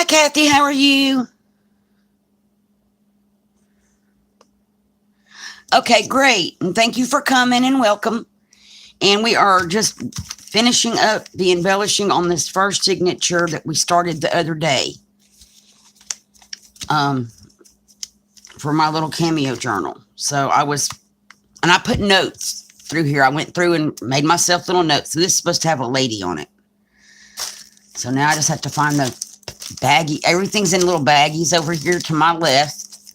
Hi, Kathy. How are you? Okay, great. And thank you for coming and welcome. And we are just finishing up the embellishing on this first signature that we started the other day um, for my little cameo journal. And I put notes through here. I went through and made myself little notes. So this is supposed to have a lady on it. So now I just have to find the baggie. Everything's in little baggies over here to my left,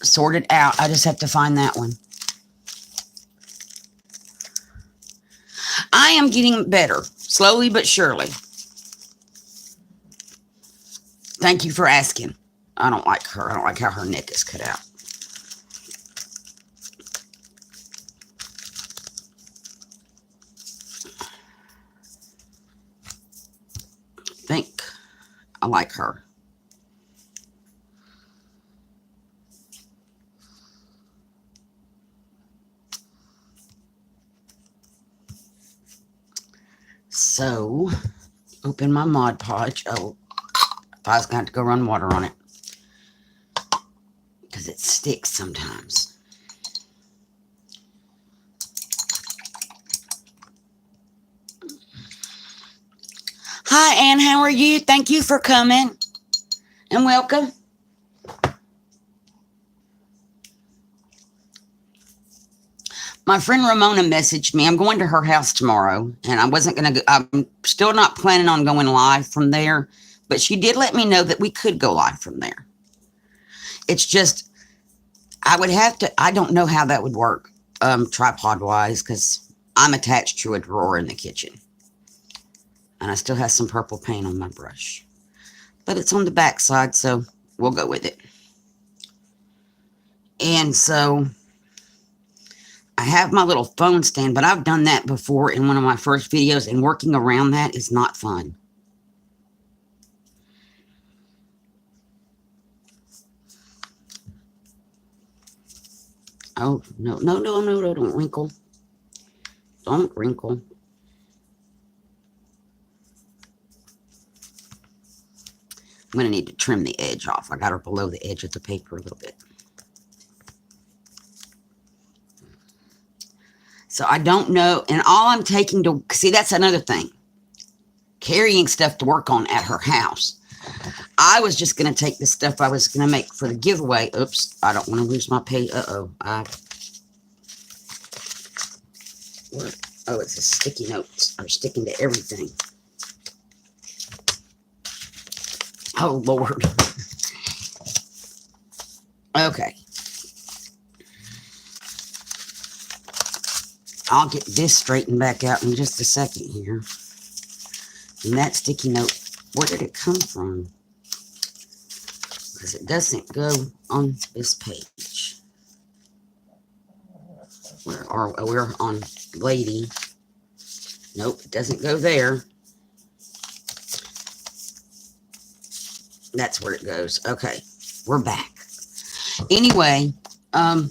sorted out. I just have to find that one. I am getting better, slowly but surely. Thank you for asking. I don't like her. I don't like how her neck is cut out. I think I like her. So, open my Mod Podge. Oh, I was going to have to go run water on it because it sticks sometimes. Hi, Ann. How are you? Thank you for coming and welcome. My friend Ramona messaged me. I'm going to her house tomorrow, and I wasn't going to go. I'm still not planning on going live from there, but she did let me know that we could go live from there. It's just, I would have to, I don't know how that would work tripod wise, because I'm attached to a drawer in the kitchen. And I still have some purple paint on my brush. But it's on the back side, so we'll go with it. And so I have my little phone stand, but I've done that before in one of my first videos, and working around that is not fun. Oh, no, don't wrinkle. Don't wrinkle. I'm going to need to trim the edge off. I got her below the edge of the paper a little bit. So I don't know. And all I'm taking to, see, that's another thing. Carrying stuff to work on at her house. I was just going to take the stuff I was going to make for the giveaway. Oops, I don't want to lose my page. Uh-oh. Oh, it's a sticky notes. Are sticking to everything. Oh, Lord. Okay. I'll get this straightened back out in just a second here. And that sticky note, where did it come from? Because it doesn't go on this page. We're on lady. Nope, it doesn't go there. That's where it goes. Okay, we're back. Anyway, I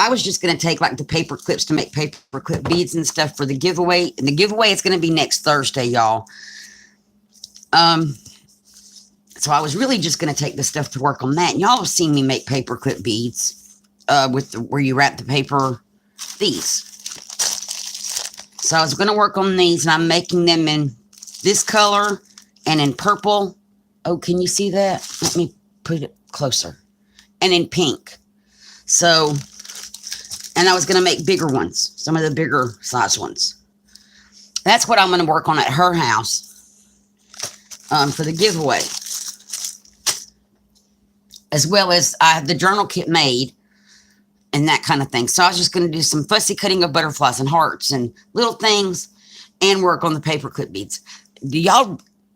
was just going to take like the paper clips to make paper clip beads and stuff for the giveaway. And the giveaway is going to be next Thursday, y'all. So I was really just going to take the stuff to work on that. And y'all have seen me make paper clip beads with where you wrap the paper, these. So I was going to work on these, and I'm making them in this color and in purple. Oh, can you see that? Let me put it closer. And in pink. So, and I was going to make bigger ones, some of the bigger size ones. That's what I'm going to work on at her house for the giveaway. As well as I have the journal kit made and that kind of thing. So I was just going to do some fussy cutting of butterflies and hearts and little things and work on the paper clip beads.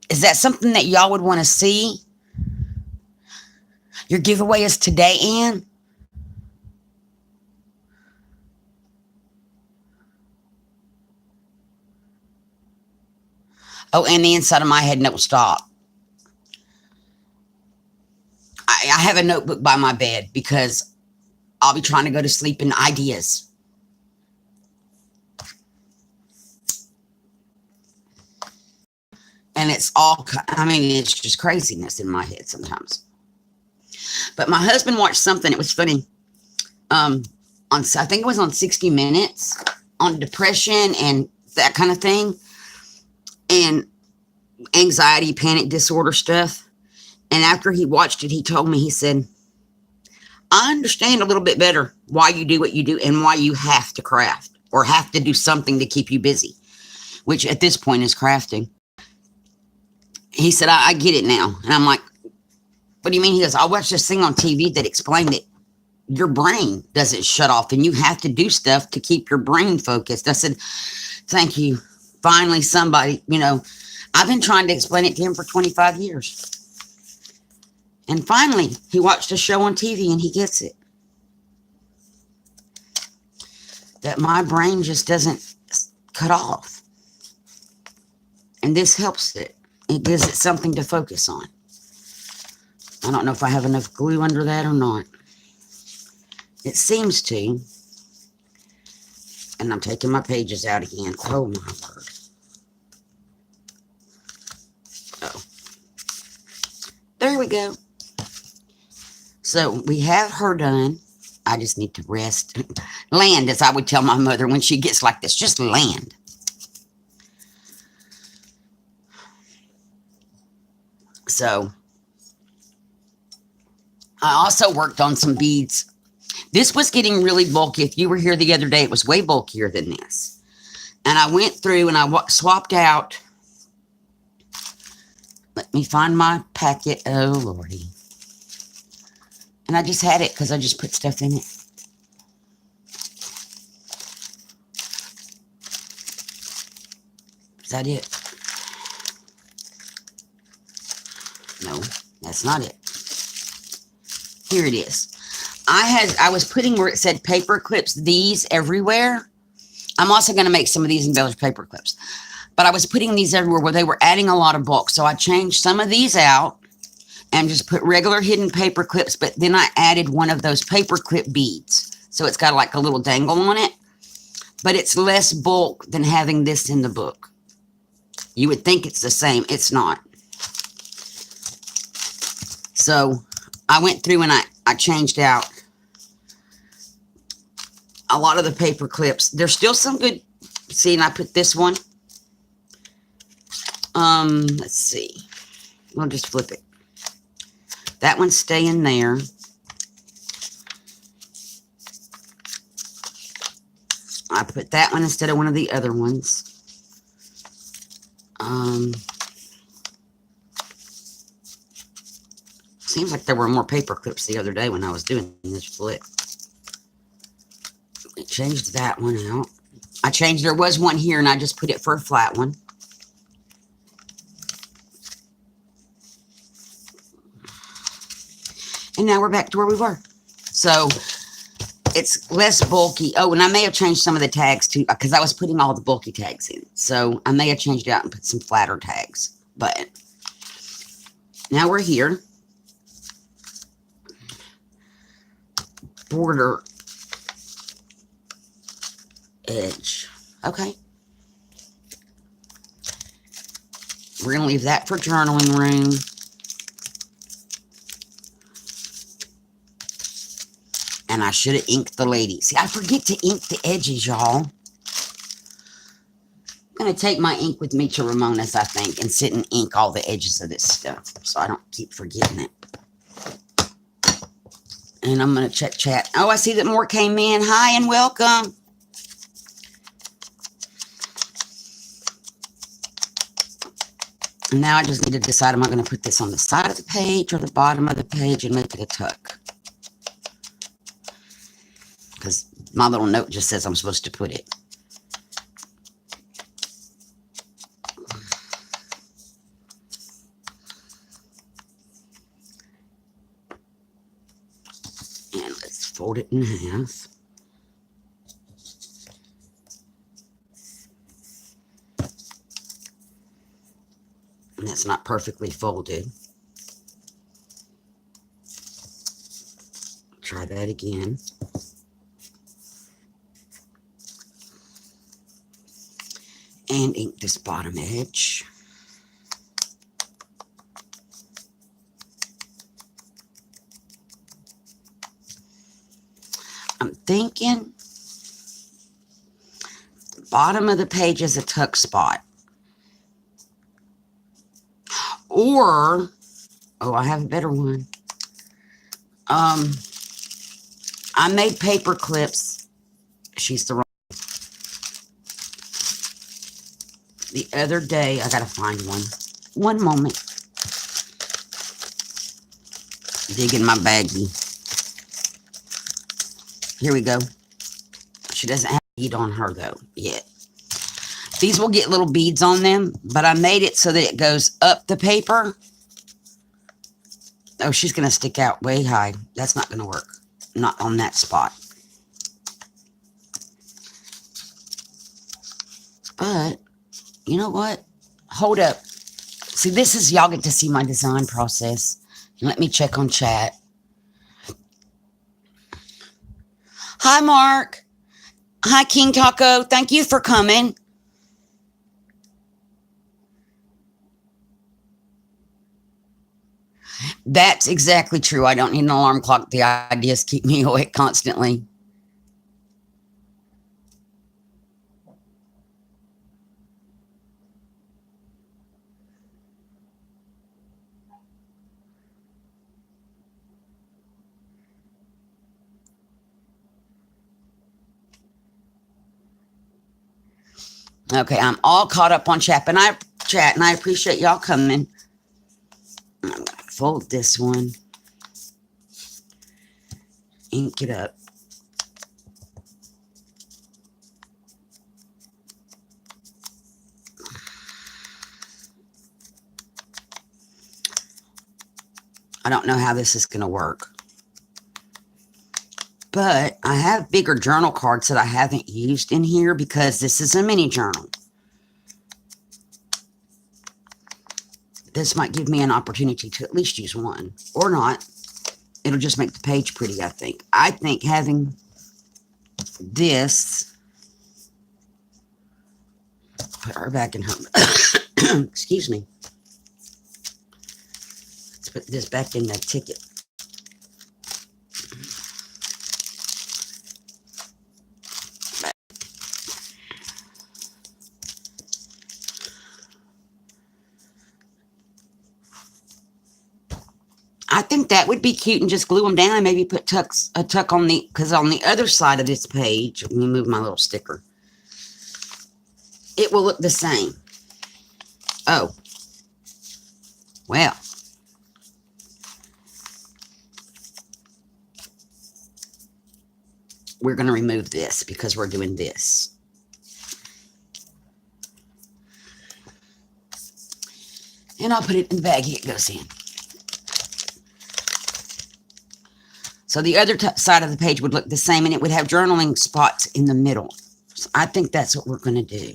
Is that something that y'all would want to see? Your giveaway is today, Ann? Oh, and the inside of my head, no, stop. I have a notebook by my bed because I'll be trying to go to sleep in ideas. And it's all, I mean, it's just craziness in my head sometimes. But my husband watched something, it was funny, I think it was on 60 Minutes, on depression and that kind of thing, and anxiety, panic disorder stuff. And after he watched it, he told me, he said, I understand a little bit better why you do what you do and why you have to craft or have to do something to keep you busy, which at this point is crafting. He said, I get it now. And I'm like, what do you mean? He goes, I watched this thing on TV that explained that your brain doesn't shut off and you have to do stuff to keep your brain focused. I said, thank you. Finally, somebody, I've been trying to explain it to him for 25 years. And finally, he watched a show on TV and he gets it. That my brain just doesn't cut off. And this helps it. It gives it something to focus on. I don't know if I have enough glue under that or not. It seems to. And I'm taking my pages out again. Oh, my word. Oh. There we go. So we have her done. I just need to rest. Land, as I would tell my mother when she gets like this. Just land. So I also worked on some beads. This was getting really bulky. If you were here the other day, it was way bulkier than this. And I went through and I swapped out. Let me find my packet. Oh, Lordy. And I just had it because I just put stuff in it. Is that it? No, that's not it. Here it is. I was putting where it said paper clips, these everywhere. I'm also going to make some of these embellished paper clips. But I was putting these everywhere where they were adding a lot of bulk. So I changed some of these out and just put regular hidden paper clips. But then I added one of those paper clip beads. So it's got like a little dangle on it. But it's less bulk than having this in the book. You would think it's the same. It's not. So I went through and I changed out a lot of the paper clips. There's still some good. See, and I put this one. Let's see. We'll just flip it. That one's staying there. I put that one instead of one of the other ones. Seems like there were more paper clips the other day when I was doing this flip. I changed that one out. There was one here and I just put it for a flat one. And now we're back to where we were. So it's less bulky. Oh, and I may have changed some of the tags too, because I was putting all the bulky tags in. So I may have changed it out and put some flatter tags. But now we're here. Border edge. Okay. We're going to leave that for journaling room. And I should have inked the lady. See, I forget to ink the edges, y'all. I'm going to take my ink with me to Ramona's, I think, and sit and ink all the edges of this stuff so I don't keep forgetting it. And I'm going to check chat. Oh, I see that more came in. Hi and welcome. And now I just need to decide, am I going to put this on the side of the page or the bottom of the page and make it a tuck? Because my little note just says I'm supposed to put it. And let's fold it in half. And that's not perfectly folded. Try that again. And ink this bottom edge. thinking bottom of the page is a tuck spot. Or, oh, I have a better one. I made paper clips. She's the wrong. The other day, I gotta find one. One moment. Dig in my baggie. Here we go. She doesn't have bead on her though yet. These will get little beads on them, but I made it so that it goes up the paper. Oh, she's gonna stick out way high. That's not gonna work. Not on that spot. But you know what? Hold up. See, this is y'all get to see my design process. Let me check on chat. Hi, Mark. Hi, King Taco. Thank you for coming. That's exactly true. I don't need an alarm clock. The ideas keep me awake constantly. Okay, I'm all caught up on chat, and I appreciate y'all coming. I'm gonna fold this one, ink it up. I don't know how this is gonna work, but I have bigger journal cards that I haven't used in here because this is a mini journal. This might give me an opportunity to at least use one, or not. It'll just make the page pretty, I think. I think having this, put her back in her, excuse me. Let's put this back in the ticket. I think that would be cute and just glue them down and maybe put a tuck on the, because on the other side of this page, let me move my little sticker. It will look the same. Oh. Well. We're going to remove this because we're doing this. And I'll put it in the baggie it goes in. So the other side of the page would look the same, and it would have journaling spots in the middle. So I think that's what we're going to do.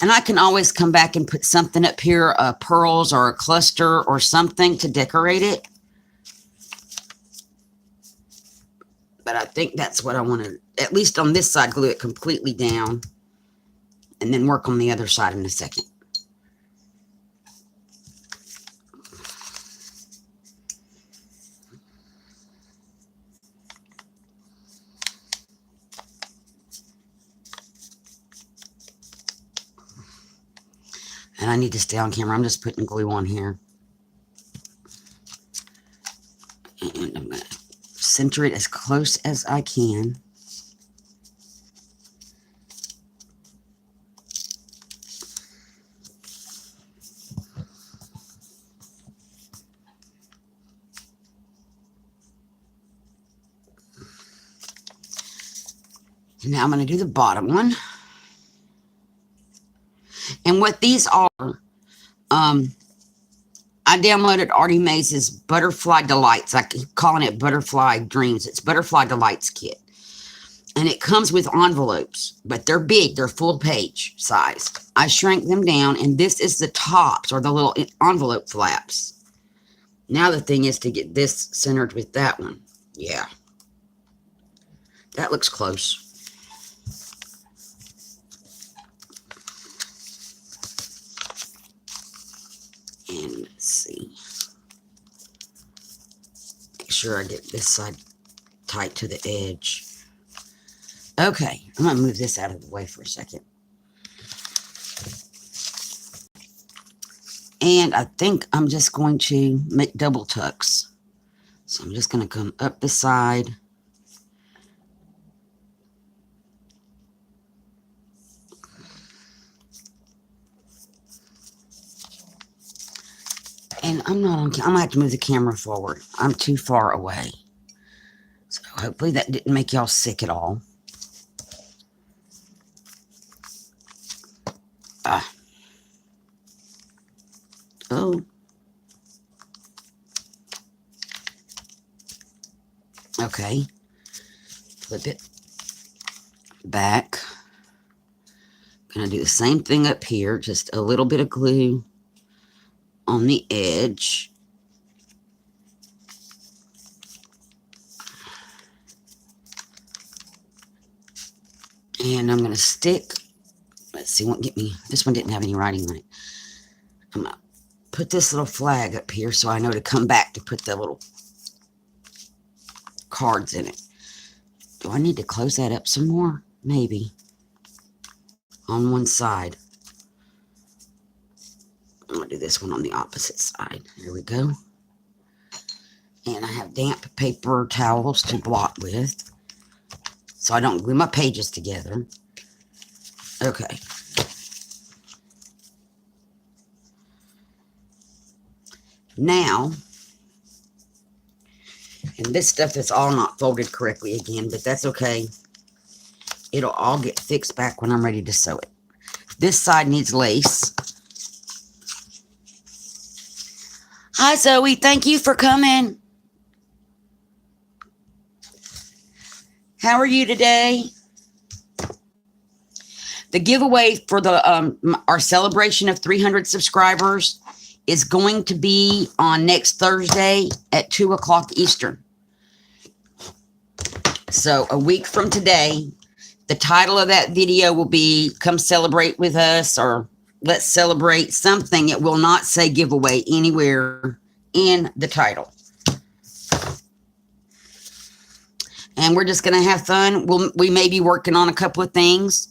And I can always come back and put something up here, pearls or a cluster or something to decorate it. But I think that's what I want to, at least on this side, glue it completely down. And then work on the other side in a second. And I need to stay on camera. I'm just putting glue on here. And I'm going to center it as close as I can. And now I'm going to do the bottom one. And what these are, I downloaded Artie Mays' Butterfly Delights. I keep calling it Butterfly Dreams. It's Butterfly Delights kit. And it comes with envelopes, but they're big. They're full page size. I shrank them down, and this is the tops or the little envelope flaps. Now the thing is to get this centered with that one. Yeah. That looks close. And let's see. Make sure I get this side tight to the edge. Okay, I'm going to move this out of the way for a second. And I think I'm just going to make double tucks. So I'm just going to come up the side. And I'm going to have to move the camera forward. I'm too far away. So hopefully that didn't make y'all sick at all. Oh. Okay. Flip it back. Gonna do the same thing up here. Just a little bit of glue on the edge. And I'm gonna stick. Let's see, won't get me. This one didn't have any writing on it. I'm gonna put this little flag up here so I know to come back to put the little cards in it. Do I need to close that up some more? Maybe. On one side. I'm going to do this one on the opposite side. Here we go. And I have damp paper towels to blot with, so I don't glue my pages together. Okay. Now, and this stuff is all not folded correctly again, but that's okay. It'll all get fixed back when I'm ready to sew it. This side needs lace. Hi, Zoe. Thank you for coming. How are you today? The giveaway for the our celebration of 300 subscribers is going to be on next Thursday at 2 o'clock Eastern. So a week from today, the title of that video will be "Come Celebrate with Us" or "Let's Celebrate" something. It will not say giveaway anywhere in the title. And we're just going to have fun. We may be working on a couple of things.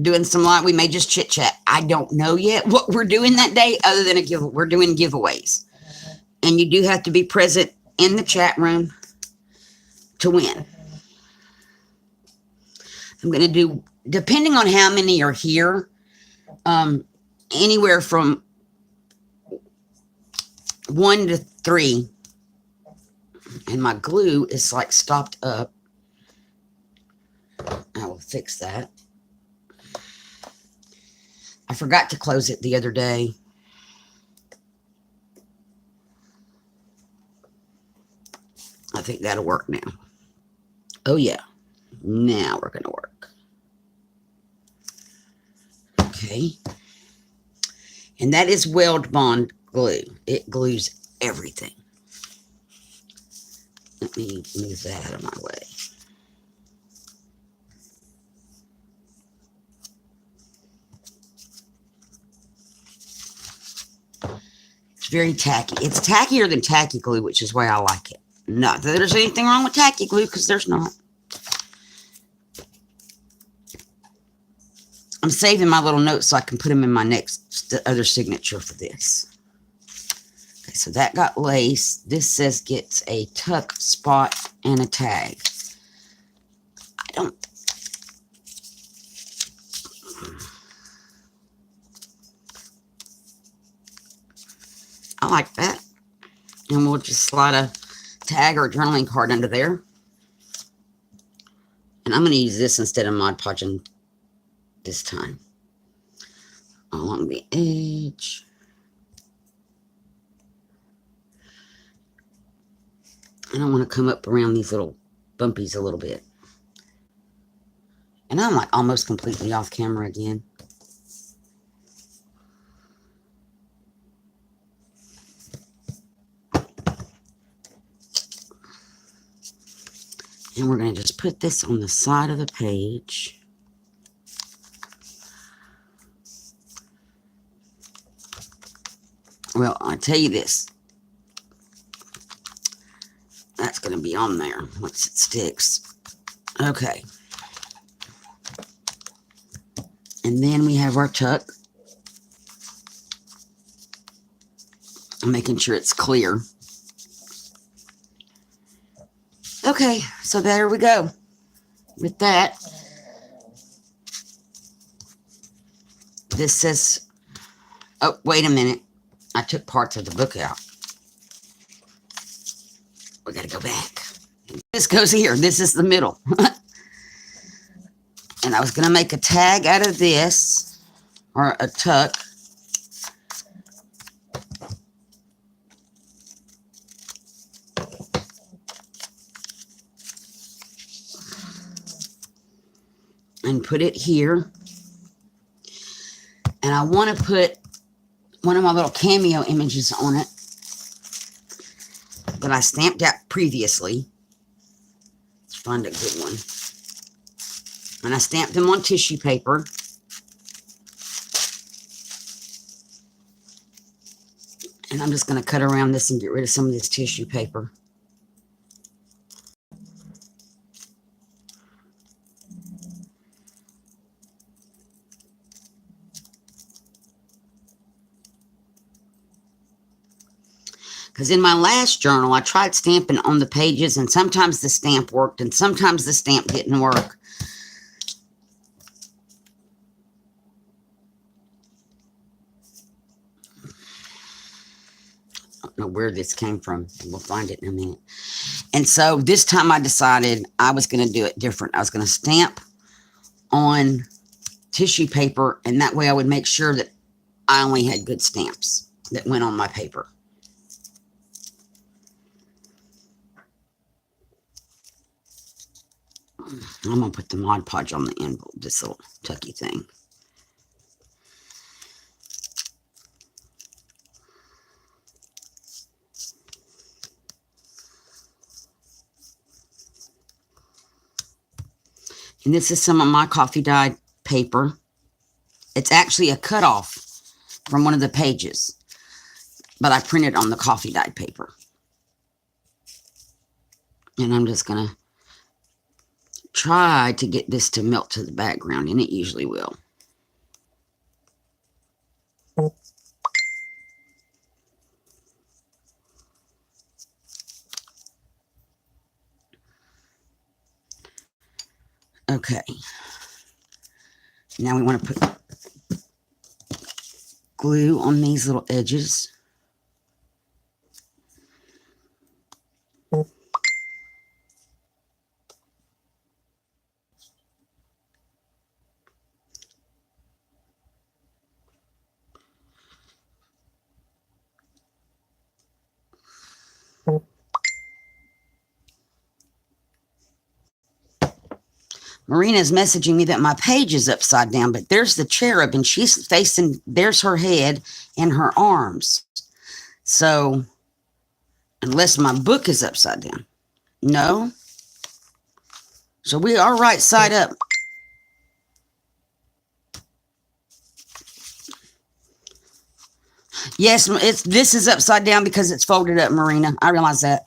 Doing some live. We may just chit chat. I don't know yet what we're doing that day other than we're doing giveaways. And you do have to be present in the chat room to win. I'm going to do, depending on how many are here, anywhere from 1 to 3. And my glue is like stopped up. I will fix that. I forgot to close it the other day. I think that'll work now. Oh yeah. Now we're going to work. Okay. And that is Weld Bond glue. It glues everything. Let me move that out of my way. It's very tacky. It's tackier than tacky glue, which is why I like it. Not that there's anything wrong with tacky glue, because there's not. I'm saving my little notes so I can put them in my next other signature for this. Okay, so that got lace. This says gets a tuck spot and a tag. I like that. And we'll just slide a tag or a journaling card under there. And I'm going to use this instead of Mod Podging this time. Along the edge. And I want to come up around these little bumpies a little bit. And I'm like almost completely off camera again. And we're going to just put this on the side of the page. Well, I'll tell you this. going to be on there once it sticks. Okay. And then we have our tuck. I'm making sure it's clear. Okay, so there we go. With that, this says, oh, wait a minute. I took parts of the book out. We got to go back. This goes here. This is the middle. And I was going to make a tag out of this, or a tuck. And put it here. And I want to put one of my little cameo images on it that I stamped out previously. Let's find a good one. And I stamped them on tissue paper. And I'm just going to cut around this and get rid of some of this tissue paper. Because in my last journal, I tried stamping on the pages, and sometimes the stamp worked, and sometimes the stamp didn't work. I don't know where this came from. We'll find it in a minute. And so this time I decided I was going to do it different. I was going to stamp on tissue paper, and that way I would make sure that I only had good stamps that went on my paper. I'm going to put the Mod Podge on the envelope, this little tucky thing. And this is some of my coffee dyed paper. It's actually a cutoff from one of the pages, but I printed on the coffee dyed paper. And I'm just going to try to get this to melt to the background, and it usually will. Okay. Now we want to put glue on these little edges. Marina's messaging me that my page is upside down, but there's the cherub, and she's facing, there's her head and her arms. So, unless my book is upside down. No. So we are right side up. Yes, this is upside down because it's folded up, Marina. I realize that.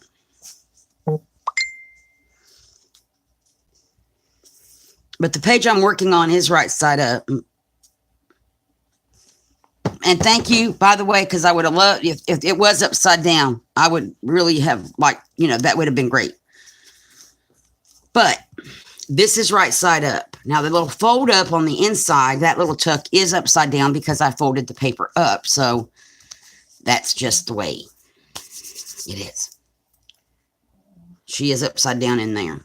But the page I'm working on is right side up. And thank you, by the way, because I would have loved, if it was upside down, I would really have, like, you know, that would have been great. But this is right side up. Now, the little fold up on the inside, that little tuck is upside down because I folded the paper up. So that's just the way it is. She is upside down in there.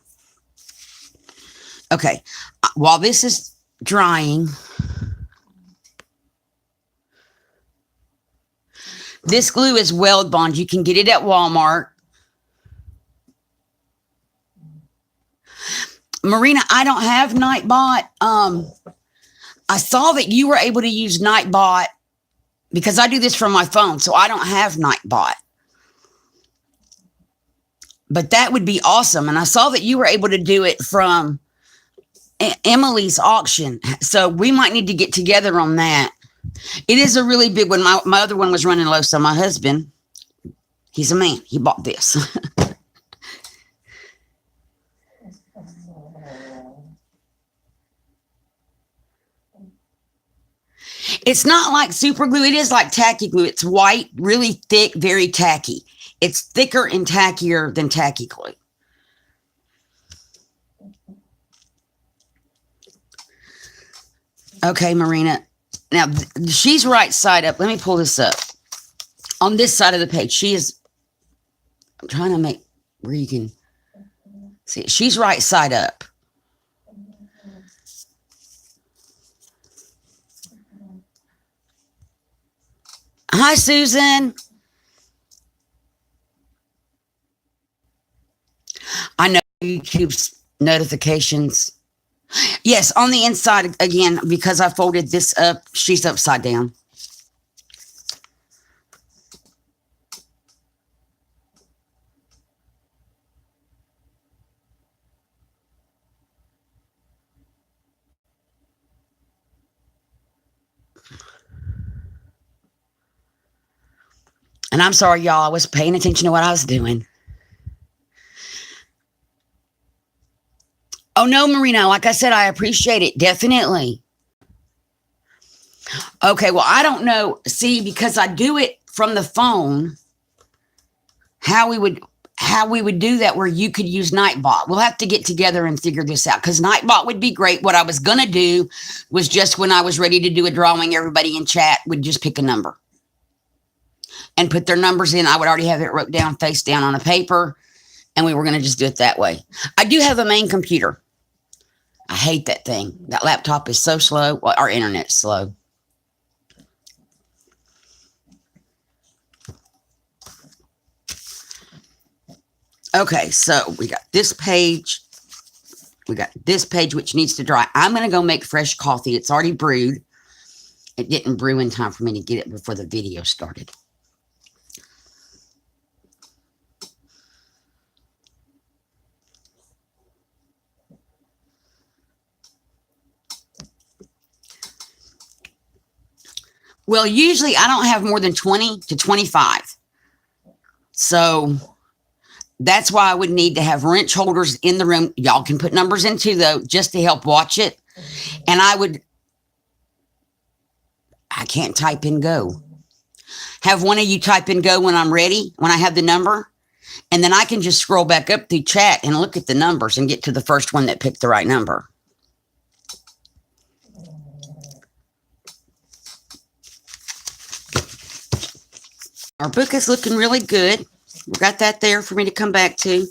Okay, while this is drying, this glue is Weld Bond. You can get it at Walmart. Marina, I don't have Nightbot. I saw that you were able to use Nightbot because I do this from my phone, so I don't have Nightbot. But that would be awesome. And I saw that you were able to do it from Emily's auction, so we might need to get together on that. It is a really big one. My other one was running low, so my husband, he's a man, he bought this. It's not like super glue. It is like tacky glue. It's white, really thick, very tacky. It's thicker and tackier than tacky glue. Okay, Marina. Now, she's right side up. Let me pull this up. On this side of the page, she is... I'm trying to make where you can see. She's right side up. Hi, Susan. I know YouTube's notifications. Yes, on the inside, again, because I folded this up, she's upside down. And I'm sorry, y'all. I was paying attention to what I was doing. Oh, no, Marina. Like I said, I appreciate it. Definitely. Okay, well, I don't know. See, because I do it from the phone, how we would do that where you could use Nightbot. We'll have to get together and figure this out because Nightbot would be great. What I was going to do was just when I was ready to do a drawing, everybody in chat would just pick a number and put their numbers in. I would already have it wrote down face down on a paper, and we were going to just do it that way. I do have a main computer. I hate that thing. That laptop is so slow. Well, our internet's slow. Okay, so we got this page. We got this page, which needs to dry. I'm going to go make fresh coffee. It's already brewed. It didn't brew in time for me to get it before the video started. Well, usually I don't have more than 20 to 25. So that's why I would need to have wrench holders in the room. Y'all can put numbers in too, though, just to help watch it. And I can't type in go. Have one of you type in go when I'm ready, when I have the number. And then I can just scroll back up through chat and look at the numbers and get to the first one that picked the right number. Our book is looking really good. We got that there for me to come back to.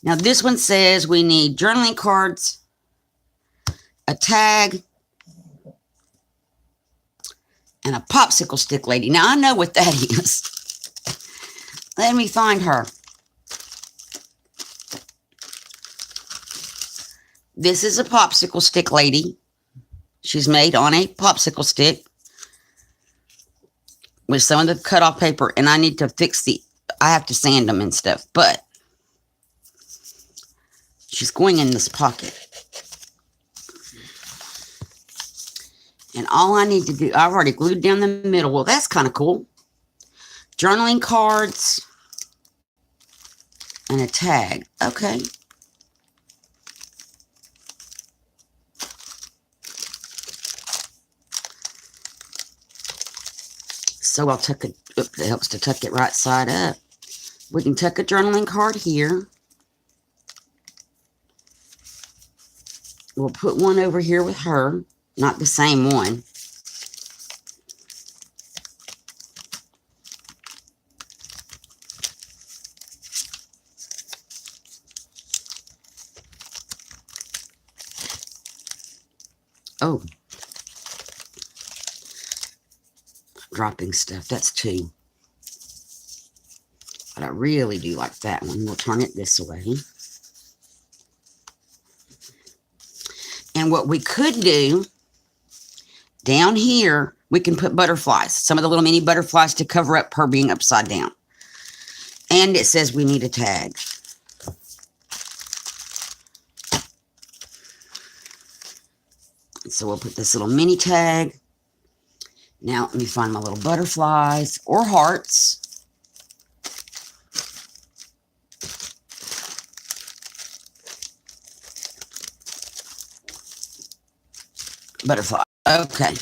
Now, this one says we need journaling cards, a tag, and a popsicle stick lady. Now, I know what that is. Let me find her. This is a popsicle stick lady. She's made on a popsicle stick with some of the cut off paper, and I need to I have to sand them and stuff, but she's going in this pocket. And all I need to do, I've already glued down the middle. Well, that's kind of cool. Journaling cards and a tag. Okay. So I'll tuck it, it helps to tuck it right side up. We can tuck a journaling card here. We'll put one over here with her, not the same one. Oh. Dropping stuff. That's two. But I really do like that one. We'll turn it this way. And what we could do down here, we can put butterflies. Some of the little mini butterflies to cover up her being upside down. And it says we need a tag. So we'll put this little mini tag. Now let me find my little butterflies or hearts. Butterfly. Okay.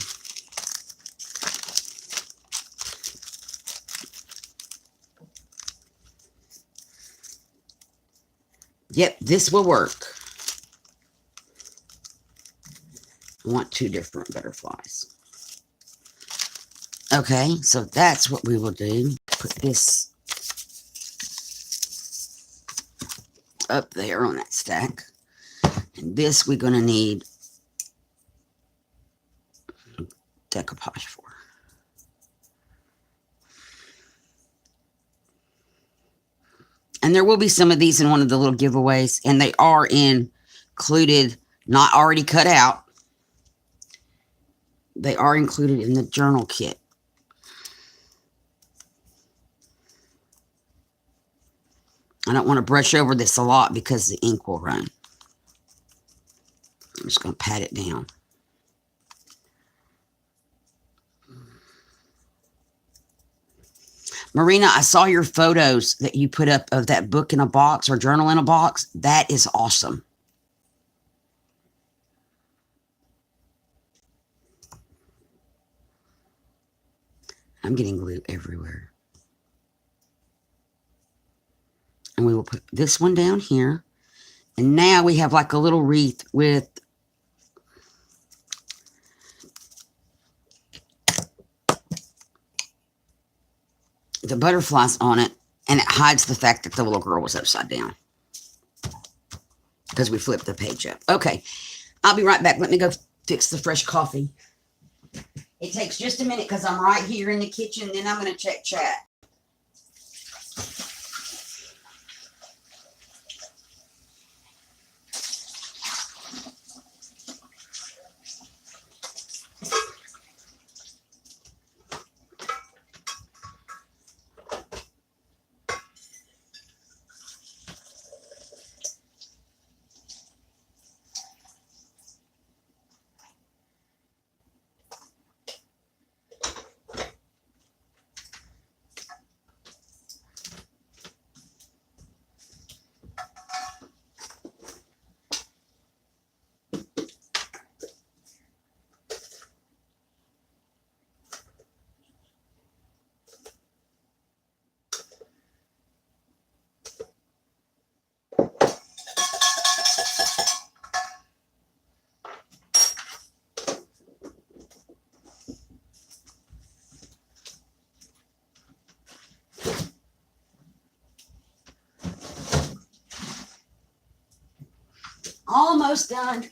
Yep, this will work. I want 2 different butterflies. Okay, so that's what we will do. Put this up there on that stack. And this we're going to need decoupage for. And there will be some of these in one of the little giveaways, and they are included, not already cut out. They are included in the journal kit. I don't want to brush over this a lot because the ink will run. I'm just going to pat it down. Marina, I saw your photos that you put up of that book in a box or journal in a box. That is awesome. I'm getting glue everywhere. And we will put this one down here. And now we have like a little wreath with the butterflies on it, and it hides the fact that the little girl was upside down because we flipped the page up. Okay, I'll be right back. Let me go fix the fresh coffee. It takes just a minute because I'm right here in the kitchen, then I'm going to check chat. Almost done.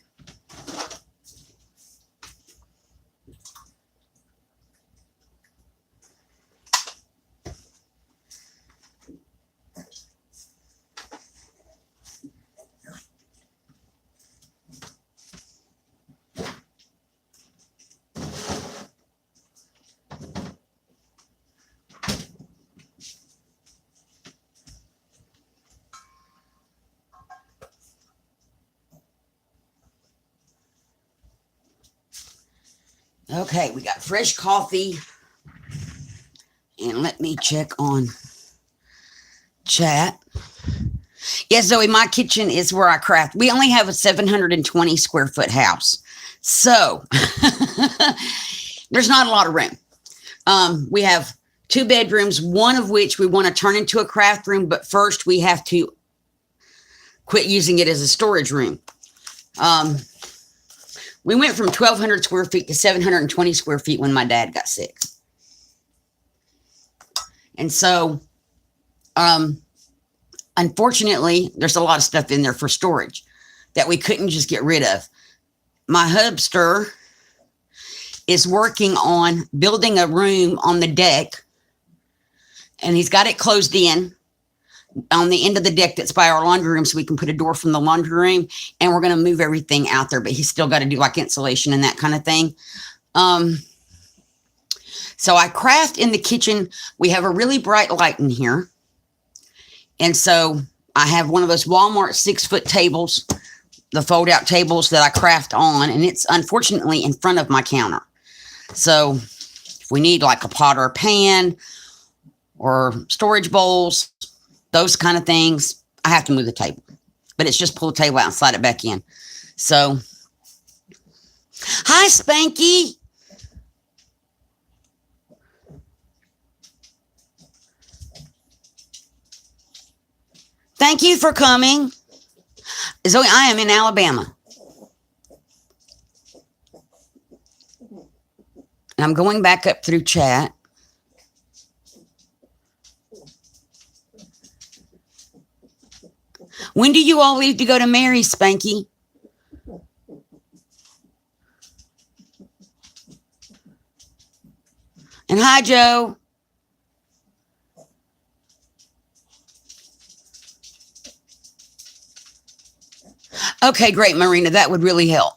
Okay, we got fresh coffee. And let me check on chat. Yes, Zoe, my kitchen is where I craft. We only have a 720 square foot house. So there's not a lot of room. We have 2 bedrooms, one of which we want to turn into a craft room. But first we have to quit using it as a storage room. We went from 1,200 square feet to 720 square feet when my dad got sick. And so, unfortunately, there's a lot of stuff in there for storage that we couldn't just get rid of. My hubster is working on building a room on the deck, and he's got it closed in on the end of the deck that's by our laundry room, so we can put a door from the laundry room, and we're going to move everything out there, but he's still got to do like insulation and that kind of thing. So I craft in the kitchen. We have a really bright light in here. And so I have one of those Walmart 6-foot tables, the fold out tables that I craft on, and it's unfortunately in front of my counter. So if we need like a pot or a pan or storage bowls, those kind of things, I have to move the table. But it's just pull the table out and slide it back in. So, hi, Spanky. Thank you for coming. Zoe, I am in Alabama. And I'm going back up through chat. When do you all leave to go to Mary, Spanky? And hi, Joe. Okay, great, Marina. That would really help.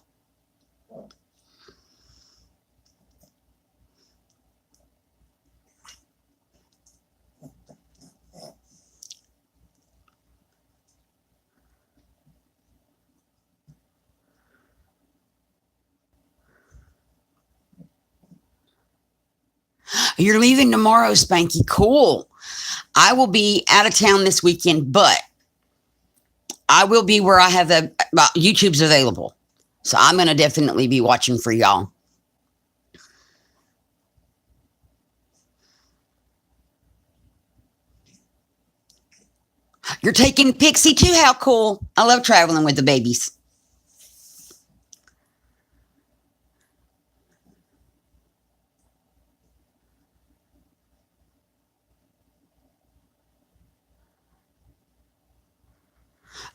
You're leaving tomorrow, Spanky. Cool. I will be out of town this weekend, but I will be where I have the YouTube's available. So I'm going to definitely be watching for y'all. You're taking Pixie too? How cool. I love traveling with the babies.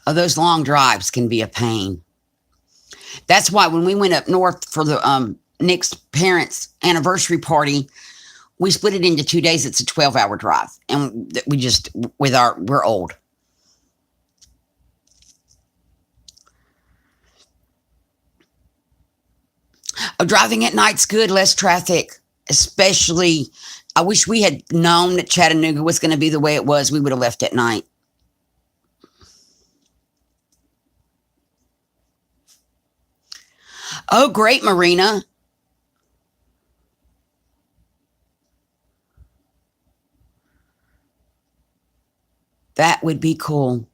Oh, those long drives can be a pain. That's why when we went up north for the Nick's parents' anniversary party, we split it into 2 days. It's a 12-hour drive. And we just, we're old. Oh, driving at night's good, less traffic, especially. I wish we had known that Chattanooga was going to be the way it was. We would have left at night. Oh, great, Marina. That would be cool.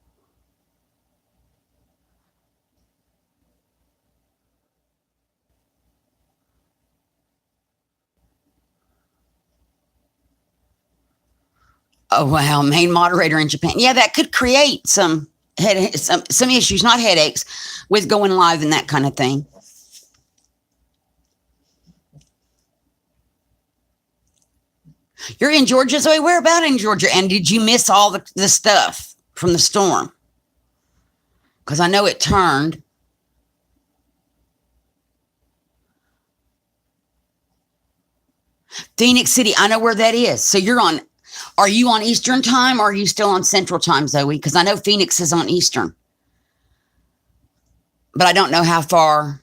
Oh, wow. Main moderator in Japan. Yeah, that could create some issues, not headaches, with going live and that kind of thing. You're in Georgia, Zoe? Where about in Georgia? And did you miss all the stuff from the storm? Because I know it turned. Phoenix City, I know where that is. So are you on Eastern time or are you still on Central time, Zoe? Because I know Phoenix is on Eastern. But I don't know how far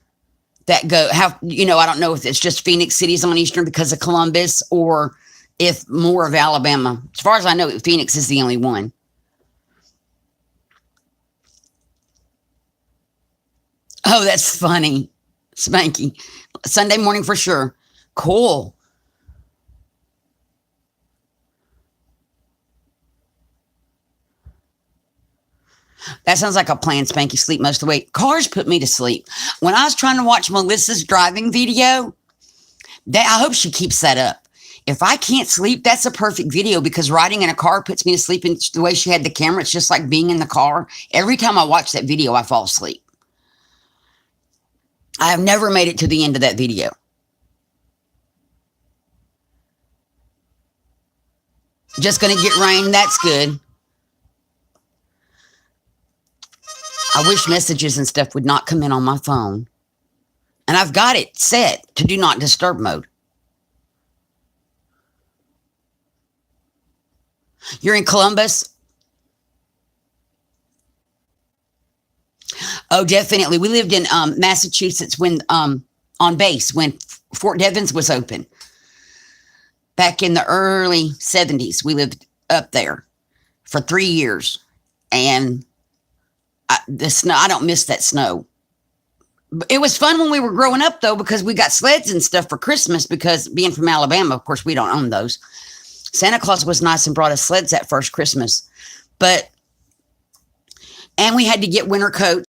that go. I don't know if it's just Phoenix City's on Eastern because of Columbus or if more of Alabama. As far as I know, Phoenix is the only one. Oh, that's funny. Spanky. Sunday morning for sure. Cool. That sounds like a plan, Spanky. Sleep most of the way. Cars put me to sleep. When I was trying to watch Melissa's driving video, I hope she keeps that up. If I can't sleep, that's a perfect video because riding in a car puts me to sleep. And the way she had the camera, it's just like being in the car. Every time I watch that video, I fall asleep. I have never made it to the end of that video. Just going to get rain. That's good. I wish messages and stuff would not come in on my phone. And I've got it set to do not disturb mode. You're in Columbus? Oh, definitely. We lived in Massachusetts when on base when Fort Devens was open. Back in the early 70s, we lived up there for 3 years. And the snow, I don't miss that snow. It was fun when we were growing up, though, because we got sleds and stuff for Christmas because being from Alabama, of course, we don't own those. Santa Claus was nice and brought us sleds that first Christmas. And we had to get winter coats,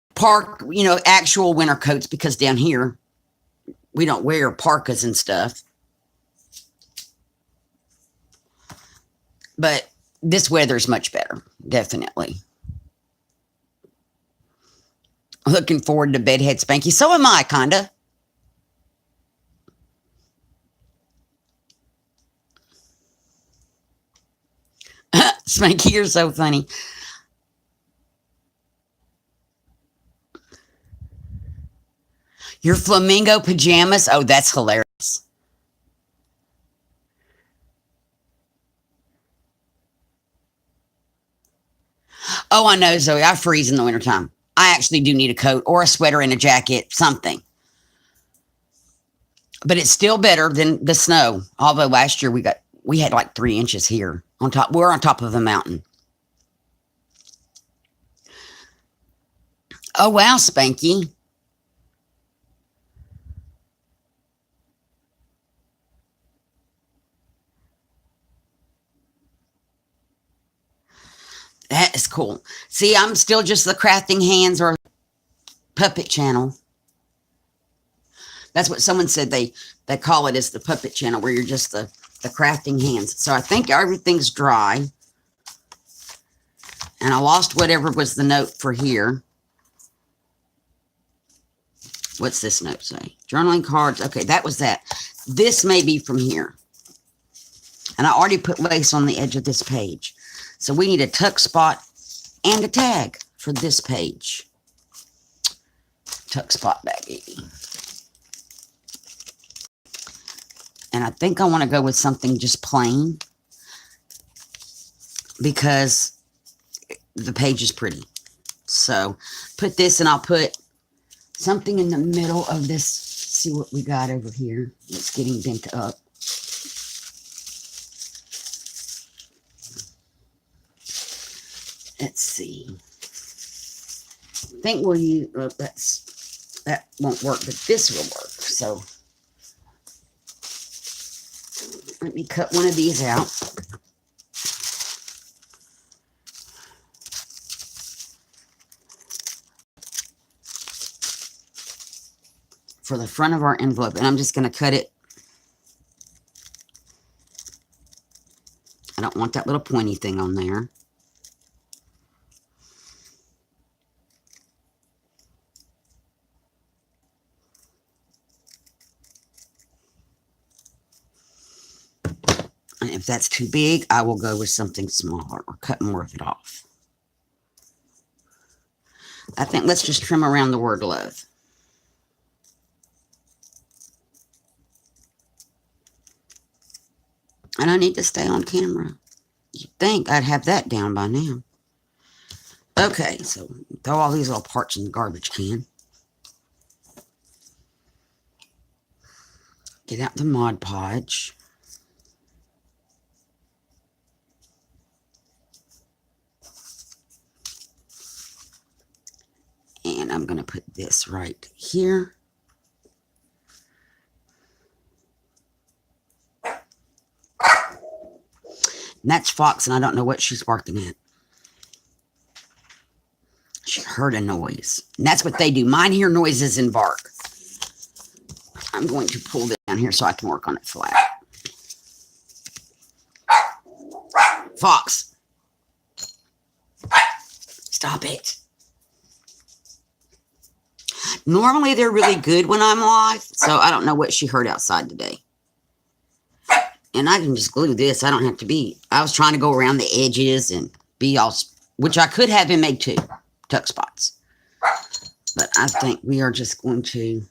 actual winter coats because down here we don't wear parkas and stuff. But this weather is much better, definitely. Looking forward to Bedhead Spanky. So am I, kinda. Spanky, you're so funny. Your flamingo pajamas? Oh, that's hilarious. Oh, I know, Zoe. I freeze in the wintertime. I actually do need a coat or a sweater and a jacket, something. But it's still better than the snow. Although last year we had like 3 inches here on top. We're on top of a mountain. Oh wow, Spanky. That is cool. See, I'm still just the crafting hands or puppet channel. That's what someone said they call it, is the puppet channel, where you're just the crafting hands. So I think everything's dry. And I lost whatever was the note for here. What's this note say? Journaling cards. Okay, that was that. This may be from here. And I already put lace on the edge of this page. So we need a tuck spot and a tag for this page. Tuck spot baggie. And I think I want to go with something just plain, because the page is pretty. So put this, and I'll put something in the middle of this. See what we got over here. It's getting bent up. Let's see. I think we'll use, that won't work, but this will work. So let me cut one of these out. For the front of our envelope, and I'm just going to cut it. I don't want that little pointy thing on there. And if that's too big, I will go with something smaller or cut more of it off. I think let's just trim around the word love. And I need to stay on camera. You'd think I'd have that down by now. Okay, so throw all these little parts in the garbage can. Get out the Mod Podge. And I'm going to put this right here. And that's Fox, and I don't know what she's barking at. She heard a noise. And that's what they do. Mine hear noises and bark. I'm going to pull this down here so I can work on it flat. Fox. Stop it. Normally they're really good when I'm live, so I don't know what she heard outside today. And I can just glue this. I don't have to be. I was trying to go around the edges and be all, which I could have been made too, tuck spots. But I think we are just going to.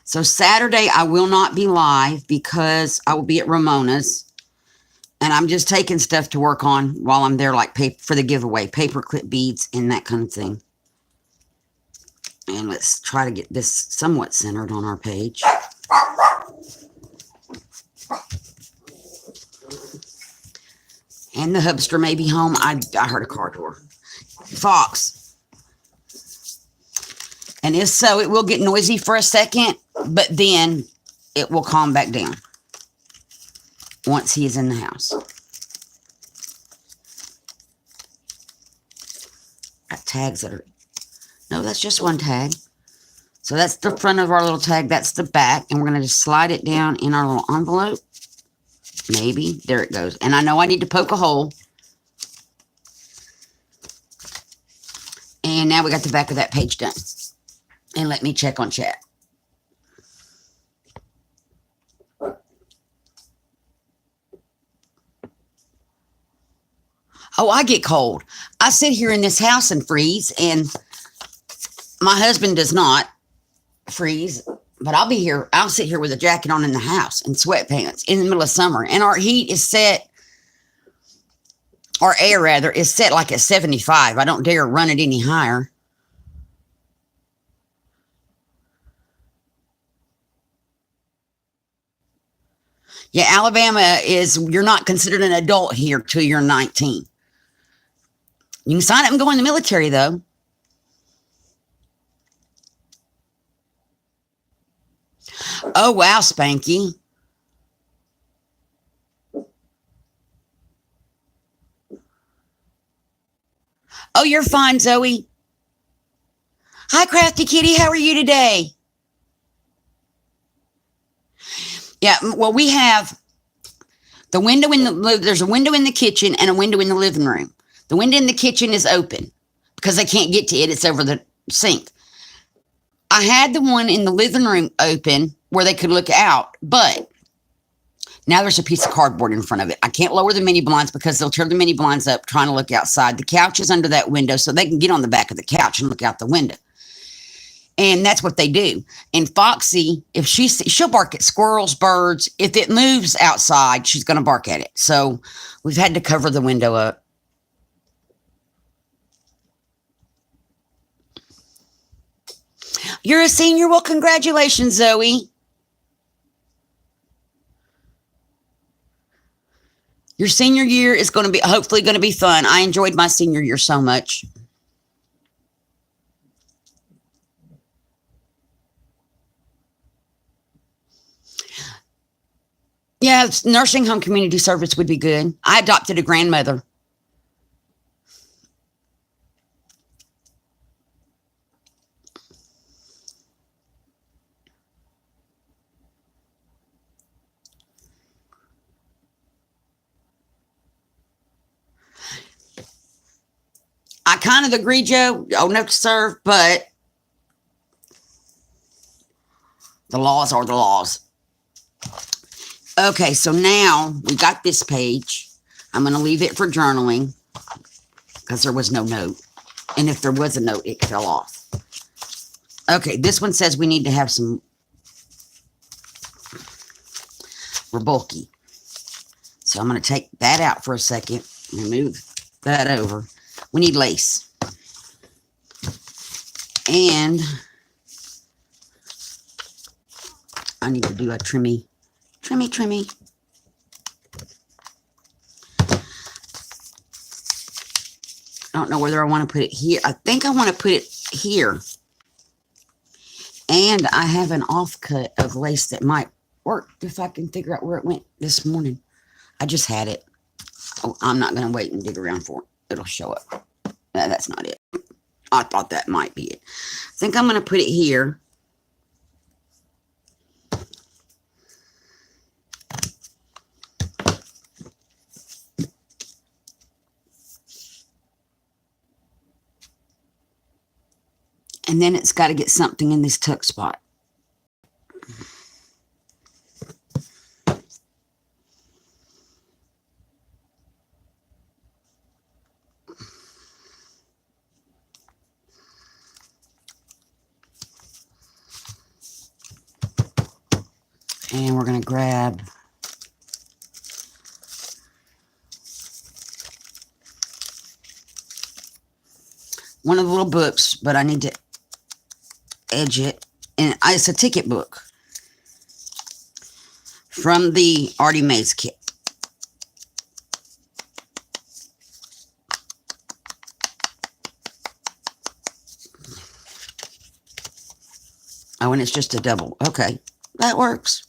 So Saturday I will not be live because I will be at Ramona's. And I'm just taking stuff to work on while I'm there, like paper for the giveaway, paper clip beads and that kind of thing. And let's try to get this somewhat centered on our page. And the hubster may be home. I heard a car door. Fox. And if so, it will get noisy for a second, but then it will calm back down once he is in the house. Got tags that are... No, that's just one tag. So that's the front of our little tag. That's the back. And we're going to just slide it down in our little envelope. Maybe. There it goes. And I know I need to poke a hole. And now we got the back of that page done. And let me check on chat. Oh, I get cold. I sit here in this house and freeze, and my husband does not freeze, but I'll be here. I'll sit here with a jacket on in the house and sweatpants in the middle of summer. And our heat is set, our air rather, is set like at 75. I don't dare run it any higher. Yeah, Alabama is, you're not considered an adult here till you're 19. You can sign up and go in the military, though. Oh, wow, Spanky. Oh, you're fine, Zoe. Hi, Crafty Kitty. How are you today? Yeah, well, we have the window in the, there's a window in the kitchen and a window in the living room. The window in the kitchen is open because they can't get to it. It's over the sink. I had the one in the living room open where they could look out, but now there's a piece of cardboard in front of it. I can't lower the mini blinds because they'll turn the mini blinds up trying to look outside. The couch is under that window so they can get on the back of the couch and look out the window. And that's what they do. And Foxy, if she'll bark at squirrels, birds. If it moves outside, she's going to bark at it. So we've had to cover the window up. You're a senior? Well, congratulations, Zoe. Your senior year is going to be hopefully going to be fun. I enjoyed my senior year so much. Yeah, nursing home community service would be good. I adopted a grandmother. I kind of agree, Joe. Oh, no, sir, but the laws are the laws. Okay, so now we got this page. I'm going to leave it for journaling because there was no note. And if there was a note, it fell off. Okay, this one says we need to have some. We're bulky. So I'm going to take that out for a second and move that over. We need lace. And I need to do a trimmy. Trimmy. I don't know whether I want to put it here. I think I want to put it here. And I have an offcut of lace that might work if I can figure out where it went this morning. I just had it. Oh, I'm not going to wait and dig around for it. It'll show up. No, that's not it. I thought that might be it. I think I'm going to put it here. And then it's got to get something in this tuck spot. And we're going to grab one of the little books, but I need to edge it. And it's a ticket book from the Artie Mays kit. Oh, and it's just a double. Okay, that works.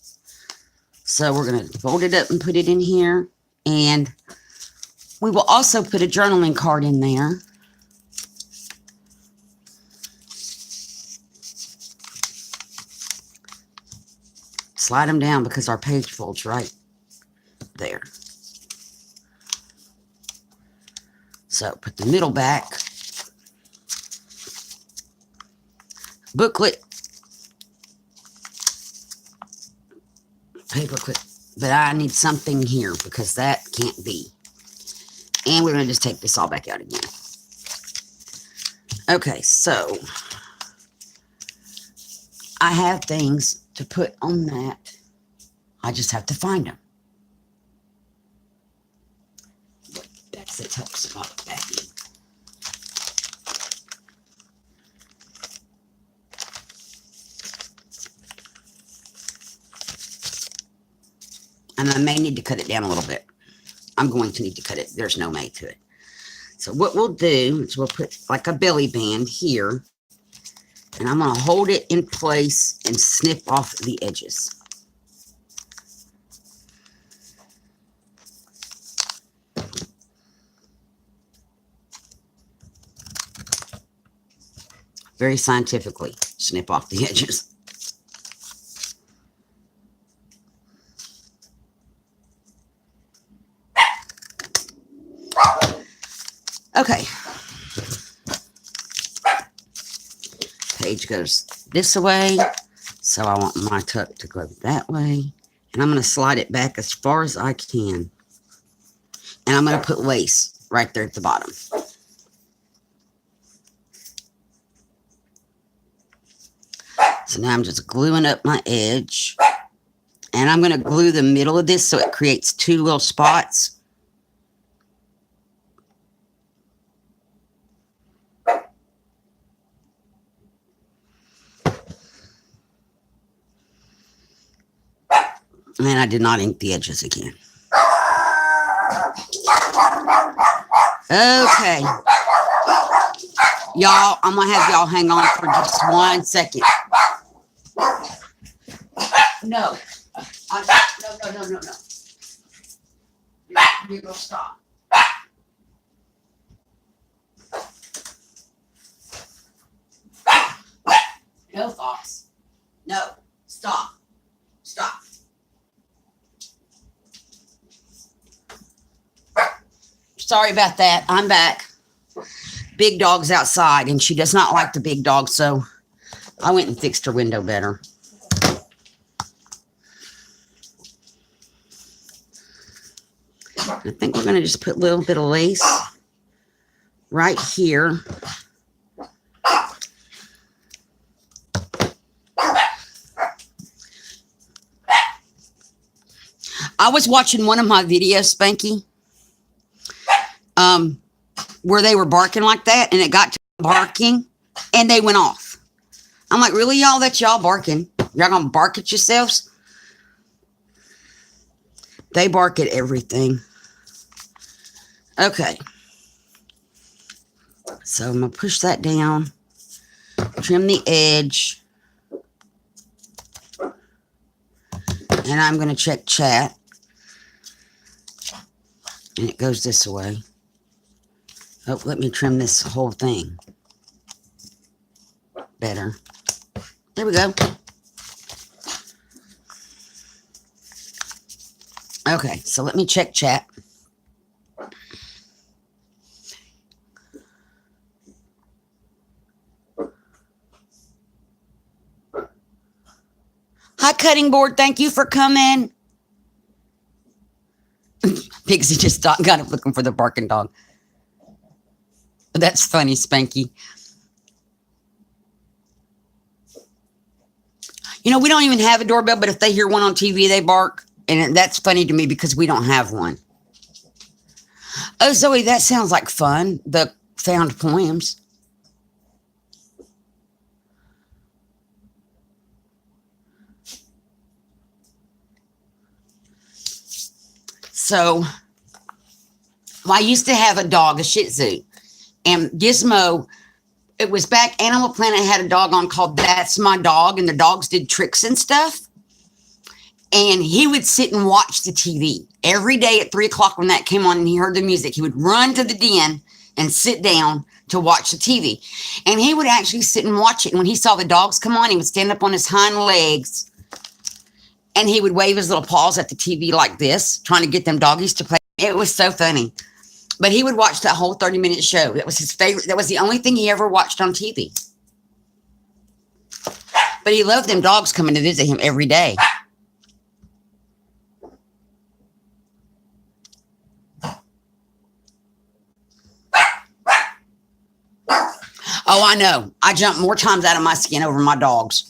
So we're going to fold it up and put it in here. And we will also put a journaling card in there. Slide them down because our page folds right there. So put the middle back. Booklet. Paper clip. But I need something here because that can't be. And we're going to just take this all back out again. Okay, so I have things to put on that. I just have to find them. That's the tough spot back in. And I may need to cut it down a little bit. I'm going to need to cut it. There's no may to it. So what we'll do is we'll put like a belly band here. And I'm going to hold it in place and snip off the edges. Very scientifically, snip off the edges. Okay. Page goes this way, so I want my tuck to go that way. And I'm going to slide it back as far as I can. And I'm going to put lace right there at the bottom. So now I'm just gluing up my edge. And I'm going to glue the middle of this so it creates two little spots. And I did not ink the edges again. Okay. Y'all, I'm going to have y'all hang on for just 1 second. No. No. You're going to stop. No thoughts. No. Stop. Stop. Sorry about that. I'm back. Big dog's outside, and she does not like the big dog, so I went and fixed her window better. I think we're going to just put a little bit of lace right here. I was watching one of my videos, Spanky, where they were barking like that, and it got to barking, and they went off. I'm like, really, y'all? That's y'all barking. Y'all gonna bark at yourselves? They bark at everything. Okay. So I'm gonna push that down, trim the edge, and I'm gonna check chat. And it goes this way. Oh, let me trim this whole thing better. There we go. Okay, so let me check chat. Hi, cutting board. Thank you for coming. Pixie just got up looking for the barking dog. That's funny, Spanky. You know, we don't even have a doorbell, but if they hear one on TV, they bark. And that's funny to me because we don't have one. Oh, Zoe, that sounds like fun. The found poems. So, well, I used to have a dog, a Shih Tzu. And Gizmo, it was back, Animal Planet had a dog on called That's My Dog, and the dogs did tricks and stuff. And he would sit and watch the TV. Every day at 3 o'clock when that came on and he heard the music, he would run to the den and sit down to watch the TV. And he would actually sit and watch it. And when he saw the dogs come on, he would stand up on his hind legs and he would wave his little paws at the TV like this, trying to get them doggies to play. It was so funny. But he would watch that whole 30-minute show. That was his favorite. That was the only thing he ever watched on TV. But he loved them dogs coming to visit him every day. Oh, I know. I jump more times out of my skin over my dogs.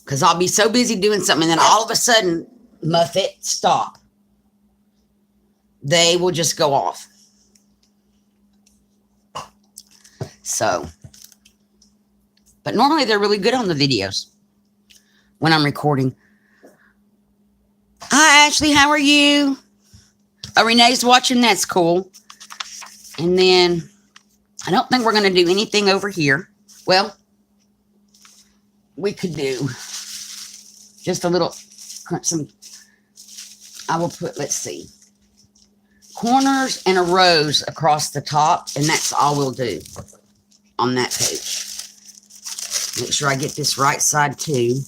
Because I'll be so busy doing something, and then all of a sudden, Muffet, stop. They will just go off. So, but normally they're really good on the videos when I'm recording. Hi, Ashley. How are you? Oh, Renee's watching. That's cool. And then I don't think we're going to do anything over here. Well, we could do just a little, I will put, let's see, corners and a rose across the top, and that's all we'll do on that page. Make sure I get this right side too.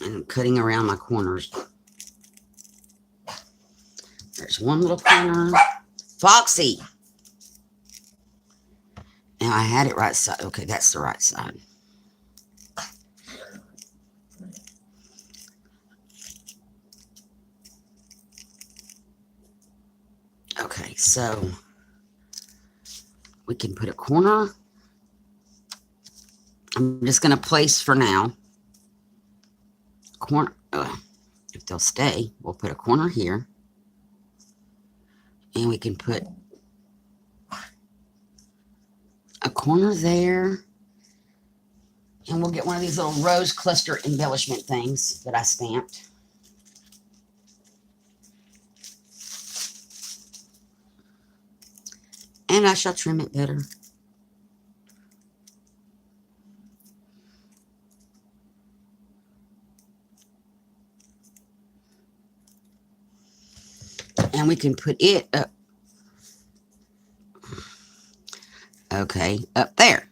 And I'm cutting around my corners. There's one little corner. Foxy. Now I had it right side. Okay, that's the right side. Okay, so we can put a corner. I'm just going to place for now. Corner. If they'll stay, we'll put a corner here. And we can put a corner there. And we'll get one of these little rose cluster embellishment things that I stamped. And I shall trim it better. And we can put it up. Okay, up there.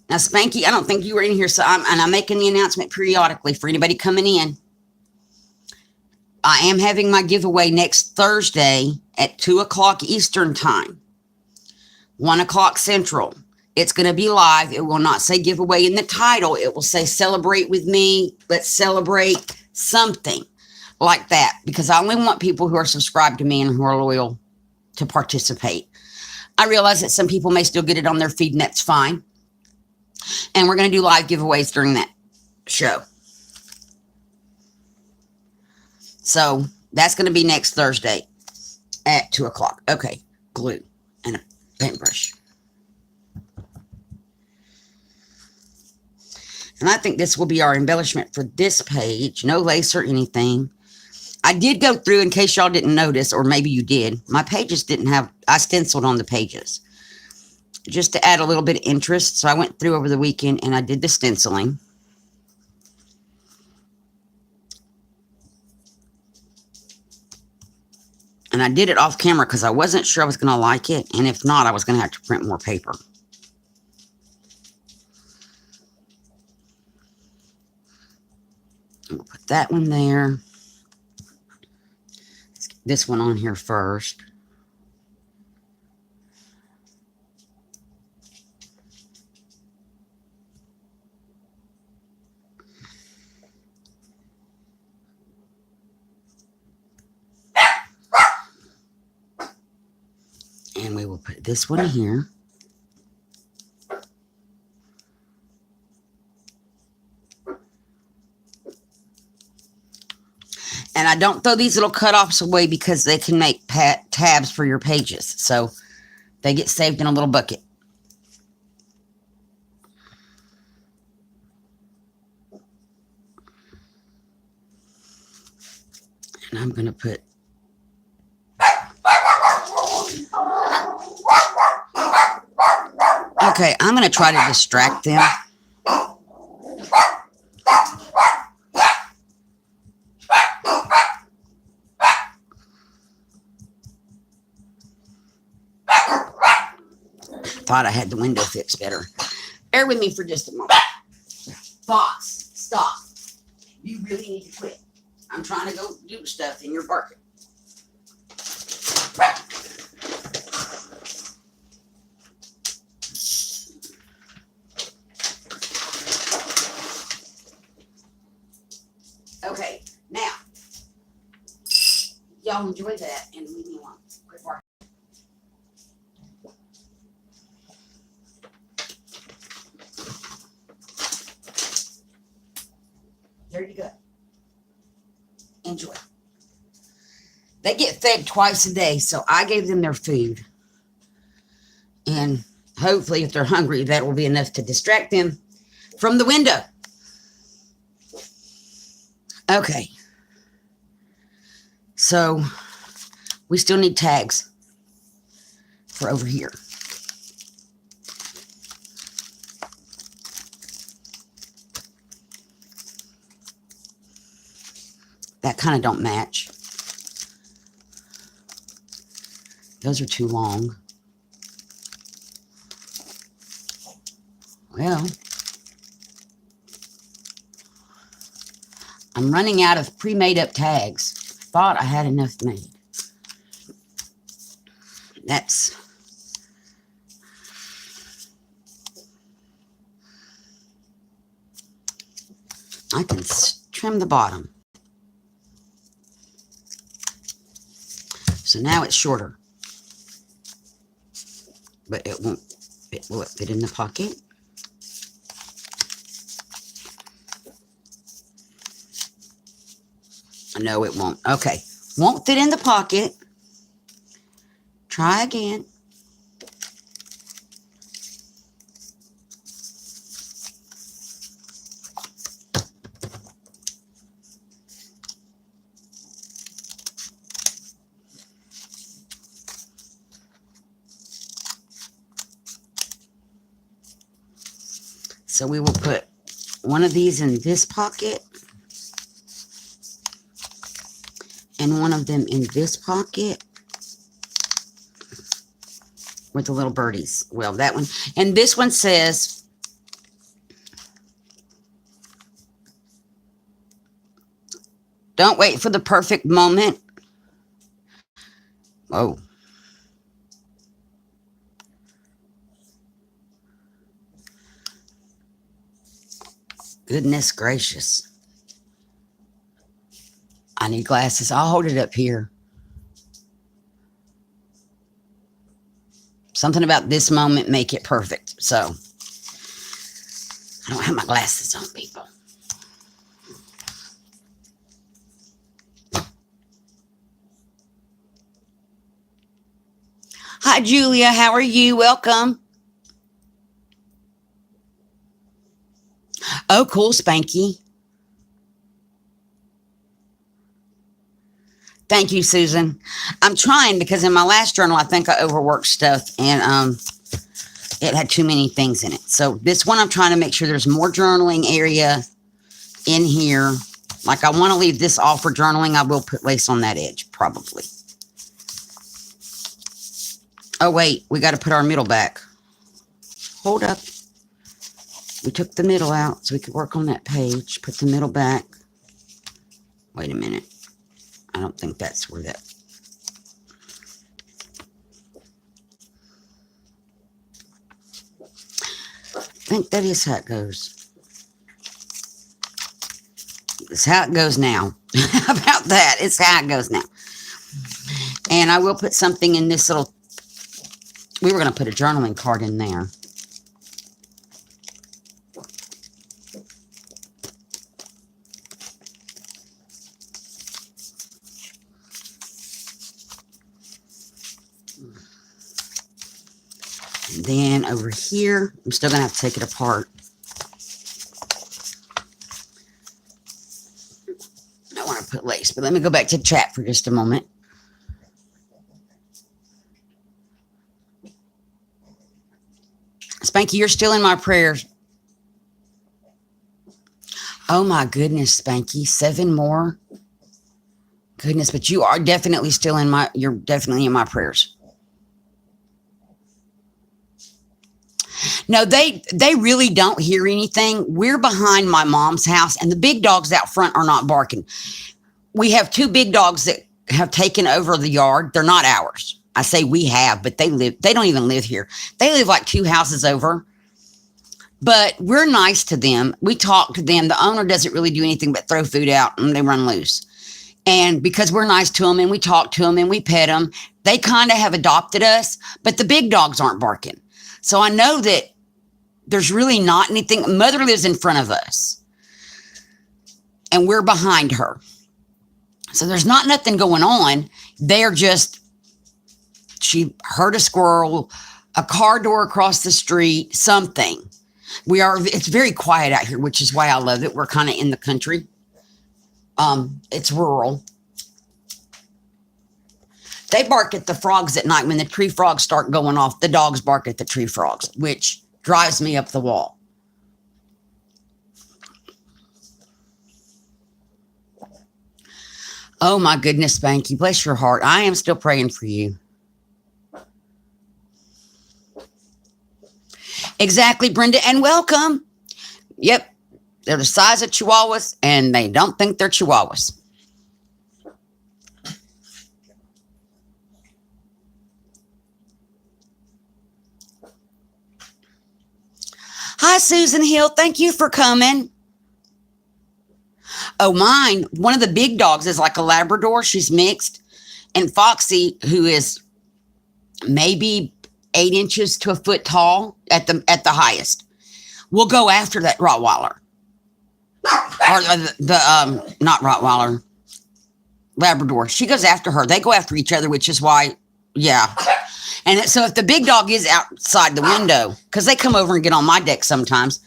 Now, Spanky, I don't think you were in here, so I'm making the announcement periodically for anybody coming in. I am having my giveaway next Thursday at 2 o'clock Eastern Time, 1 o'clock Central. It's going to be live. It will not say giveaway in the title. It will say celebrate with me. Let's celebrate something like that, because I only want people who are subscribed to me and who are loyal to participate. I realize that some people may still get it on their feed, and that's fine. And we're going to do live giveaways during that show. So that's going to be next Thursday at 2 o'clock. Okay, glue and a paintbrush. And I think this will be our embellishment for this page. No lace or anything. I did go through, in case y'all didn't notice, or maybe you did. My pages didn't have, I stenciled on the pages just to add a little bit of interest. So I went through over the weekend and I did the stenciling. And I did it off camera because I wasn't sure I was going to like it. And if not, I was going to have to print more paper. We'll put that one there. Let's get this one on here first. And we will put this one here. And I don't throw these little cutoffs away because they can make tabs for your pages. So they get saved in a little bucket. And I'm going to put okay, I'm going to try to distract them. thought I had the window fixed better. Bear with me for just a moment. Fox, stop. You really need to quit. I'm trying to go do stuff and you're barking. Okay, now, y'all enjoy that and leave me alone. Quit barking. There you go. Enjoy. They get fed twice a day, so I gave them their food. And hopefully, if they're hungry, that will be enough to distract them from the window. Okay. So, we still need tags for over here. That kind of don't match. Those are too long. Well, I'm running out of pre-made up tags. Thought I had enough made. That's... I can trim the bottom. So now it's shorter. But it won't fit. Will it fit in the pocket? No, it won't. Okay. Won't fit in the pocket. Try again. So we will put one of these in this pocket and one of them in this pocket with the little birdies. Well, that one. And this one says, don't wait for the perfect moment. Oh. Goodness gracious. I need glasses. I'll hold it up here. Something about this moment make it perfect. So, I don't have my glasses on, people. Hi, Julia. How are you? Welcome. Oh, cool, Spanky. Thank you, Susan. I'm trying because in my last journal, I think I overworked stuff and it had too many things in it. So this one, I'm trying to make sure there's more journaling area in here. Like I want to leave this all for journaling. I will put lace on that edge, probably. Oh, wait, we got to put our middle back. Hold up. We took the middle out so we could work on that page. Put the middle back. Wait a minute. I don't think that's where that... I think that is how it goes. It's how it goes now. How about that? It's how it goes now. And I will put something in this little... We were going to put a journaling card in there. And then over here, I'm still going to have to take it apart. I don't want to put lace, but let me go back to chat for just a moment. Spanky, you're still in my prayers. Oh my goodness, Spanky, 7 more. Goodness, but you are definitely still in my, you're definitely in my prayers. No, they really don't hear anything. We're behind my mom's house, and the big dogs out front are not barking. We have two big dogs that have taken over the yard. They're not ours. I say we have, but they don't even live here. They live like two houses over. But we're nice to them. We talk to them. The owner doesn't really do anything but throw food out, and they run loose. And because we're nice to them and we talk to them and we pet them, they kind of have adopted us, but the big dogs aren't barking. So I know that there's really not anything. Mother lives in front of us and we're behind her. So there's not nothing going on. They're just, she heard a squirrel, a car door across the street, something. It's very quiet out here, which is why I love it. We're kind of in the country. It's rural. They bark at the frogs at night. When the tree frogs start going off, the dogs bark at the tree frogs, which drives me up the wall. Oh my goodness, Spanky, bless your heart. I am still praying for you. Exactly, Brenda, and welcome. Yep, they're the size of chihuahuas, and they don't think they're chihuahuas. Hi, Susan Hill. Thank you for coming. Oh, mine, one of the big dogs is like a Labrador. She's mixed. And Foxy, who is maybe 8 inches to a foot tall at the highest, will go after that Rottweiler. Or not Rottweiler, Labrador. She goes after her. They go after each other, which is why, yeah. And so if the big dog is outside the window, because they come over and get on my deck sometimes,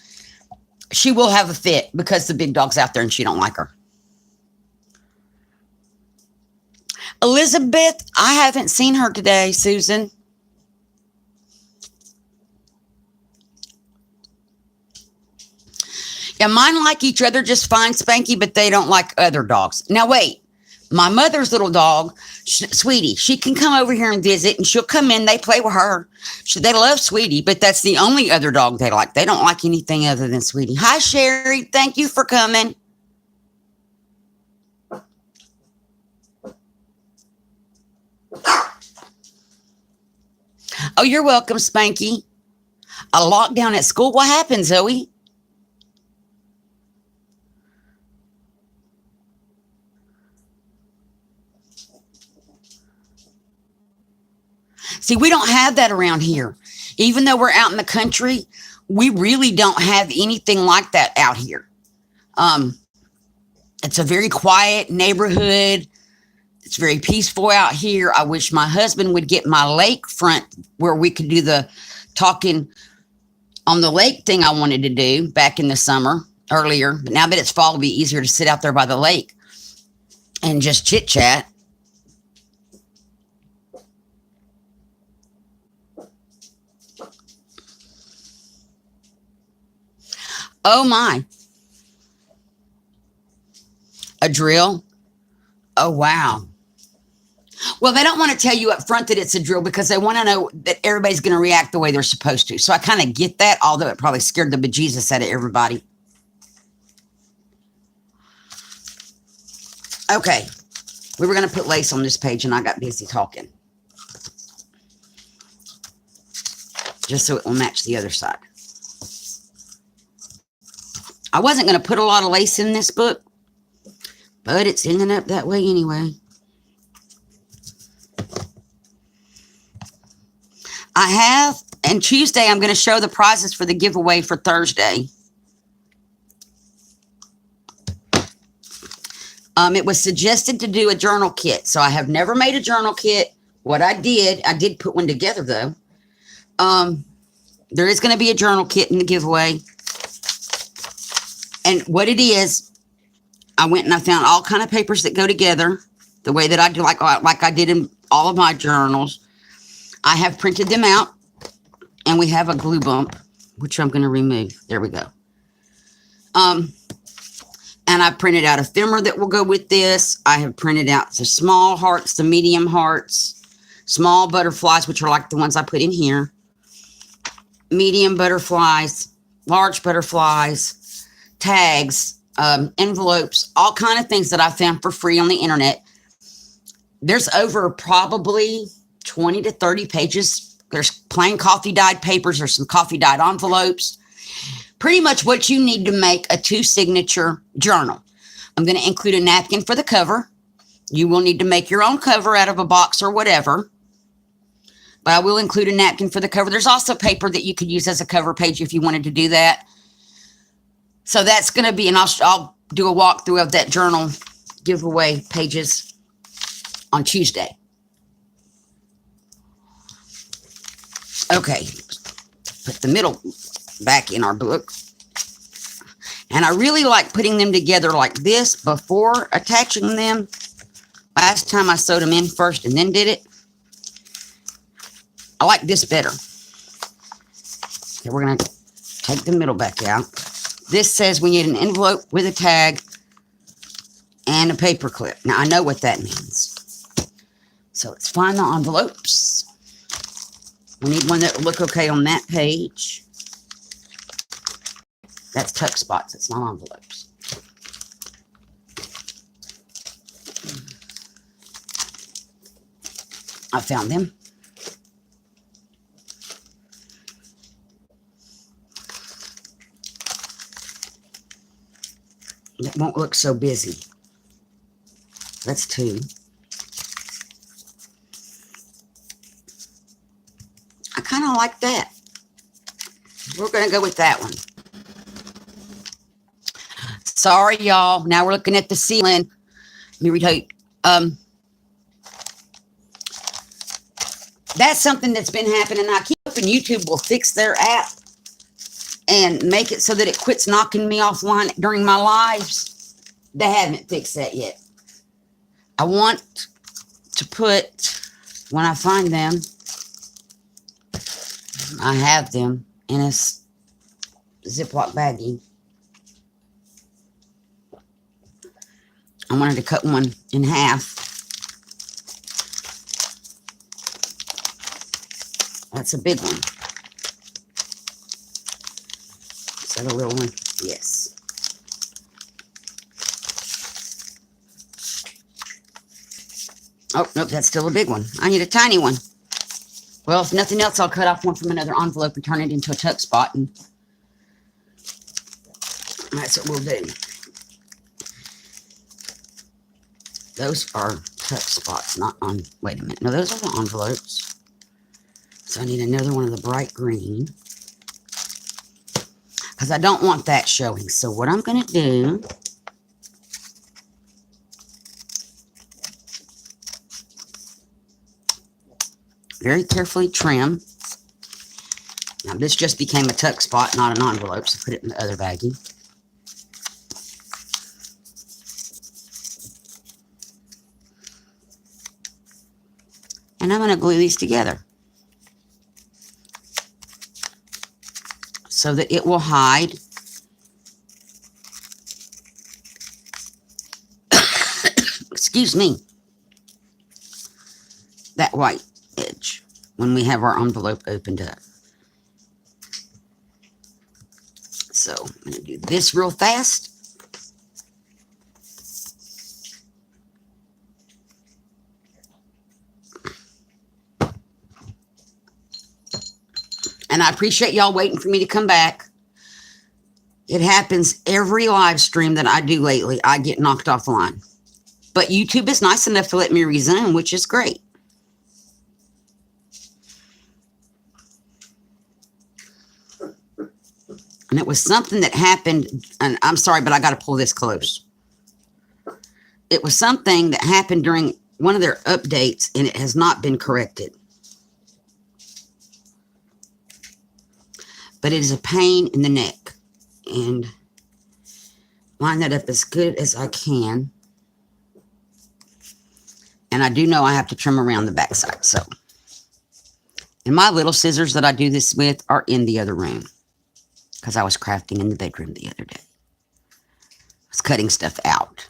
she will have a fit because the big dog's out there and she don't like her. Elizabeth, I haven't seen her today, Susan. Yeah, mine like each other just fine, Spanky, but they don't like other dogs. Now, wait. My mother's little dog, Sweetie, she can come over here and visit, and she'll come in. They play with her. They love Sweetie, but that's the only other dog they like. They don't like anything other than Sweetie. Hi, Sherry. Thank you for coming. Oh, you're welcome, Spanky. A lockdown at school? What happened, Zoe? See, we don't have that around here. Even though we're out in the country, we really don't have anything like that out here. It's a very quiet neighborhood. It's very peaceful out here. I wish my husband would get my lakefront where we could do the talking on the lake thing I wanted to do back in the summer earlier. But now that it's fall, it'll be easier to sit out there by the lake and just chit chat. Oh my. A drill? Oh, wow. Well, they don't want to tell you up front that it's a drill because they want to know that everybody's going to react the way they're supposed to. So I kind of get that, although it probably scared the bejesus out of everybody. Okay. We were going to put lace on this page and I got busy talking. Just so it will match the other side. I wasn't going to put a lot of lace in this book, but it's ending up that way anyway. I have, and Tuesday I'm going to show the prizes for the giveaway for Thursday. It was suggested to do a journal kit, so I have never made a journal kit. What I did put one together though. There is going to be a journal kit in the giveaway. And what it is, I went and I found all kind of papers that go together the way that I do, like I did in all of my journals. I have printed them out, and we have a glue bump, which I'm going to remove. There we go. And I printed out ephemera that will go with this. I have printed out the small hearts, the medium hearts, small butterflies, which are like the ones I put in here. medium butterflies, large butterflies, tags, envelopes, all kind of things that I found for free on the internet. There's over probably 20 to 30 pages. There's plain coffee dyed papers. There's some coffee dyed envelopes. Pretty much what you need to make a 2-signature journal. I'm going to include a napkin for the cover. You will need to make your own cover out of a box or whatever. But I will include a napkin for the cover. There's also paper that you could use as a cover page if you wanted to do that. So that's going to be, and I'll do a walkthrough of that journal giveaway pages on Tuesday. Okay, put the middle back in our book. And I really like putting them together like this before attaching them. Last time I sewed them in first and then did it. I like this better. Okay, we're going to take the middle back out. This says we need an envelope with a tag and a paper clip. Now, I know what that means. So let's find the envelopes. We need one that will look okay on that page. That's tuck spots. It's not envelopes. I found them. It won't look so busy. That's 2. I kind of like that. We're going to go with that one. Sorry, y'all. Now we're looking at the ceiling. Let me read you. That's something that's been happening. I keep hoping YouTube will fix their app and make it so that it quits knocking me offline during my lives. They haven't fixed that yet. I want to put, when I find them, I have them in a Ziploc baggie. I wanted to cut one in half. That's a big one. Is that a little one? Yes. Oh, nope, that's still a big one. I need a tiny one. Well, if nothing else, I'll cut off one from another envelope and turn it into a tuck spot. And that's what we'll do. Those are tuck spots, not on... Wait a minute. No, those are the envelopes. So I need another one of the bright green. Because I don't want that showing. So what I'm going to do... very carefully trim. Now this just became a tuck spot, not an envelope, so put it in the other baggie. And I'm going to glue these together so that it will hide excuse me, that white edge when we have our envelope opened up. So I'm going to do this real fast. And I appreciate y'all waiting for me to come back. It happens every live stream that I do lately. I get knocked offline. But YouTube is nice enough to let me resume, which is great. And it was something that happened, and I'm sorry, but I got to pull this close. It was something that happened during one of their updates, and it has not been corrected. But it is a pain in the neck. And line that up as good as I can. And I do know I have to trim around the backside. So, and my little scissors that I do this with are in the other room. Because I was crafting in the bedroom the other day. I was cutting stuff out.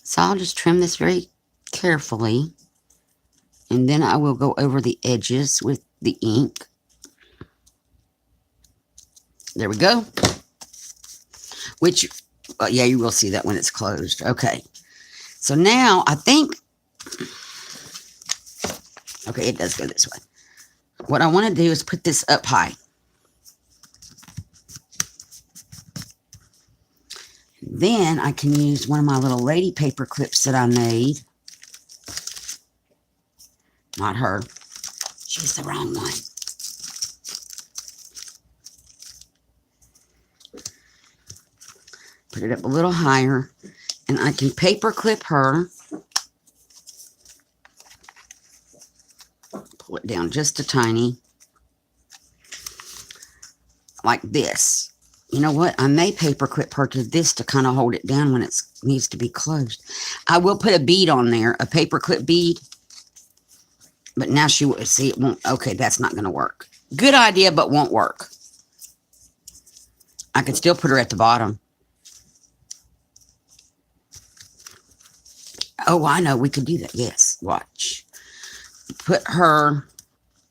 So I'll just trim this very carefully And then I will go over the edges with the ink. There we go. Which, yeah, you will see that when it's closed. Okay. So now I think, okay, it does go this way. What I want to do is put this up high. Then I can use one of my little lady paper clips that I made. Not her. She's the wrong one. Put it up a little higher. And I can paper clip her. Pull it down just a tiny. Like this. You know what? I may paper clip her to this to kind of hold it down when it needs to be closed. I will put a bead on there. A paper clip bead. But now she will see it won't. Okay, that's not going to work. Good idea, but won't work. I can still put her at the bottom. Oh, I know. We could do that. Yes. Watch. Put her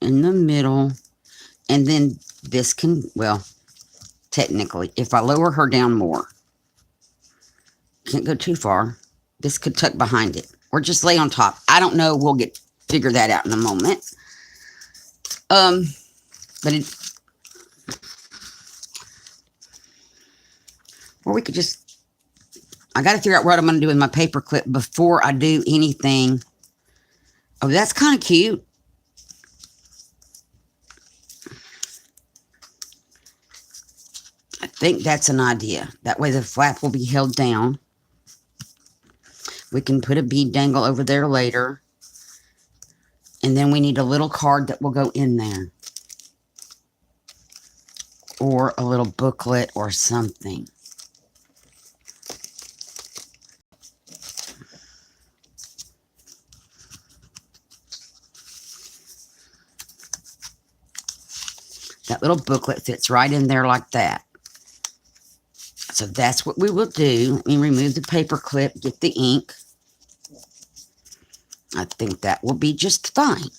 in the middle. And then this can, well, technically, if I lower her down more, can't go too far. This could tuck behind it. Or just lay on top. I don't know. We'll figure that out in a moment. But it, or we could just, I got to figure out what I'm going to do with my paper clip before I do anything. Oh, that's kind of cute. I think that's an idea. That way the flap will be held down. We can put a bead dangle over there later. And then we need a little card that will go in there. Or a little booklet or something. That little booklet fits right in there like that. So that's what we will do. Let me remove the paper clip, get the ink. I think that will be just fine.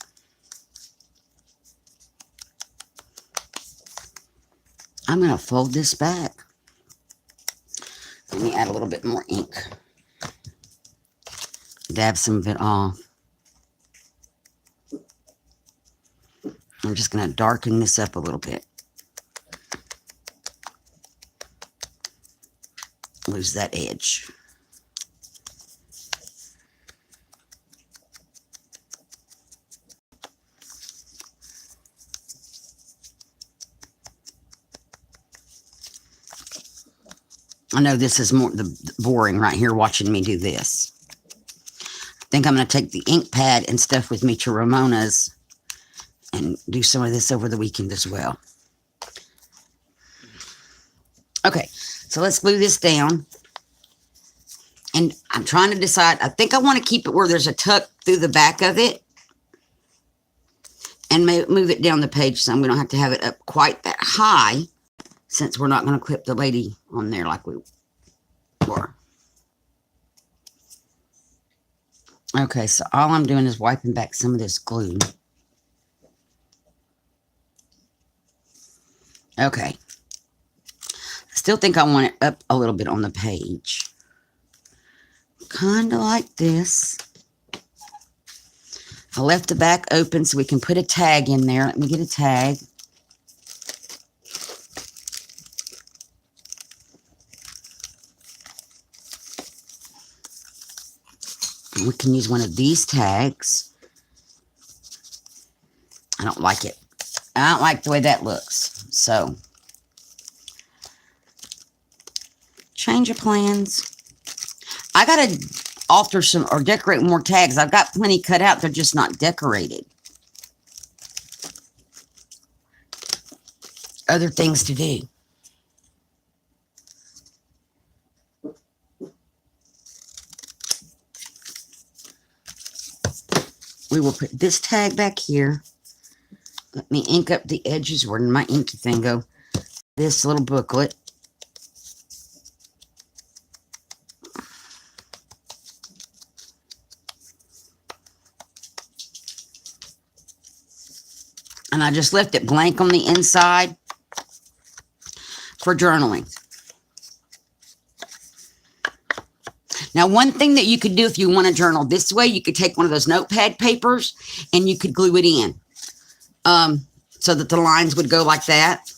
I'm going to fold this back. Let me add a little bit more ink. Dab some of it off. I'm just going to darken this up a little bit. Lose that edge. I know this is more boring right here watching me do this. I think I'm going to take the ink pad and stuff with me to Ramona's and do some of this over the weekend as well. Okay, so let's glue this down. And I'm trying to decide, I think I want to keep it where there's a tuck through the back of it. And move it down the page so I'm going to have to have it up quite that high, since we're not going to clip the lady on there like we were. Okay, so all I'm doing is wiping back some of this glue. Okay. Still think I want it up a little bit on the page. Kind of like this. I left the back open so we can put a tag in there. Let me get a tag. We can use one of these tags. I don't like it. I don't like the way that looks. So, change of plans. I got to alter some or decorate more tags. I've got plenty cut out. They're just not decorated. Other things to do. We will put this tag back here. Let me ink up the edges. Where did my inky thing go? This little booklet. I just left it blank on the inside for journaling. Now, one thing that you could do if you want to journal this way, you could take one of those notepad papers and you could glue it in so that the lines would go like that.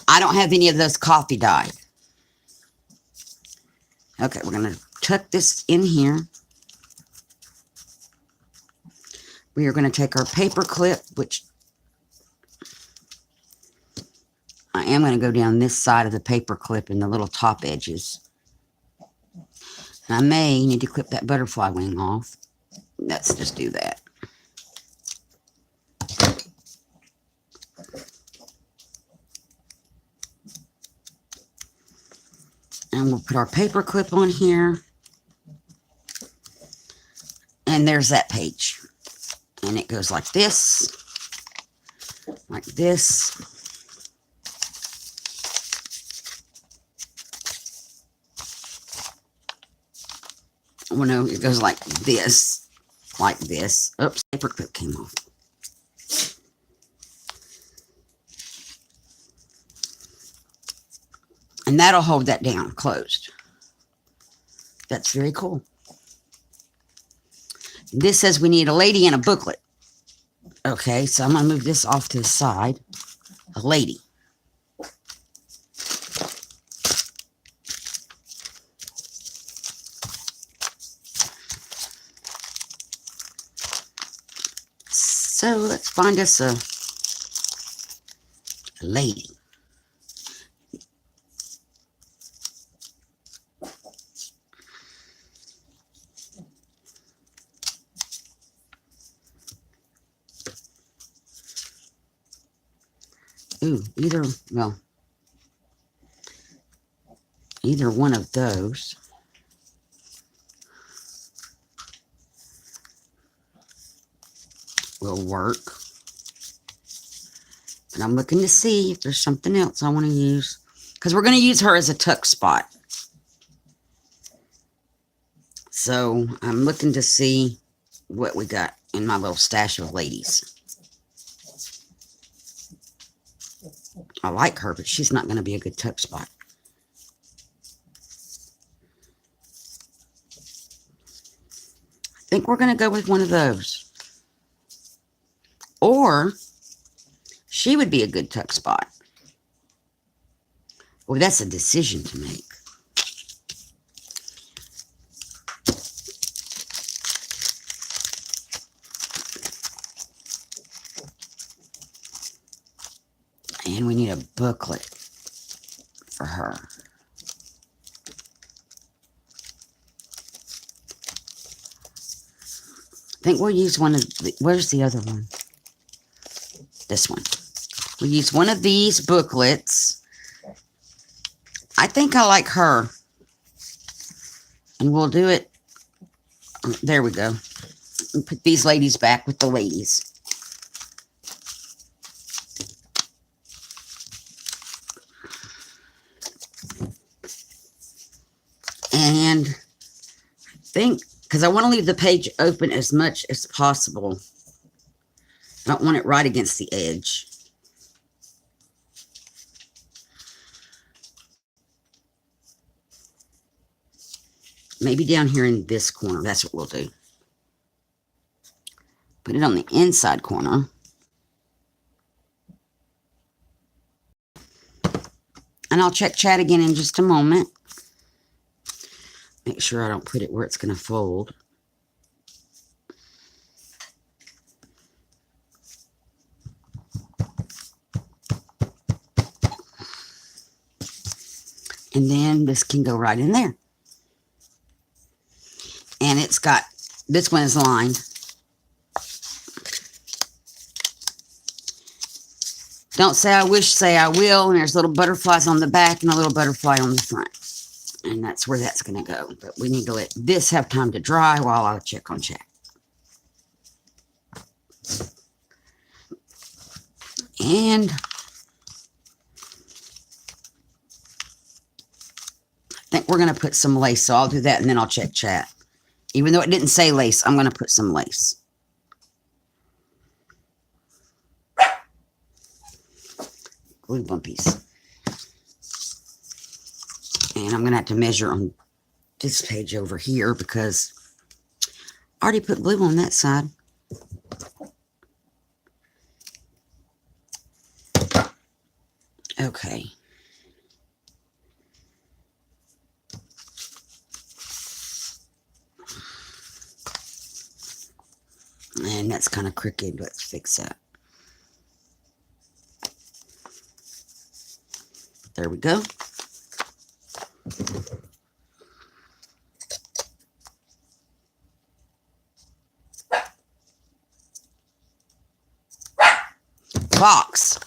I don't have any of those coffee dyed. Okay, we're going to tuck this in here. We are going to take our paper clip, which I am going to go down this side of the paper clip in the little top edges. And I may need to clip that butterfly wing off. Let's just do that. And we'll put our paper clip on here. And there's that page. And it goes like this. Like this. Oh no, it goes like this. Like this. Oops, paper clip came off. And that'll hold that down closed. That's very cool. This says we need a lady and a booklet. Okay, so I'm going to move this off to the side. A lady. So let's find us a lady. Ooh, either one of those. Will work. But I'm looking to see if there's something else I want to use. Because we're going to use her as a tuck spot. So I'm looking to see what we got in my little stash of ladies. I like her, but she's not going to be a good tuck spot. I think we're going to go with one of those. Or she would be a good tuck spot. Well, that's a decision to make. And we need a booklet for her. I think we'll use one of the, where's the other one? This one. We'll use one of these booklets. I think I like her. And we'll do it. There we go. And put these ladies back with the ladies. And I think, because I want to leave the page open as much as possible. I don't want it right against the edge. Maybe down here in this corner. That's what we'll do. Put it on the inside corner. And I'll check chat again in just a moment. Make sure I don't put it where it's going to fold. And then this can go right in there. And it's got, this one is lined. Don't say I wish, say I will. And there's little butterflies on the back and a little butterfly on the front. And that's where that's going to go. But we need to let this have time to dry while I check on chat. And I think we're going to put some lace. So I'll do that and then I'll check chat. Even though it didn't say lace, I'm going to put some lace. glue bumpies. And I'm going to have to measure on this page over here because I already put glue on that side. Okay. And that's kind of crooked. Let's fix that. There we go. Box.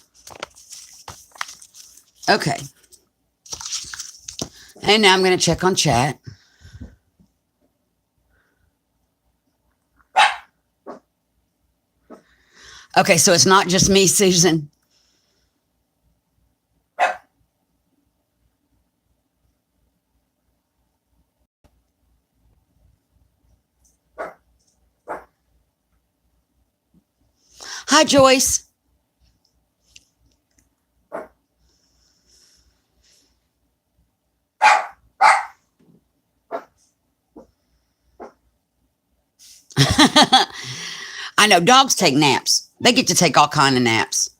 Okay. And now I'm going to check on chat. Okay, so it's not just me, Susan. Hi, Joyce. I know dogs take naps. They get to take all kind of naps.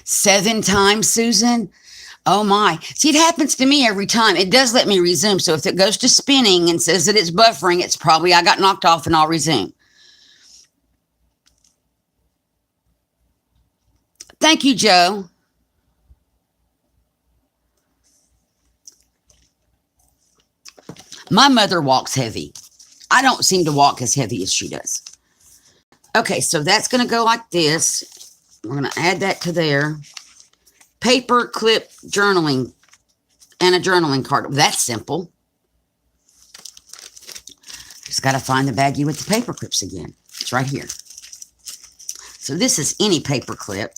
Seven times, Susan? Oh my. See, it happens to me every time. It does let me resume. So if it goes to spinning and says that it's buffering, it's probably I got knocked off and I'll resume. Thank you, Joe. My mother walks heavy. I don't seem to walk as heavy as she does. Okay, so that's going to go like this. We're going to add that to there. Paper clip journaling and a journaling card. That's simple. Just got to find the baggie with the paper clips again. It's right here. So this is any paper clip.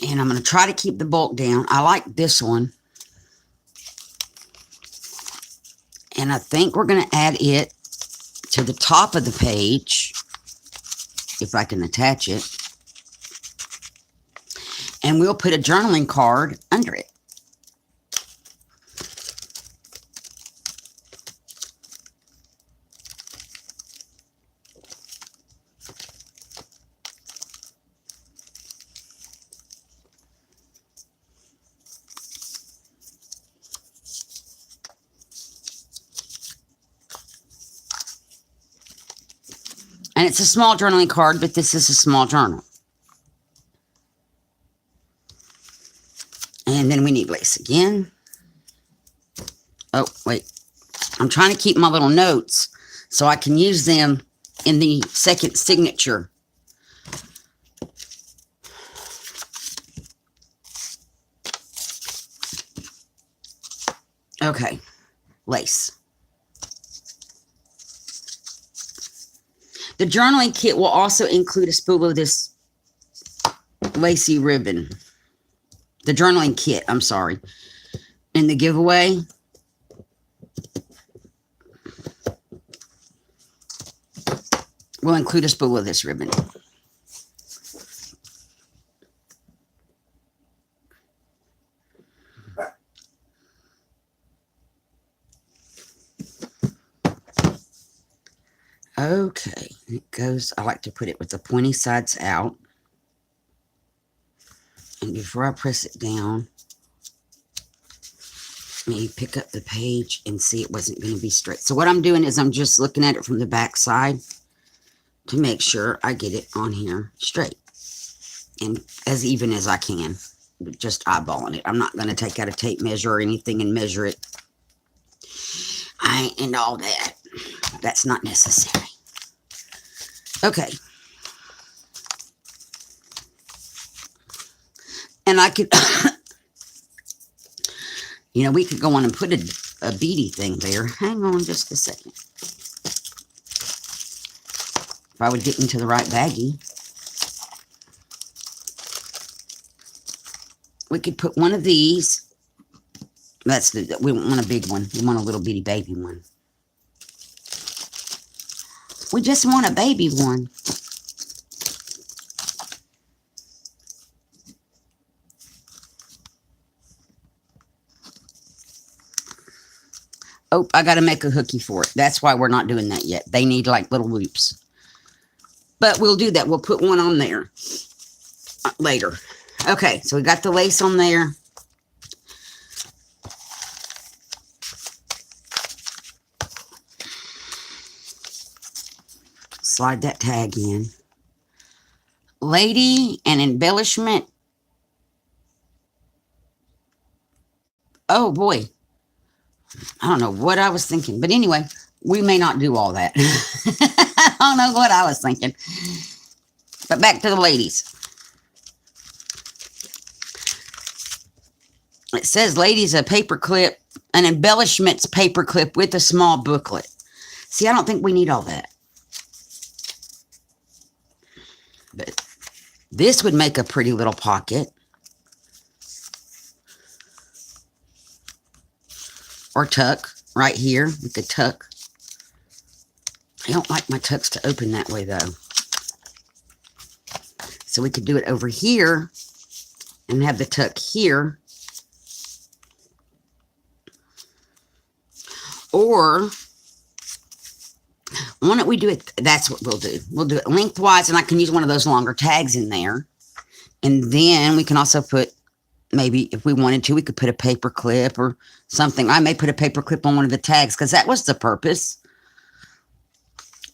And I'm going to try to keep the bulk down. I like this one. And I think we're going to add it to the top of the page, if I can attach it. And we'll put a journaling card under it. And it's a small journaling card, but this is a small journal. And then we need lace again. Oh, wait. I'm trying to keep my little notes so I can use them in the second signature. Okay. Lace. The journaling kit will also include a spool of this lacy ribbon. The journaling kit, I'm sorry. In the giveaway. We'll include a spool of this ribbon. Okay, it goes, I like to put it with the pointy sides out. And before I press it down, let me pick up the page and see it wasn't going to be straight. So what I'm doing is I'm just looking at it from the back side to make sure I get it on here straight. And as even as I can, just eyeballing it. I'm not going to take out a tape measure or anything and measure it. And all that. That's not necessary. Okay. And I could, you know, we could go on and put a beady thing there. Hang on just a second. If I would get into the right baggie. we could put one of these. We don't want a big one. We want a little bitty baby one. We just want a baby one. Oh, I got to make a hooky for it. That's why we're not doing that yet. They need like little loops. But we'll do that. We'll put one on there later. Okay, so we got the lace on there. Slide that tag in. Lady and embellishment. Oh boy. I don't know what I was thinking. But anyway, we may not do all that. I don't know what I was thinking. But back to the ladies. It says ladies a paper clip, an embellishments paper clip with a small booklet. See, I don't think we need all that. But this would make a pretty little pocket. Or tuck right here. We could tuck. I don't like my tucks to open that way though. So we could do it over here and have the tuck here. Or why don't we do it? That's what we'll do. We'll do it lengthwise, and I can use one of those longer tags in there. And then we can also put, maybe if we wanted to, we could put a paper clip or something. I may put a paper clip on one of the tags because that was the purpose,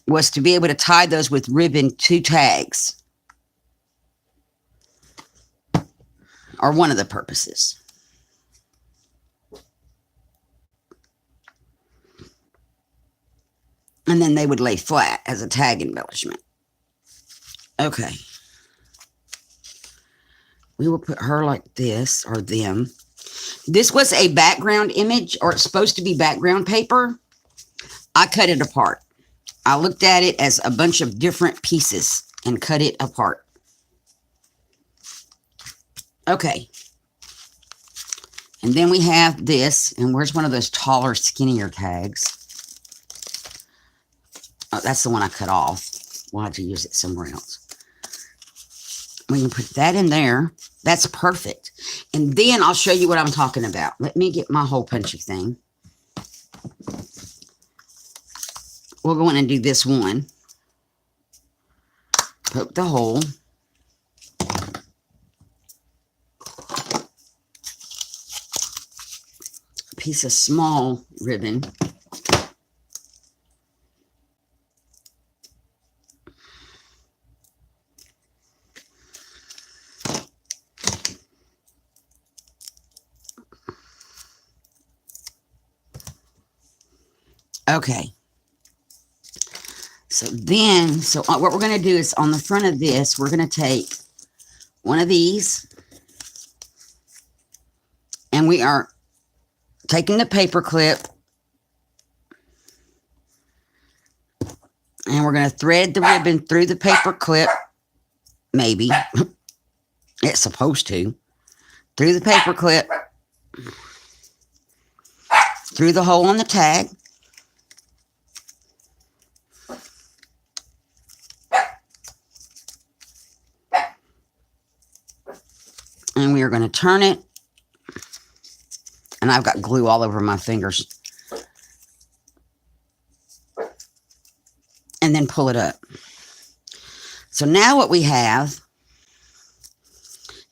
was to be able to tie those with ribbon to tags. Or one of the purposes. And then they would lay flat as a tag embellishment. Okay. We will put her like this, or them. This was a background image, or it's supposed to be background paper. I cut it apart. I looked at it as a bunch of different pieces and cut it apart. Okay. And then we have this, and where's one of those taller, skinnier tags? Oh, that's the one I cut off. We'll have to use it somewhere else. We can put that in there. That's perfect. And then I'll show you what I'm talking about. Let me get my hole punchy thing. We'll go in and do this one. Poke the hole. A piece of small ribbon. Okay. So what we're going to do is on the front of this, we're going to take one of these, and we are taking the paper clip, and we're going to thread the ribbon through the paper clip. Maybe. It's supposed to. Through the paper clip. Through the hole on the tag. And we are going to turn it. And I've got glue all over my fingers. And then pull it up. So now what we have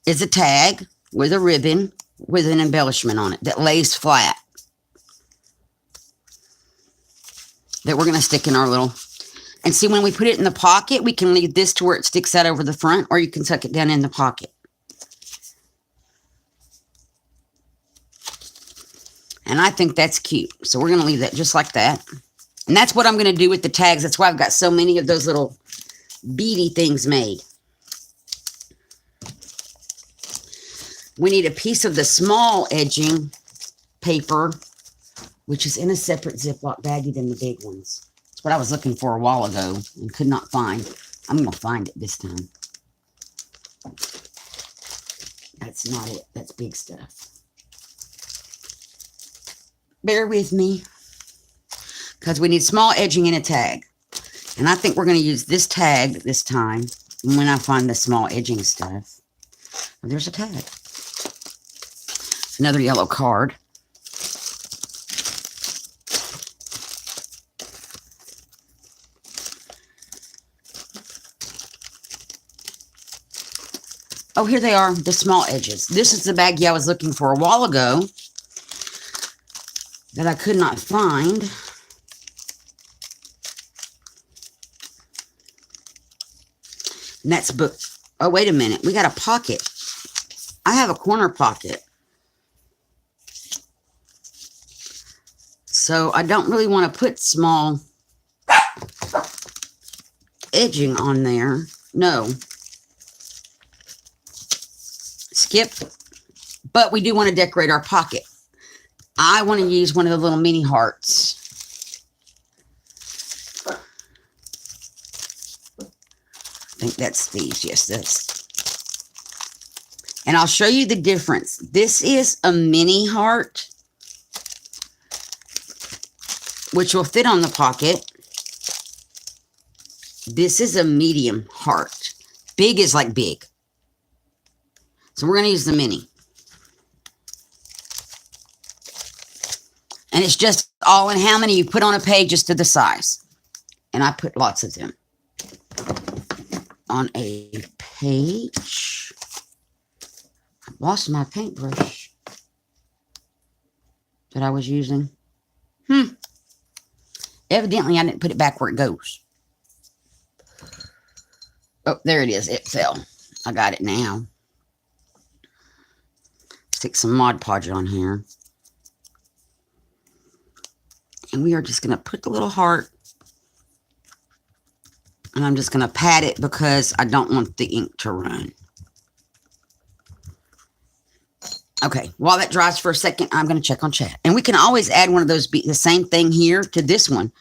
is a tag with a ribbon with an embellishment on it that lays flat. That we're going to stick in our little... And see, when we put it in the pocket, we can leave this to where it sticks out over the front, or you can tuck it down in the pocket. And I think that's cute. So we're going to leave that just like that. And that's what I'm going to do with the tags. That's why I've got so many of those little beady things made. We need a piece of the small edging paper, which is in a separate Ziploc baggie than the big ones. That's what I was looking for a while ago and could not find. I'm going to find it this time. That's not it. That's big stuff. Bear with me, because we need small edging and a tag. And I think we're going to use this tag this time when I find the small edging stuff. Oh, there's a tag. Another yellow card. Oh, here they are, the small edges. This is the baggie I was looking for a while ago that I could not find. And that's book. Oh, wait a minute. We got a pocket. I have a corner pocket. So I don't really want to put small edging on there. No. Skip. But we do want to decorate our pocket. I want to use one of the little mini hearts. I think that's these. Yes, this. And I'll show you the difference. This is a mini heart, which will fit on the pocket. This is a medium heart. Big is like big. So we're going to use the mini. And it's just all in how many you put on a page as to the size. And I put lots of them on a page. I lost my paintbrush that I was using. Evidently, I didn't put it back where it goes. Oh, there it is. It fell. I got it now. Stick some Mod Podge on here. And we are just going to put the little heart. And I'm just going to pat it because I don't want the ink to run. Okay, while that dries for a second, I'm going to check on chat. And we can always add one of those, the same thing here to this one.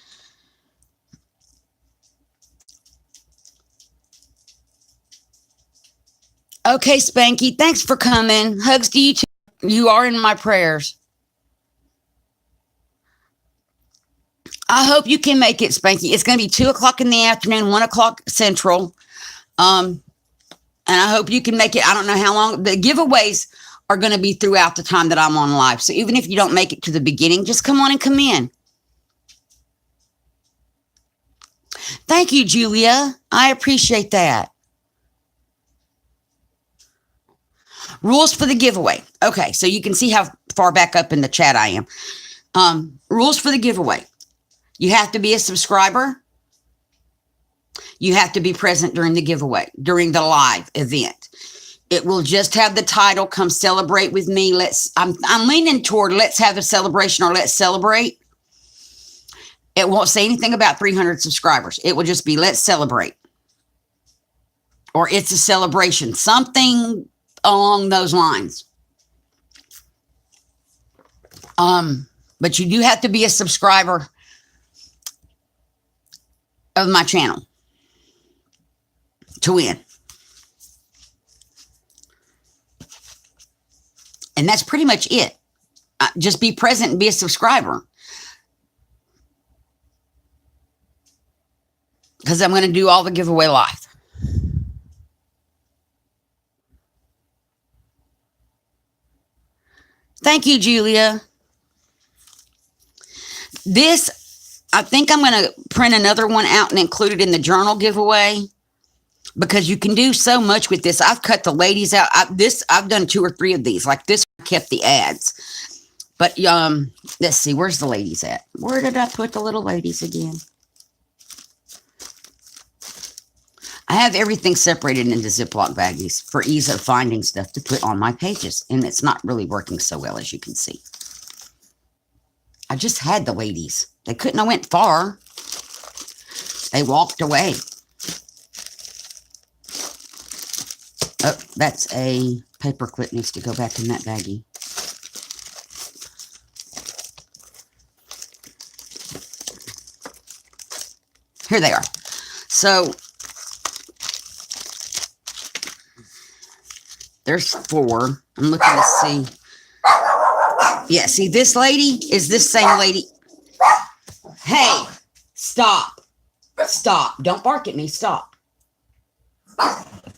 Okay, Spanky, thanks for coming. Hugs to you too. You are in my prayers. I hope you can make it, Spanky. It's going to be 2 o'clock in the afternoon, 1 o'clock Central. And I hope you can make it. I don't know how long. The giveaways are going to be throughout the time that I'm on live. So even if you don't make it to the beginning, just come on and come in. Thank you, Julia. I appreciate that. Rules for the giveaway. Okay, so you can see how far back up in the chat I am. Rules for the giveaway. You have to be a subscriber. You have to be present during the giveaway, during the live event. It will just have the title, "Come Celebrate with Me." I'm leaning toward let's have a celebration or let's celebrate. It won't say anything about 300 subscribers. It will just be let's celebrate. Or it's a celebration. Something along those lines. But you do have to be a subscriber of my channel to win. And that's pretty much it. Just be present and be a subscriber. Because I'm going to do all the giveaway live. Thank you, Julia. This, I think I'm going to print another one out and include it in the journal giveaway. Because you can do so much with this. I've cut the ladies out. I've done 2 or 3 of these. Like this, I kept the ads. But let's see, where's the ladies at? Where did I put the little ladies again? I have everything separated into Ziploc baggies for ease of finding stuff to put on my pages. And it's not really working so well, as you can see. I just had the ladies. They couldn't have went far. They walked away. Oh, that's a paper clip needs to go back in that baggie. Here they are. So, There's 4. I'm looking to see. Yeah, see, this lady is this same lady. Hey, stop. Stop. Don't bark at me. Stop.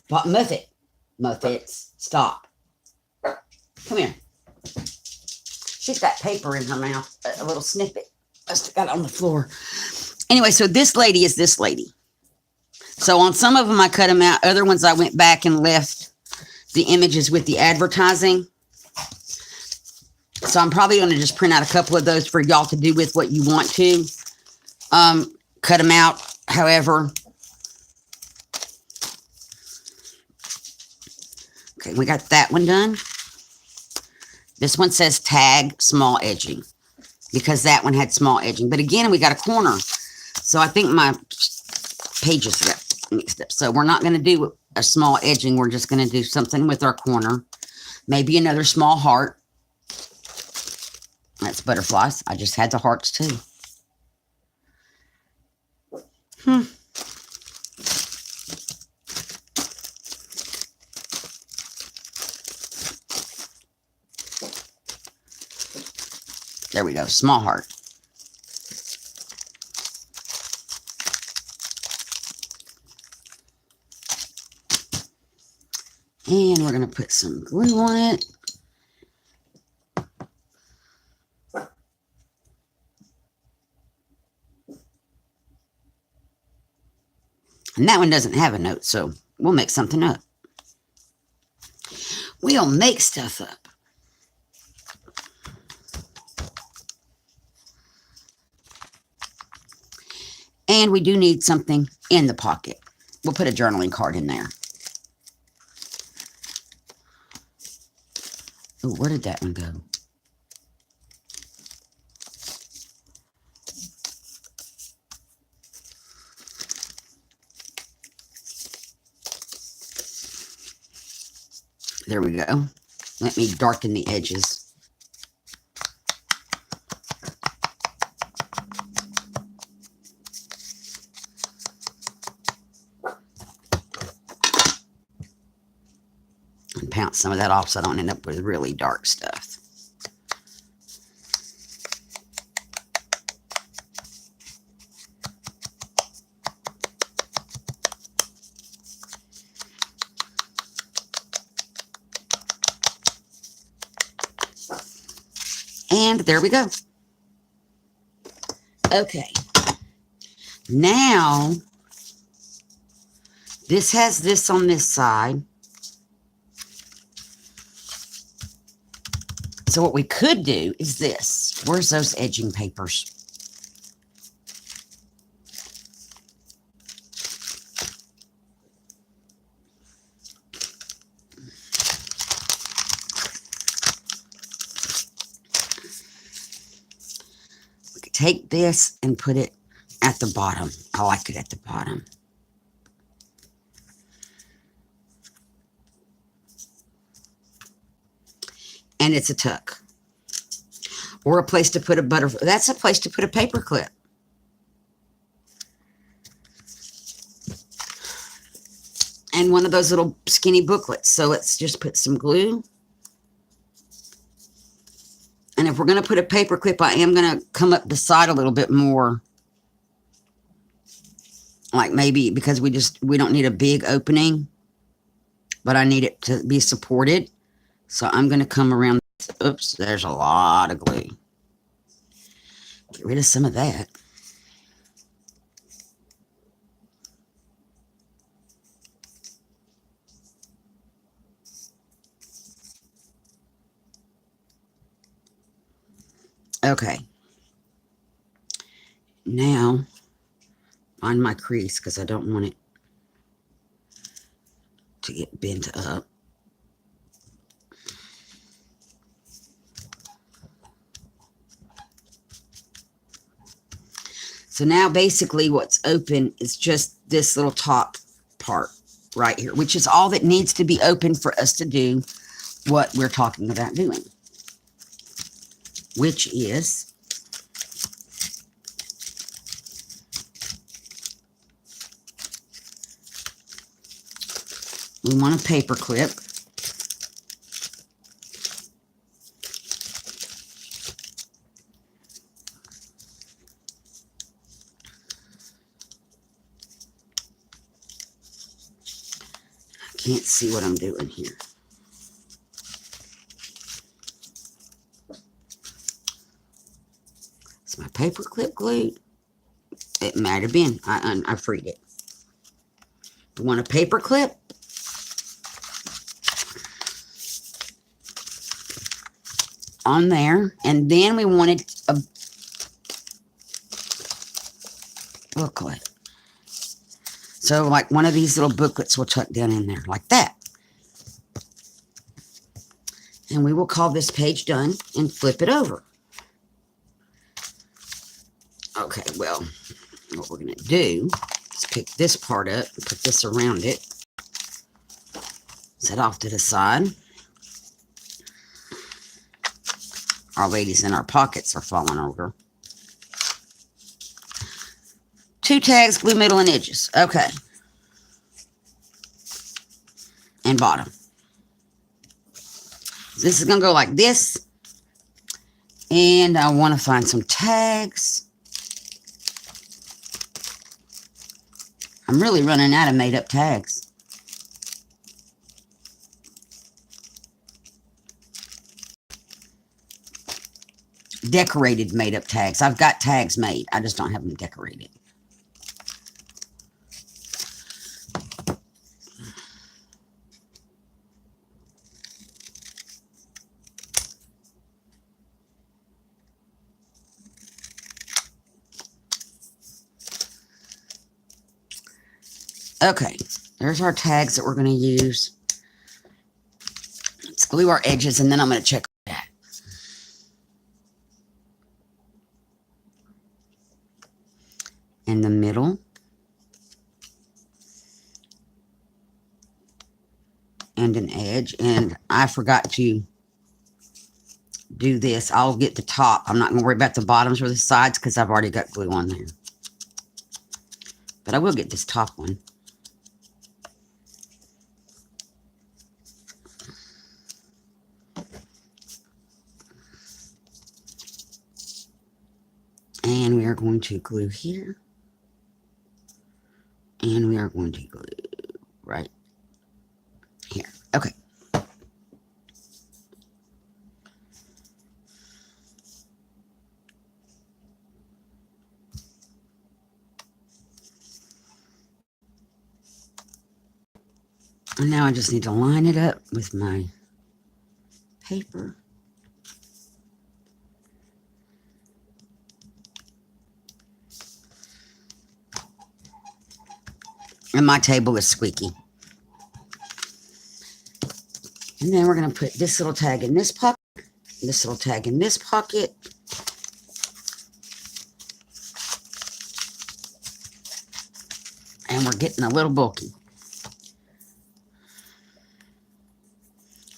Muffet. Muffets. Stop. Come here. She's got paper in her mouth. A little snippet. I got it on the floor. Anyway, so this lady is this lady. So on some of them, I cut them out. Other ones, I went back and left the images with the advertising. So I'm probably going to just print out a couple of those for y'all to do with what you want to. Cut them out, however. Okay, we got that one done. This one says tag small edging because that one had small edging. But again, we got a corner. So I think my pages got mixed up. So we're not going to do a small edging. We're just going to do something with our corner. Maybe another small heart. That's butterflies. I just had the hearts too. There we go. Small heart. And we're going to put some glue on it. And that one doesn't have a note, so we'll make something up. We'll make stuff up. And we do need something in the pocket. We'll put a journaling card in there. Oh, where did that one go? There we go. Let me darken the edges. And pounce some of that off so I don't end up with really dark stuff. And there we go. Okay. Now, this has this on this side. So what we could do is this. Where's those edging papers? We could take this and put it at the bottom. I like it at the bottom. And it's a tuck. Or a place to put a butterfly. That's a place to put a paper clip. And one of those little skinny booklets. So let's just put some glue. And if we're going to put a paper clip, I am going to come up the side a little bit more. Like maybe because we don't need a big opening. But I need it to be supported. So I'm going to come around. Oops, there's a lot of glue. Get rid of some of that. Okay. Now, find my crease because I don't want it to get bent up. So now basically what's open is just this little top part right here, which is all that needs to be open for us to do what we're talking about doing, which is we want a paper clip. can't see what I'm doing here. Is my paper clip glued? It might have been. I freed it. You want a paper clip? On there. And then we wanted a booklet. So like one of these little booklets will tuck down in there like that. And we will call this page done and flip it over. Okay, well, what we're going to do is pick this part up and put this around it. Set off to the side. Our ladies in our pockets are falling over. 2 tags, glue middle and edges. Okay. And bottom. This is going to go like this. And I want to find some tags. I'm really running out of made up tags. Decorated made up tags. I've got tags made. I just don't have them decorated. Okay, there's our tags that we're going to use. Let's glue our edges and then I'm going to check that. In the middle. And an edge. And I forgot to do this. I'll get the top. I'm not going to worry about the bottoms or the sides because I've already got glue on there. But I will get this top one. And we are going to glue here. And we are going to glue right here. Okay. And now I just need to line it up with my paper. And my table is squeaky. And then we're going to put this little tag in this pocket, this little tag in this pocket. And we're getting a little bulky.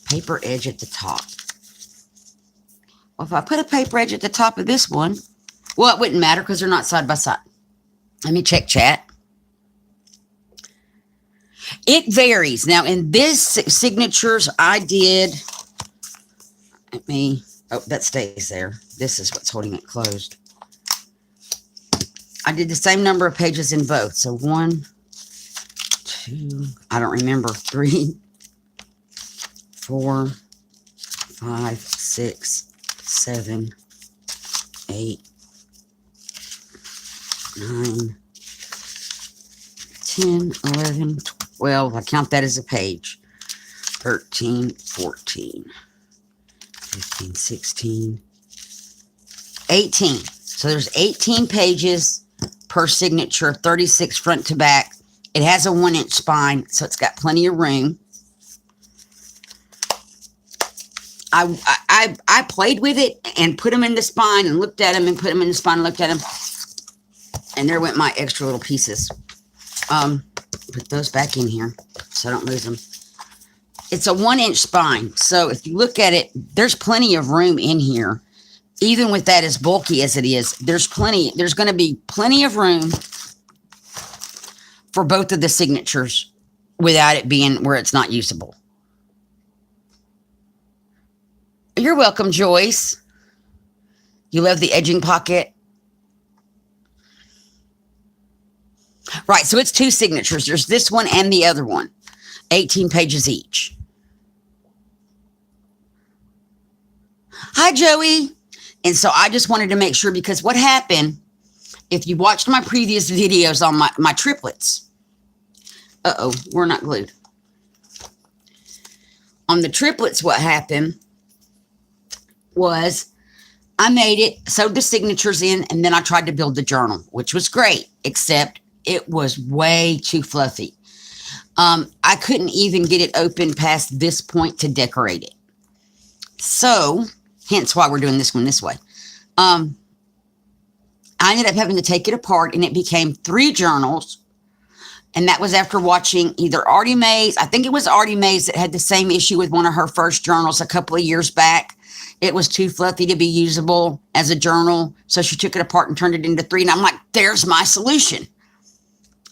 Paper edge at the top. Well, if I put a paper edge at the top of this one, well, it wouldn't matter because they're not side by side. Let me check chat. It varies. Now, in this signatures, I did, oh, that stays there. This is what's holding it closed. I did the same number of pages in both. So 1, 2, I don't remember, 3, 4, 5, 6, 7, 8, 9, 10, 11, 12. I count that as a page. 13, 14, 15, 16, 18. So there's 18 pages per signature, 36 front to back. It has a 1-inch spine, so it's got plenty of room. I played with it and put them in the spine and looked at them and put them in the spine and looked at them. And there went my extra little pieces. Put those back in here so I don't lose them. It's a 1-inch spine. So if you look at it, there's plenty of room in here. Even with that as bulky as it is, there's going to be plenty of room for both of the signatures without it being where it's not usable. You're welcome, Joyce. You love the edging pocket? Right, so it's 2 signatures. There's this one and the other one. 18 pages each. Hi, Joey. And so I just wanted to make sure, because what happened, if you watched my previous videos on my triplets, we're not glued. On the triplets, what happened was I made it, sewed the signatures in, and then I tried to build the journal, which was great, except it was way too fluffy. I couldn't even get it open past this point to decorate it. So, hence why we're doing this one this way. I ended up having to take it apart, and it became 3 journals. And that was after watching either Artie Mays. I think it was Artie Mays that had the same issue with one of her first journals a couple of years back. It was too fluffy to be usable as a journal. So she took it apart and turned it into 3. And I'm like, there's my solution.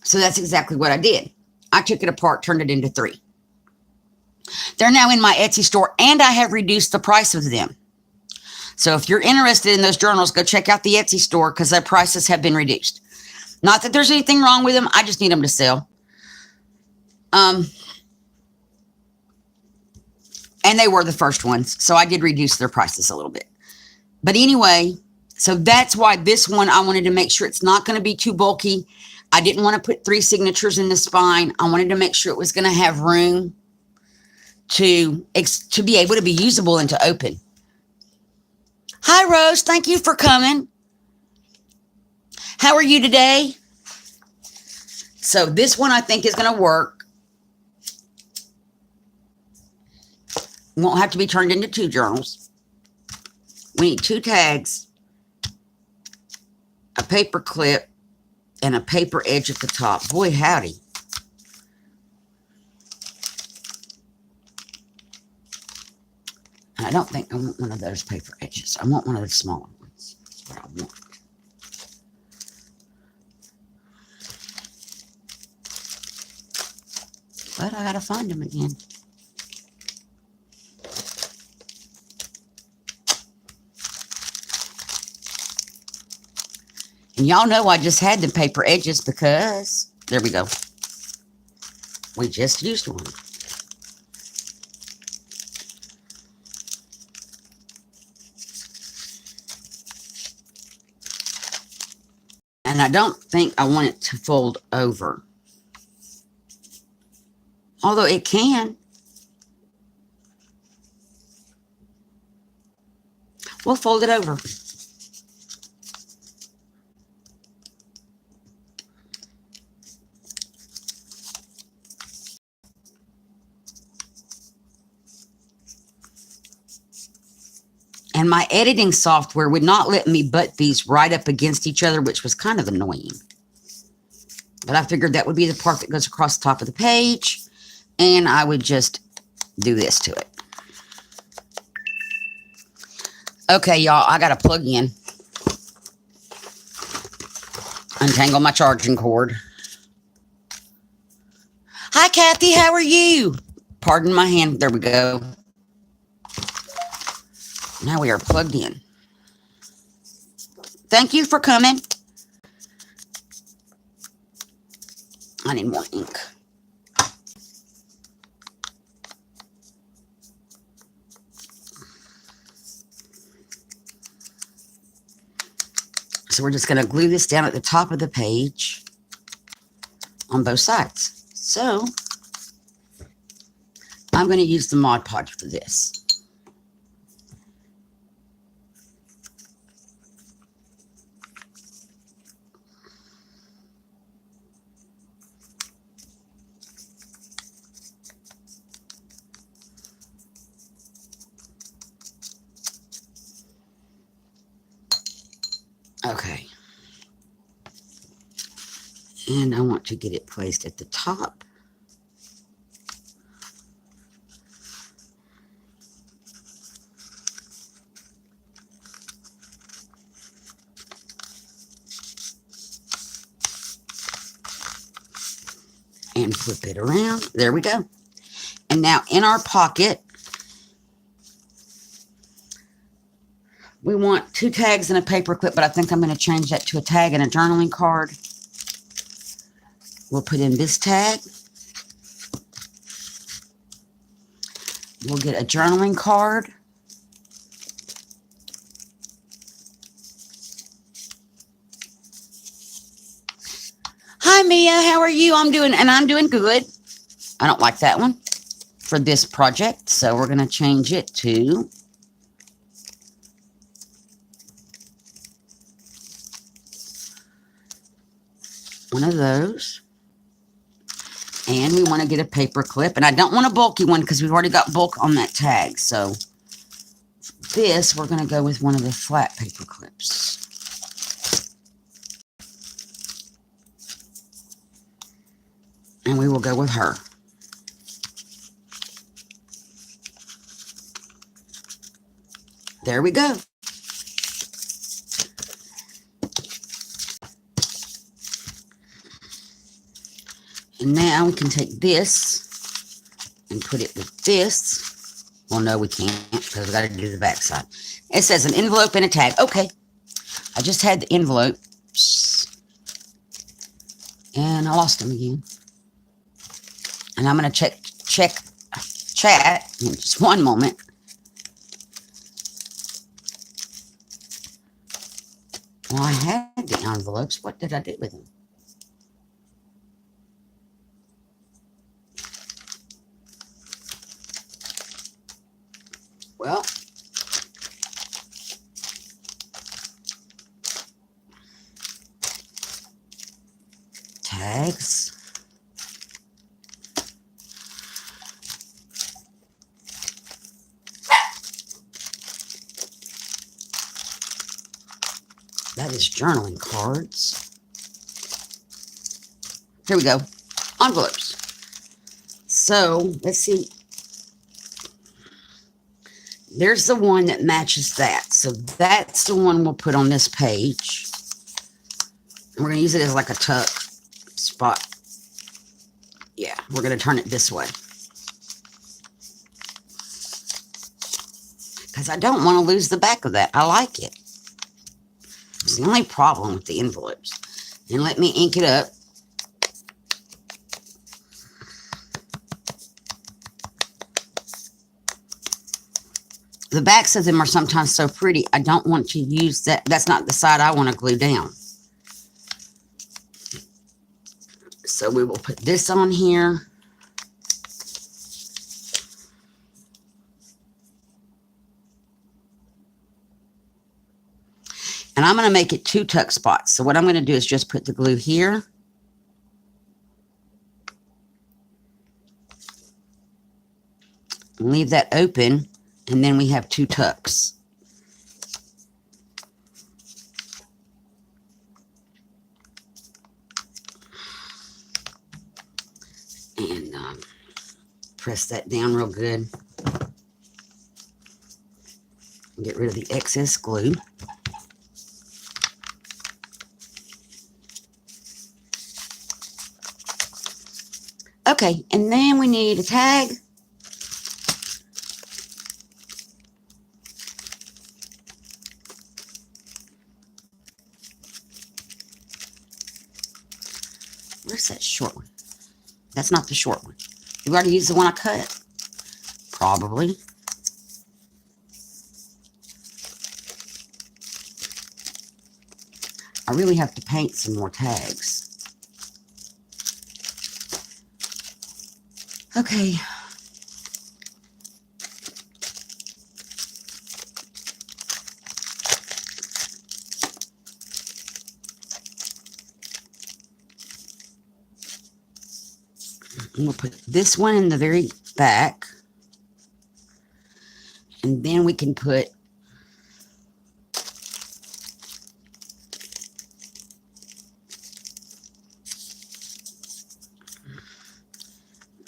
So that's exactly what I did. I took it apart, turned it into 3. They're now in my Etsy store, and I have reduced the price of them. So if you're interested in those journals, go check out the Etsy store, because their prices have been reduced. Not that there's anything wrong with them. I just need them to sell. And they were the first ones. So I did reduce their prices a little bit. But anyway, so that's why this one, I wanted to make sure it's not going to be too bulky. I didn't want to put 3 signatures in the spine. I wanted to make sure it was going to have room to be able to be usable and to open. Hi, Rose. Thank you for coming. How are you today? So this one I think is going to work. Won't have to be turned into 2 journals. We need 2 tags, a paper clip, and a paper edge at the top. Boy, howdy. I don't think I want one of those paper edges. I want one of the smaller ones. That's what I want. But I gotta find them again. And y'all know I just had the paper edges because, there we go. We just used one. And I don't think I want it to fold over. Although it can. We'll fold it over. And my editing software would not let me butt these right up against each other, which was kind of annoying. But I figured that would be the part that goes across the top of the page. And I would just do this to it. Okay, y'all, I got to plug in. Untangle my charging cord. Hi, Kathy. How are you? Pardon my hand. There we go. Now we are plugged in. Thank you for coming. I need more ink. So we're just going to glue this down at the top of the page on both sides. So I'm going to use the Mod Podge for this. Okay. And I want to get it placed at the top. And flip it around. There we go. And now in our pocket, we want 2 tags and a paper clip, but I think I'm going to change that to a tag and a journaling card. We'll put in this tag. We'll get a journaling card. Hi, Mia. How are you? I'm doing good. I don't like that one for this project, so we're going to change it to one of those. And we want to get a paper clip. And I don't want a bulky one because we've already got bulk on that tag. So this, we're going to go with one of the flat paper clips. And we will go with her. There we go. And now we can take this and put it with this. Well, no, we can't because we got to do the back side. It says an envelope and a tag. Okay. I just had the envelopes. And I lost them again. And I'm going to check chat in just one moment. Well, I had the envelopes. What did I do with them? Well, tags. That is journaling cards. Here we go. Envelopes. So, let's see. There's the one that matches that. So, that's the one we'll put on this page. And we're going to use it as like a tuck spot. Yeah, we're going to turn it this way. Because I don't want to lose the back of that. I like it. It's the only problem with the envelopes. And let me ink it up. The backs of them are sometimes so pretty. I don't want to use that. That's not the side I want to glue down. So we will put this on here. And I'm going to make it 2 tuck spots. So what I'm going to do is just put the glue here. And leave that open. And then we have 2 tucks. And press that down real good. Get rid of the excess glue. Okay, and then we need a tag. Where's that short one? That's not the short one. You already used the one I cut? Probably. I really have to paint some more tags. Okay. We'll put this one in the very back. And then we can put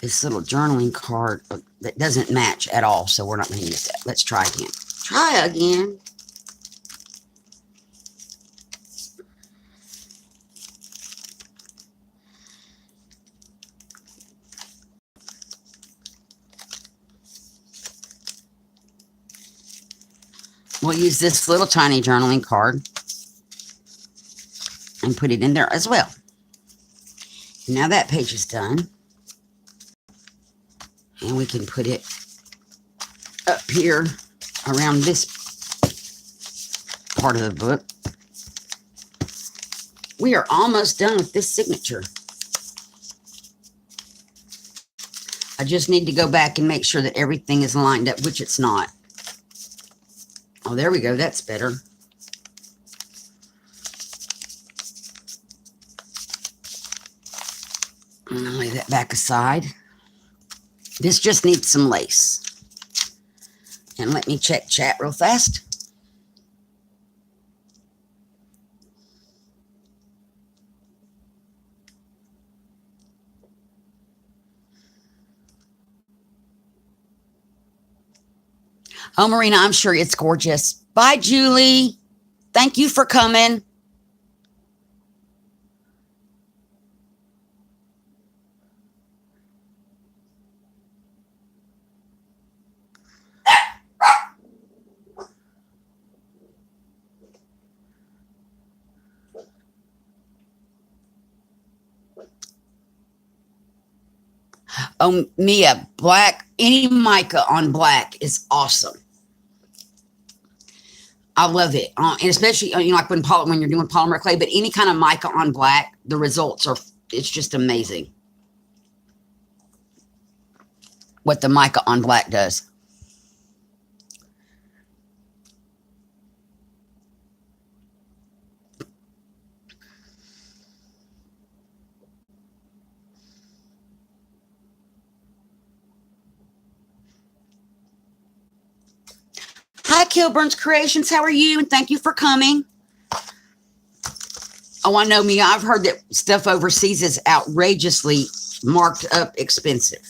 this little journaling card that doesn't match at all, so we're not going to use that. Let's try again. Try again. We'll use this little tiny journaling card and put it in there as well. Now that page is done. And we can put it up here around this part of the book. We are almost done with this signature. I just need to go back and make sure that everything is lined up, which it's not. Oh, there we go. That's better. I'm going to lay that back aside. This just needs some lace. And let me check chat real fast. Oh, Marina, I'm sure it's gorgeous. Bye, Julie. Thank you for coming. Oh, Mia, black, any mica on black is awesome. I love it. And especially, like when you're doing polymer clay, but any kind of mica on black, the results are, it's just amazing what the mica on black does. Hi, Kilburn's Creations. How are you? And thank you for coming. Oh, I know, Mia. I've heard that stuff overseas is outrageously marked up expensive.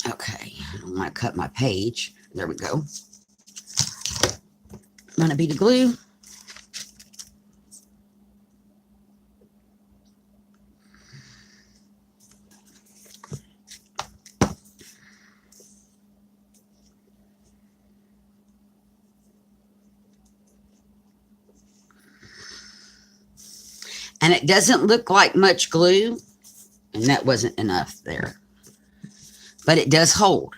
Okay, I'm going to cut my page. There we go. I'm going to bead the glue. And it doesn't look like much glue, and that wasn't enough there. But it does hold.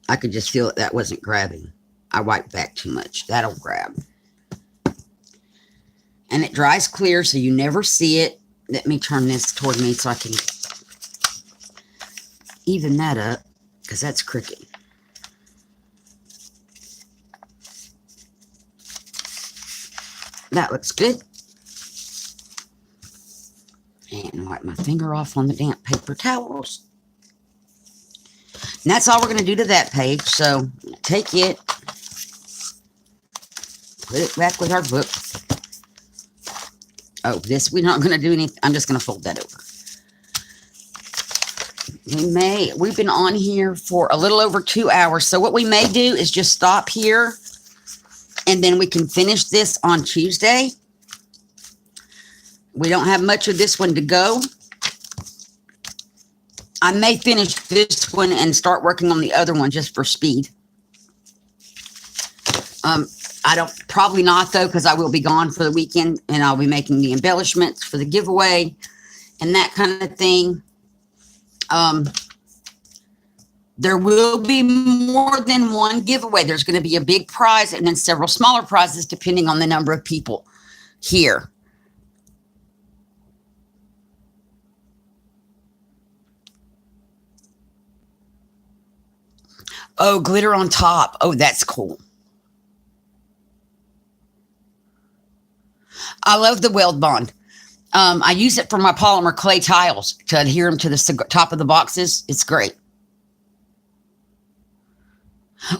I could just feel that wasn't grabbing. I wiped back too much. That'll grab. And it dries clear, so you never see it. Let me turn this toward me so I can even that up, because that's crooked. That looks good. And wipe my finger off on the damp paper towels. And that's all we're going to do to that page. So take it, put it back with our book. Oh, this, we're not going to do anything. I'm just going to fold that over. We've been on here for a little over 2 hours. So what we may do is just stop here, and then we can finish this on Tuesday. We don't have much of this one to go. I may finish this one and start working on the other one just for speed. Probably not though, because I will be gone for the weekend and I'll be making the embellishments for the giveaway and that kind of thing. There will be more than one giveaway. There's going to be a big prize and then several smaller prizes depending on the number of people here. Oh, glitter on top. Oh, that's cool. I love the Weld Bond. I use it for my polymer clay tiles to adhere them to the top of the boxes. It's great.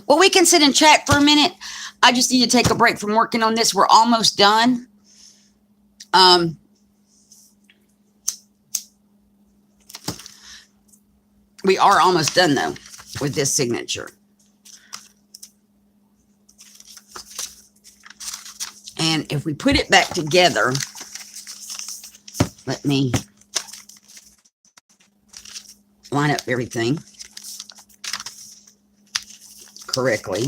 Well, we can sit and chat for a minute. I just need to take a break from working on this. We're almost done. We are almost done, though, with this signature. And if we put it back together, let me line up everything correctly.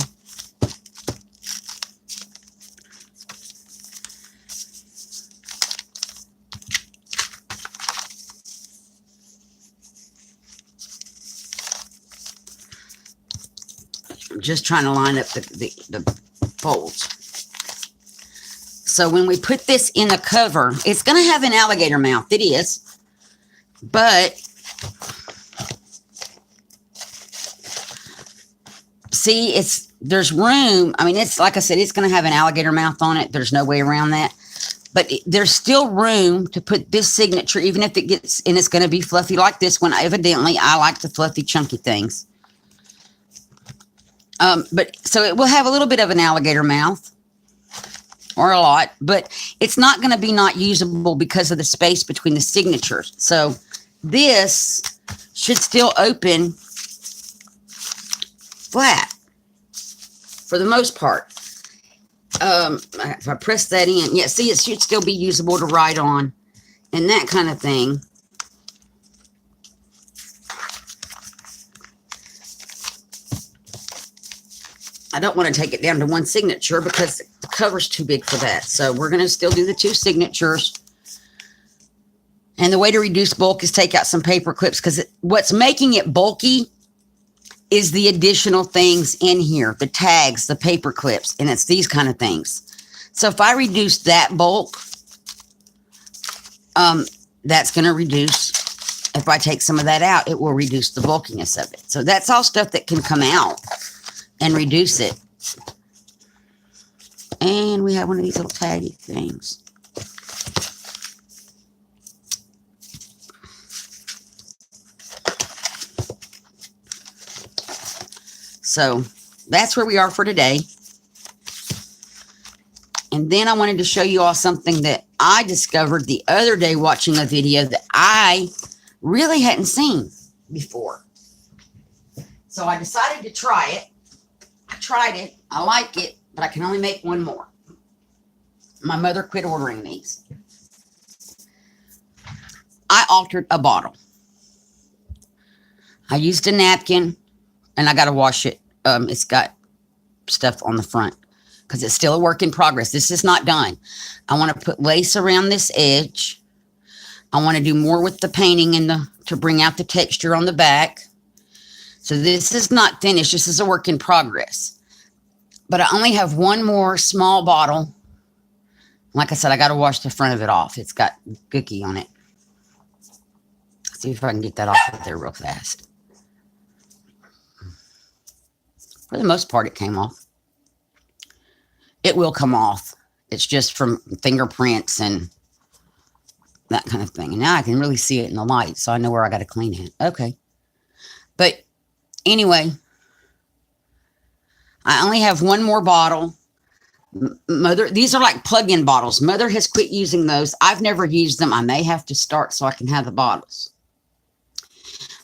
just trying to line up the folds. So when we put this in the cover, it's going to have an alligator mouth. It is. But see, there's room. I mean, it's like I said, it's going to have an alligator mouth on it. There's no way around that. But there's still room to put this signature, even if it gets, and it's going to be fluffy like this one. Evidently, I like the fluffy, chunky things. But so it will have a little bit of an alligator mouth, or a lot, but it's not going to be not usable because of the space between the signatures. So this should still open flat for the most part. If I press that in, yeah, see, it should still be usable to write on and that kind of thing. I don't want to take it down to one signature because the cover's too big for that. So we're going to still do the 2 signatures. And the way to reduce bulk is take out some paper clips, because what's making it bulky is the additional things in here, the tags, the paper clips, and it's these kind of things. So if I reduce that bulk, that's going to reduce, if I take some of that out, it will reduce the bulkiness of it. So that's all stuff that can come out and reduce it. And we have one of these little taggy things. So that's where we are for today. And then I wanted to show you all something that I discovered the other day watching a video that I really hadn't seen before. So I decided to try it. I tried it. I like it, but I can only make one more. My mother quit ordering these. I altered a bottle. I used a napkin, and I got to wash it. It's got stuff on the front because it's still a work in progress. This is not done. I want to put lace around this edge. I want to do more with the painting to bring out the texture on the back. So this is not finished. This is a work in progress. But I only have one more small bottle. Like I said, I got to wash the front of it off. It's got gookie on it. Let's see if I can get that off of there real fast. For the most part, it came off. It will come off. It's just from fingerprints and that kind of thing. And now I can really see it in the light, so I know where I got to clean it. Okay. But anyway, I only have one more bottle. Mother, these are like plug-in bottles. Mother has quit using those. I've never used them. I may have to start so I can have the bottles.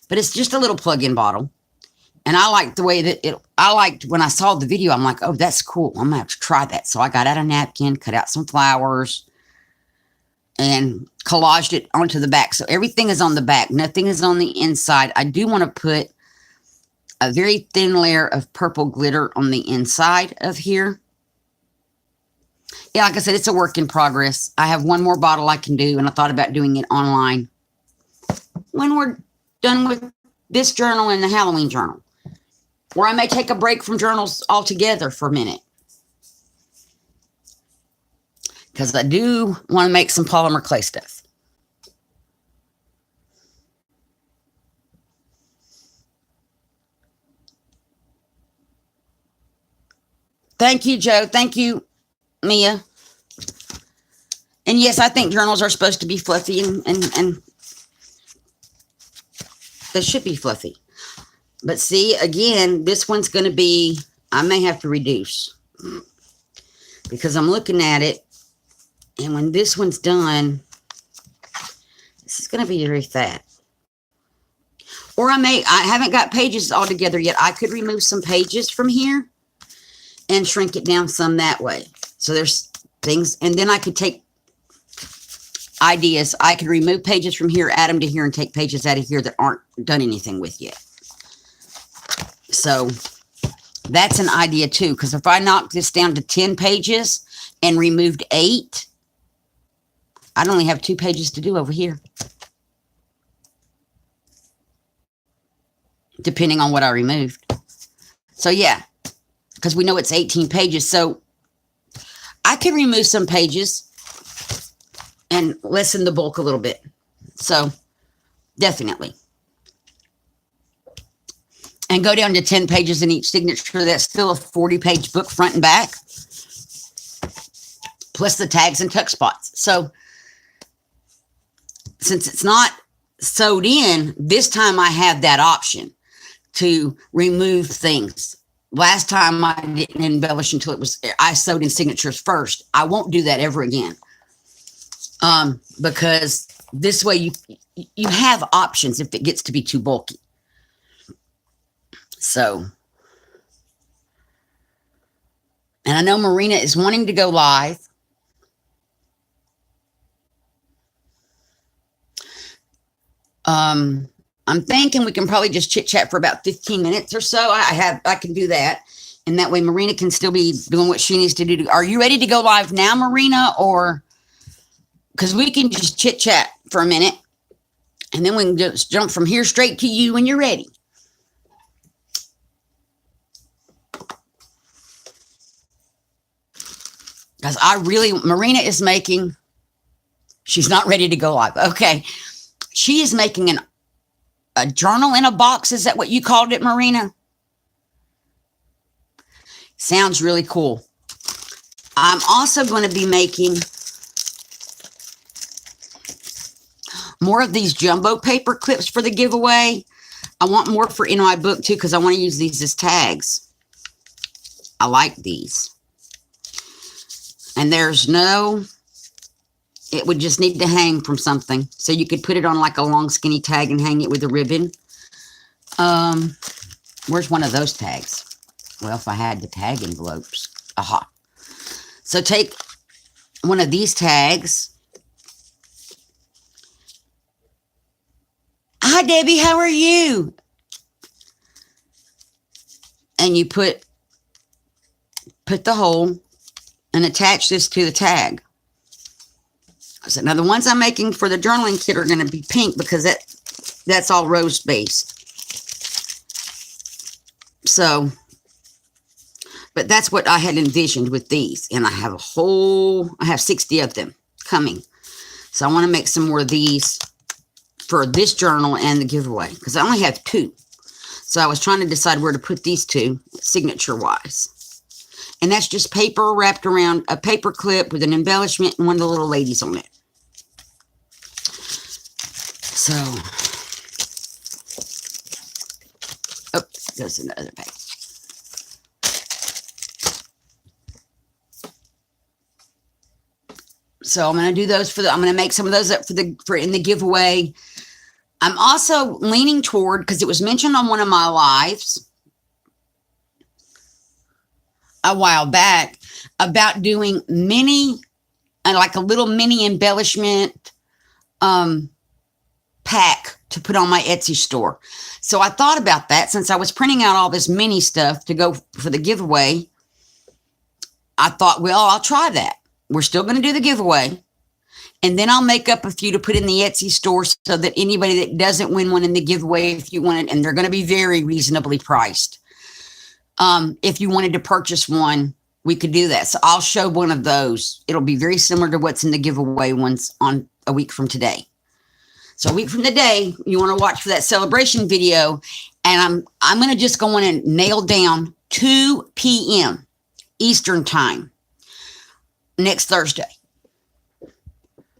But it's just a little plug-in bottle. And I like the way that I liked when I saw the video, I'm like, oh, that's cool. I'm going to have to try that. So I got out a napkin, cut out some flowers, and collaged it onto the back. So everything is on the back. Nothing is on the inside. I do want to put a very thin layer of purple glitter on the inside of here. Yeah, like I said, it's a work in progress. I have one more bottle I can do, and I thought about doing it online when we're done with this journal and the Halloween journal. Or I may take a break from journals altogether for a minute. Because I do want to make some polymer clay stuff. Thank you, Joe. Thank you, Mia. And yes, I think journals are supposed to be fluffy and they should be fluffy. But see, again, this one's going to be, I may have to reduce. Because I'm looking at it, and when this one's done, this is going to be very fat. Or I haven't got pages all together yet. I could remove some pages from here and shrink it down some that way. So there's things, and then I could take ideas. I could remove pages from here, add them to here, and take pages out of here that aren't done anything with yet. So that's an idea too, because if I knock this down to 10 pages and removed 8, I'd only have 2 pages to do over here. Depending on what I removed. So yeah, because we know it's 18 pages. So I can remove some pages and lessen the bulk a little bit. So definitely. And go down to 10 pages in each signature. That's still a 40-page book front and back, plus the tags and tuck spots. So since it's not sewed in, this time I have that option to remove things. Last time I didn't embellish until I sewed in signatures first. I won't do that ever again. Because this way you have options if it gets to be too bulky. So, and I know Marina is wanting to go live. I'm thinking we can probably just chit chat for about 15 minutes or so. I can do that. And that way Marina can still be doing what she needs to do. Are you ready to go live now, Marina? Or, because we can just chit chat for a minute and then we can just jump from here straight to you when you're ready. Because Marina is making, she's not ready to go live. Okay. She is making a journal in a box. Is that what you called it, Marina? Sounds really cool. I'm also going to be making more of these jumbo paper clips for the giveaway. I want more in my book too, because I want to use these as tags. I like these. And it would just need to hang from something. So you could put it on like a long skinny tag and hang it with a ribbon. Where's one of those tags? Well, if I had the tag envelopes. Aha. So take one of these tags. Hi, Debbie. How are you? And you put the hole and attach this to the tag. So now the ones I'm making for the journaling kit are going to be pink because that's all rose based. So, but that's what I had envisioned with these. And I have 60 of them coming. So I want to make some more of these for this journal and the giveaway because I only have 2. So I was trying to decide where to put these 2 signature wise. And that's just paper wrapped around a paper clip with an embellishment and one of the little ladies on it. So, there's another page. So I'm going to do those I'm going to make some of those up for in the giveaway. I'm also leaning toward, because it was mentioned on one of my lives a while back, about doing like a little mini embellishment pack to put on my Etsy store. So I thought about that since I was printing out all this mini stuff to go for the giveaway. I thought, well, I'll try that. We're still going to do the giveaway. And then I'll make up a few to put in the Etsy store so that anybody that doesn't win one in the giveaway, if you want it, and they're going to be very reasonably priced. If you wanted to purchase one, we could do that. So I'll show one of those. It'll be very similar to what's in the giveaway ones on a week from today. So a week from today, you want to watch for that celebration video. And I'm going to just go on and nail down 2 p.m. Eastern time next Thursday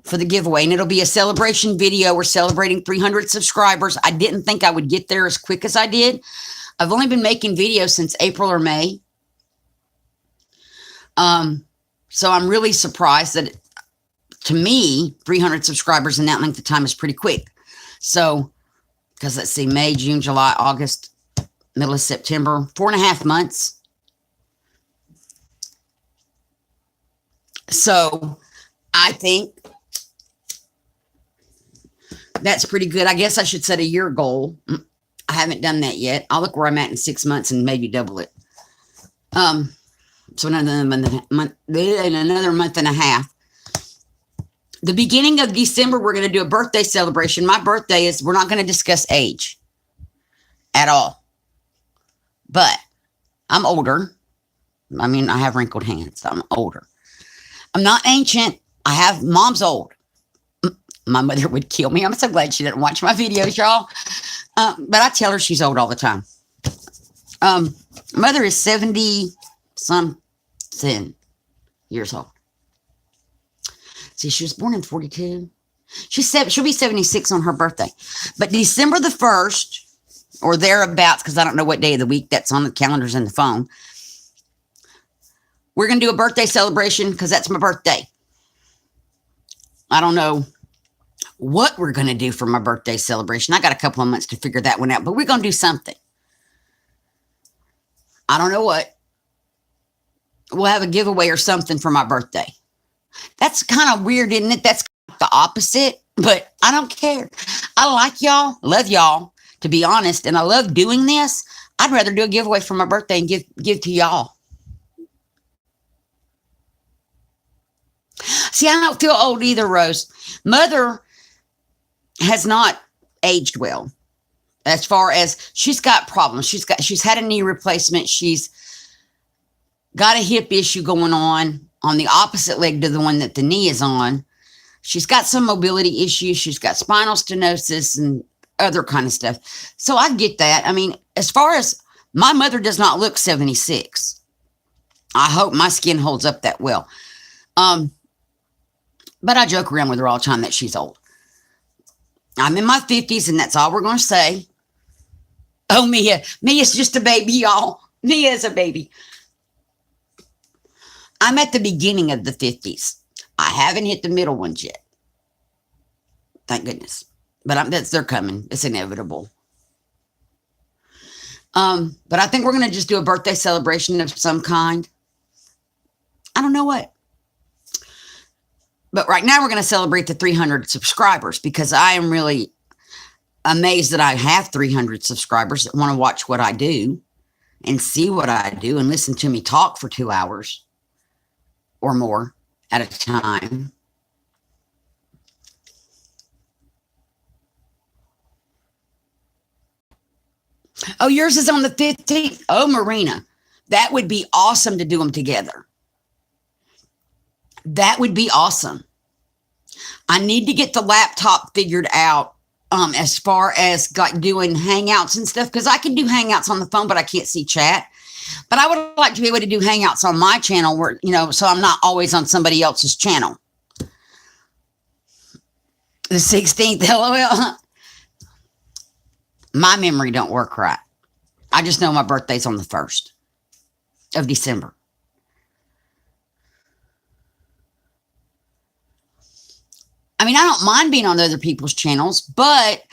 for the giveaway. And it'll be a celebration video. We're celebrating 300 subscribers. I didn't think I would get there as quick as I did. I've only been making videos since April or May. So I'm really surprised that, to me, 300 subscribers in that length of time is pretty quick. So, because let's see, May, June, July, August, middle of September, 4.5 months. So I think that's pretty good. I guess I should set a year goal. I haven't done that yet. I'll look where I'm at in 6 months and maybe double it. So another month and a half. The beginning of December, we're going to do a birthday celebration. My birthday we're not going to discuss age at all. But I'm older. I mean, I have wrinkled hands. I'm older. I'm not ancient. I have mom's old. My mother would kill me. I'm so glad she didn't watch my videos, y'all. But I tell her she's old all the time. Mother is 70 something years old. See, she was born in 42. She'll be 76 on her birthday. But December the 1st, or thereabouts, because I don't know what day of the week that's on the calendars and the phone, we're going to do a birthday celebration because that's my birthday. I don't know what we're going to do for my birthday celebration. I got a couple of months to figure that one out, but we're going to do something. I don't know what. We'll have a giveaway or something for my birthday. That's kind of weird, isn't it? That's the opposite, but I don't care. I like y'all, love y'all, to be honest, and I love doing this. I'd rather do a giveaway for my birthday and give to y'all. See, I don't feel old either, Rose. Mother has not aged well. As far as she's got problems. She's had a knee replacement. She's got a hip issue going on the opposite leg to the one that the knee is on. She's got some mobility issues. She's got spinal stenosis and other kind of stuff. So I get that. I mean, as far as my mother does not look 76. I hope my skin holds up that well. But I joke around with her all the time that she's old. I'm in my 50s, and that's all we're going to say. Oh, Mia. Mia's just a baby, y'all. Mia is a baby. I'm at the beginning of the 50s. I haven't hit the middle ones yet. Thank goodness. But they're coming. It's inevitable. But I think we're going to just do a birthday celebration of some kind. I don't know what. But right now we're going to celebrate the 300 subscribers because I am really amazed that I have 300 subscribers that want to watch what I do and see what I do and listen to me talk for 2 hours or more at a time. Oh, yours is on the 15th? Oh, Marina, that would be awesome to do them together. That would be awesome. I need to get the laptop figured out as far as doing hangouts and stuff, because I can do hangouts on the phone, but I can't see chat. But I would like to be able to do hangouts on my channel where, so I'm not always on somebody else's channel. The 16th, LOL. My memory don't work right. I just know my birthday's on the 1st of December. I mean, I don't mind being on other people's channels, but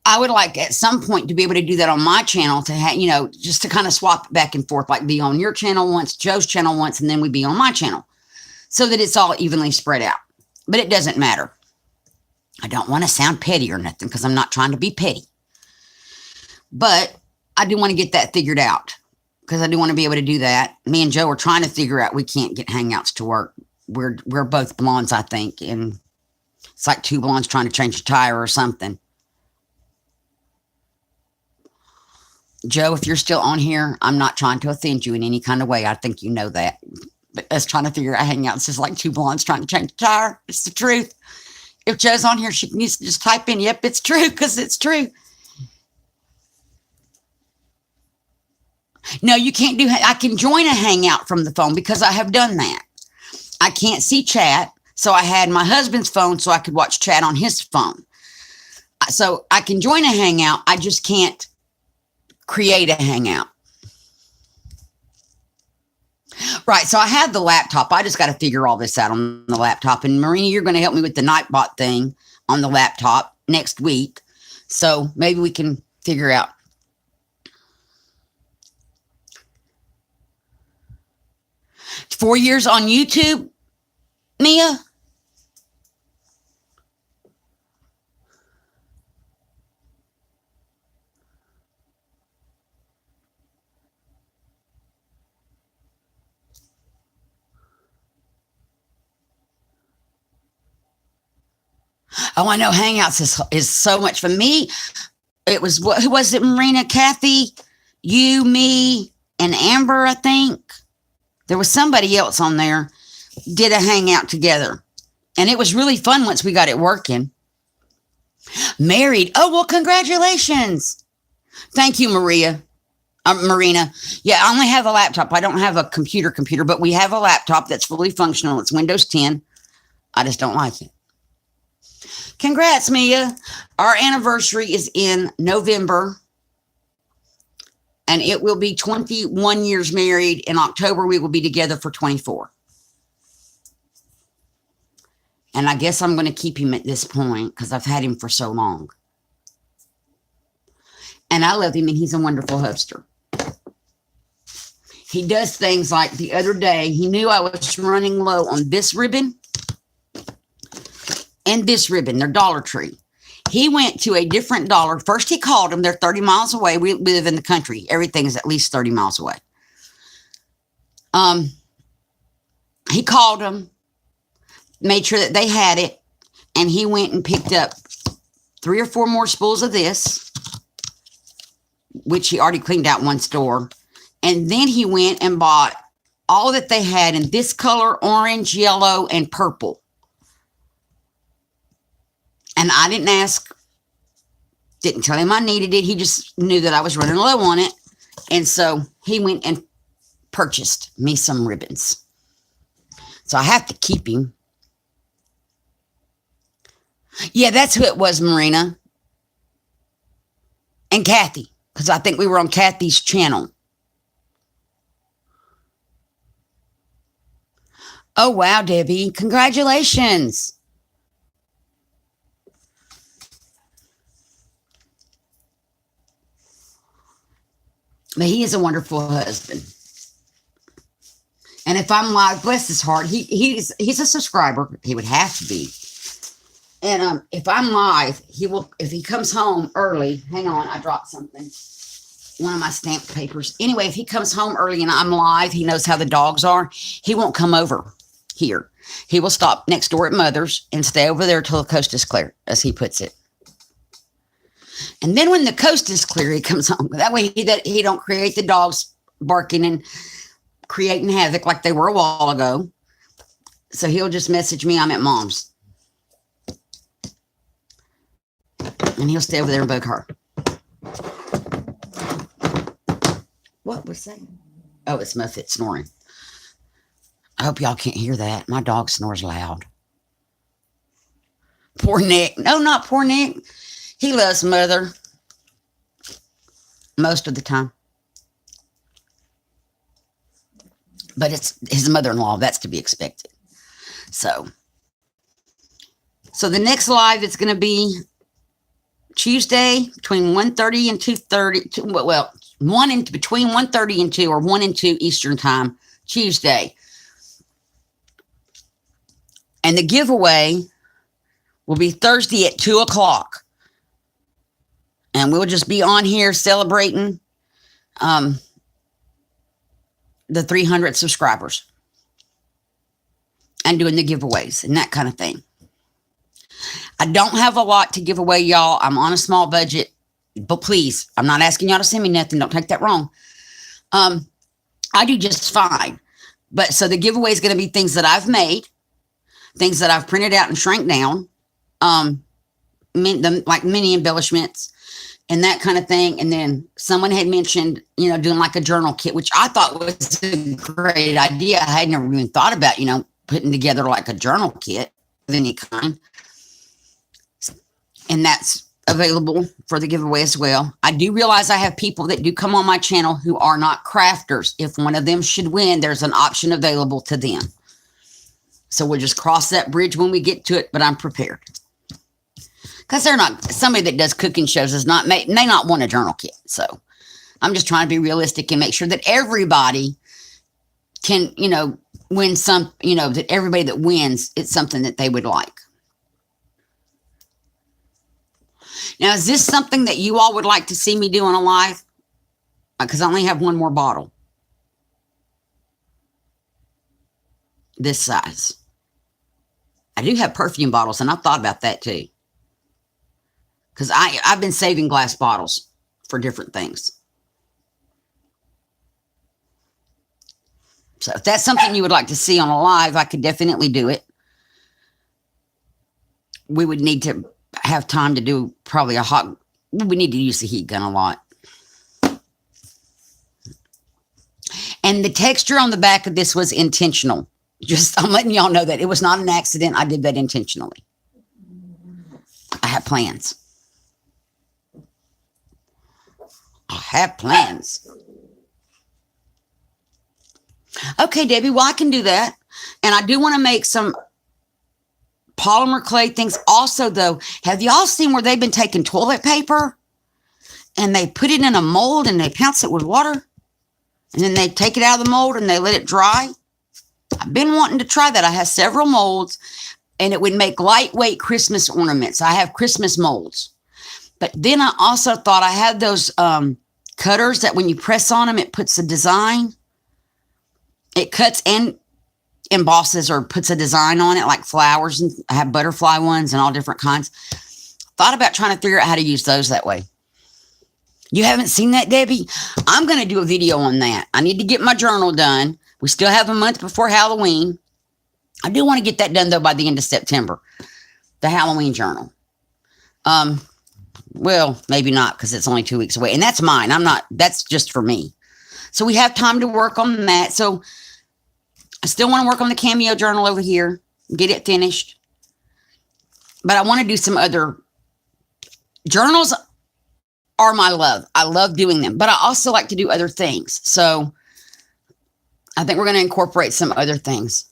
I would like at some point to be able to do that on my channel to have, just to kind of swap back and forth, like be on your channel once, Joe's channel once, and then we'd be on my channel so that it's all evenly spread out. But it doesn't matter. I don't want to sound petty or nothing because I'm not trying to be petty. But I do want to get that figured out because I do want to be able to do that. Me and Joe are trying to figure out we can't get hangouts to work. We're both blondes, I think, and it's like two blondes trying to change a tire or something. Joe, if you're still on here, I'm not trying to offend you in any kind of way. I think you know that. But us trying to figure out hangouts is like two blondes trying to change a tire. It's the truth. If Joe's on here, she needs to just type in, yep, it's true, because it's true. No, you can't do, I can join a hangout from the phone because I have done that. I can't see chat. So I had my husband's phone so I could watch chat on his phone. So I can join a hangout. I just can't create a hangout. Right. So I have the laptop. I just got to figure all this out on the laptop. And Marina, you're going to help me with the Nightbot thing on the laptop next week. So maybe we can figure out. It's 4 years on YouTube, Mia. Oh, I know Hangouts is so much for me. It was, who was it, Marina? Kathy, you, me, and Amber, I think. There was somebody else on there, did a hangout together. And it was really fun once we got it working. Married. Oh, well, congratulations. Thank you, Marina. Yeah, I only have a laptop. I don't have a computer, but we have a laptop that's fully functional. It's Windows 10. I just don't like it. Congrats, Mia. Our anniversary is in November. And it will be 21 years married. In October, we will be together for 24. And I guess I'm going to keep him at this point because I've had him for so long. And I love him, and he's a wonderful hubster. He does things like the other day, he knew I was running low on this ribbon and this ribbon. They're Dollar Tree. He went to a different dollar. First, he called them. They're 30 miles away. We live in the country. Everything is at least 30 miles away. He called them, made sure that they had it, and he went and picked up 3 or 4 more spools of this, which he already cleaned out one store. And then he went and bought all that they had in this color, orange, yellow, and purple. And I didn't ask, didn't tell him I needed it. He just knew that I was running low on it. And so he went and purchased me some ribbons. So I have to keep him. Yeah, that's who it was, Marina. And Kathy, because I think we were on Kathy's channel. Oh, wow, Debbie. Congratulations. But he is a wonderful husband. And if I'm live, bless his heart, he's a subscriber. He would have to be. And if I'm live, he will, if he comes home early, hang on, I dropped something. One of my stamped papers. Anyway, if he comes home early and I'm live, he knows how the dogs are. He won't come over here. He will stop next door at Mother's and stay over there till the coast is clear, as he puts it. And then when the coast is clear, he comes home. That way he don't create the dogs barking and creating havoc like they were a while ago. So he'll just message me, I'm at Mom's. And he'll stay over there and bug her. What was that? Oh, it's Muffet snoring. I hope y'all can't hear that. My dog snores loud. Poor Nick. No, not poor Nick. He loves Mother most of the time. But it's his mother-in-law. That's to be expected. So the next live is going to be Tuesday between 1:30 and 2:30. Well, between 1:30 and 2 or 1 and 2 Eastern time, Tuesday. And the giveaway will be Thursday at 2 o'clock. And we'll just be on here celebrating the 300 subscribers and doing the giveaways and that kind of thing. I don't have a lot to give away, y'all. I'm on a small budget. But please, I'm not asking y'all to send me nothing. Don't take that wrong. I do just fine. But so the giveaway is going to be things that I've made, things that I've printed out and shrank down, like mini embellishments and that kind of thing. And then someone had mentioned, doing like a journal kit, which I thought was a great idea. I had never even thought about, putting together like a journal kit of any kind. And that's available for the giveaway as well. I do realize I have people that do come on my channel who are not crafters. If one of them should win, there's an option available to them. So we'll just cross that bridge when we get to it, but I'm prepared. Because they're not, somebody that does cooking shows may not want a journal kit. So I'm just trying to be realistic and make sure that everybody can, win some, that everybody that wins, it's something that they would like. Now, is this something that you all would like to see me do on a live? Because I only have one more bottle. This size. I do have perfume bottles, and I've thought about that too. Because I've been saving glass bottles for different things. So if that's something you would like to see on a live, I could definitely do it. We would need to have time to do probably we need to use the heat gun a lot. And the texture on the back of this was intentional. I'm letting y'all know that it was not an accident. I did that intentionally. I have plans. I have plans. Okay, Debbie, well, I can do that. And I do want to make some polymer clay things. Also, though, have y'all seen where they've been taking toilet paper and they put it in a mold and they pounce it with water? And then they take it out of the mold and they let it dry. I've been wanting to try that. I have several molds and it would make lightweight Christmas ornaments. I have Christmas molds. But then I also thought I had those cutters that when you press on them, it puts a design. It cuts and embosses or puts a design on it like flowers. And I have butterfly ones and all different kinds. Thought about trying to figure out how to use those that way. You haven't seen that, Debbie? I'm going to do a video on that. I need to get my journal done. We still have a month before Halloween. I do want to get that done, though, by the end of September. The Halloween journal. Well, maybe not because it's only 2 weeks away. And that's mine. That's just for me. So we have time to work on that. So I still want to work on the Cameo journal over here. Get it finished. But I want to do some other journals. Are my love. I love doing them, but I also like to do other things. So I think we're going to incorporate some other things.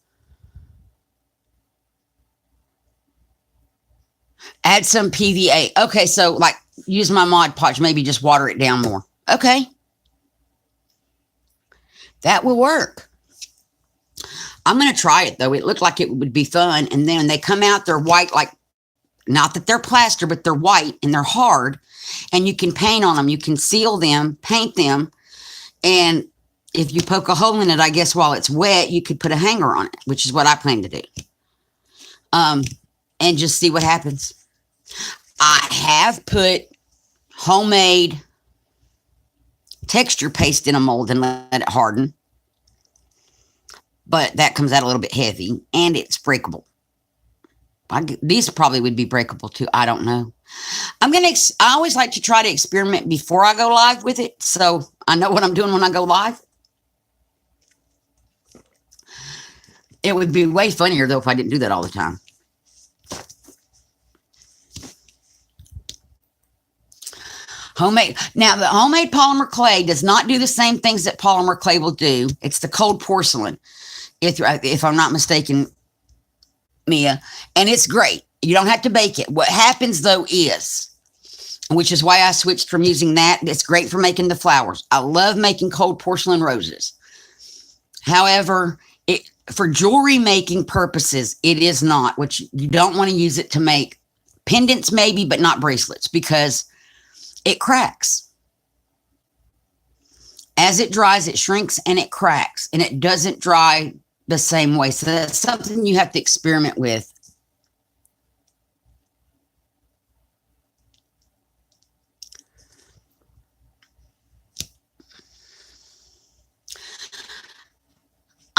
Add some PVA. Okay, so like use my Mod Podge, maybe just water it down more. Okay. That will work. I'm going to try it, though. It looked like it would be fun. And then when they come out, they're white, like, not that they're plaster, but they're white and they're hard. And you can paint on them. You can seal them, paint them. And if you poke a hole in it, I guess while it's wet, you could put a hanger on it, which is what I plan to do. And just see what happens. I have put homemade texture paste in a mold and let it harden. But that comes out a little bit heavy and it's breakable. These probably would be breakable too. I don't know. I always like to try to experiment before I go live with it. So I know what I'm doing when I go live. It would be way funnier though if I didn't do that all the time. Homemade. Now the homemade polymer clay does not do the same things that polymer clay will do. It's the cold porcelain. If I'm not mistaken, Mia, and it's great. You don't have to bake it. What happens though is, which is why I switched from using that. It's great for making the flowers. I love making cold porcelain roses. However, for jewelry making purposes, it is not. Which you don't want to use it to make pendants, maybe, but not bracelets because it cracks. As it dries, it shrinks and it cracks, and it doesn't dry the same way. So that's something you have to experiment with.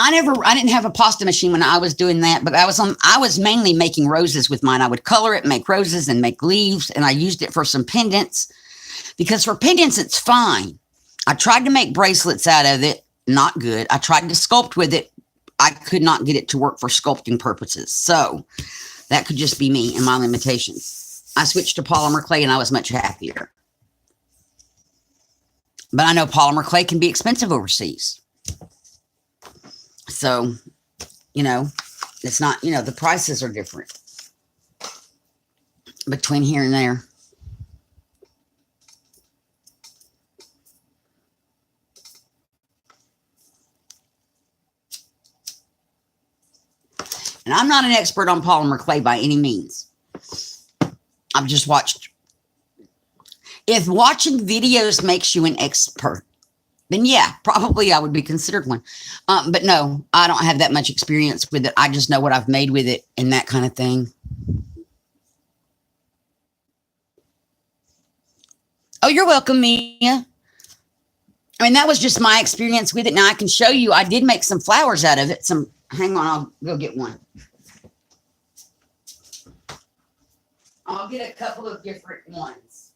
I didn't have a pasta machine when I was doing that, but I was mainly making roses with mine. I would color it, make roses and make leaves. And I used it for some pendants because for pendants, it's fine. I tried to make bracelets out of it. Not good. I tried to sculpt with it. I could not get it to work for sculpting purposes. So that could just be me and my limitations. I switched to polymer clay and I was much happier. But I know polymer clay can be expensive overseas. So, it's not, the prices are different between here and there. And I'm not an expert on polymer clay by any means. I've just watched. If watching videos makes you an expert, then yeah, probably I would be considered one. But no, I don't have that much experience with it. I just know what I've made with it and that kind of thing. Oh, you're welcome, Mia. I mean, that was just my experience with it. Now I can show you, I did make some flowers out of it. Hang on, I'll go get one. I'll get a couple of different ones.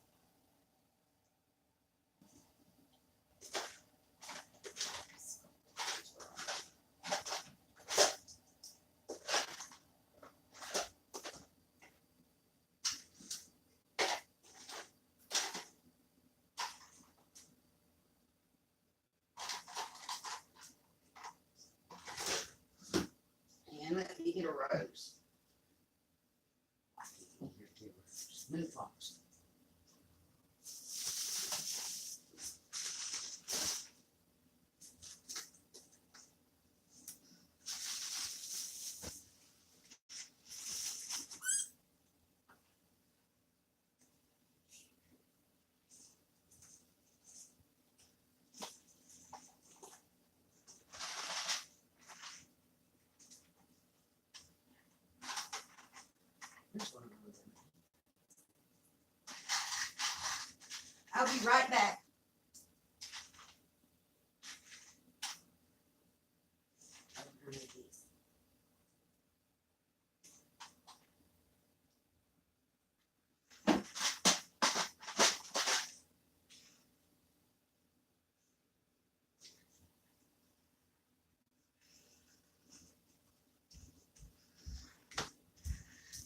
And let me get a rose. Moon fox. I'll be right back.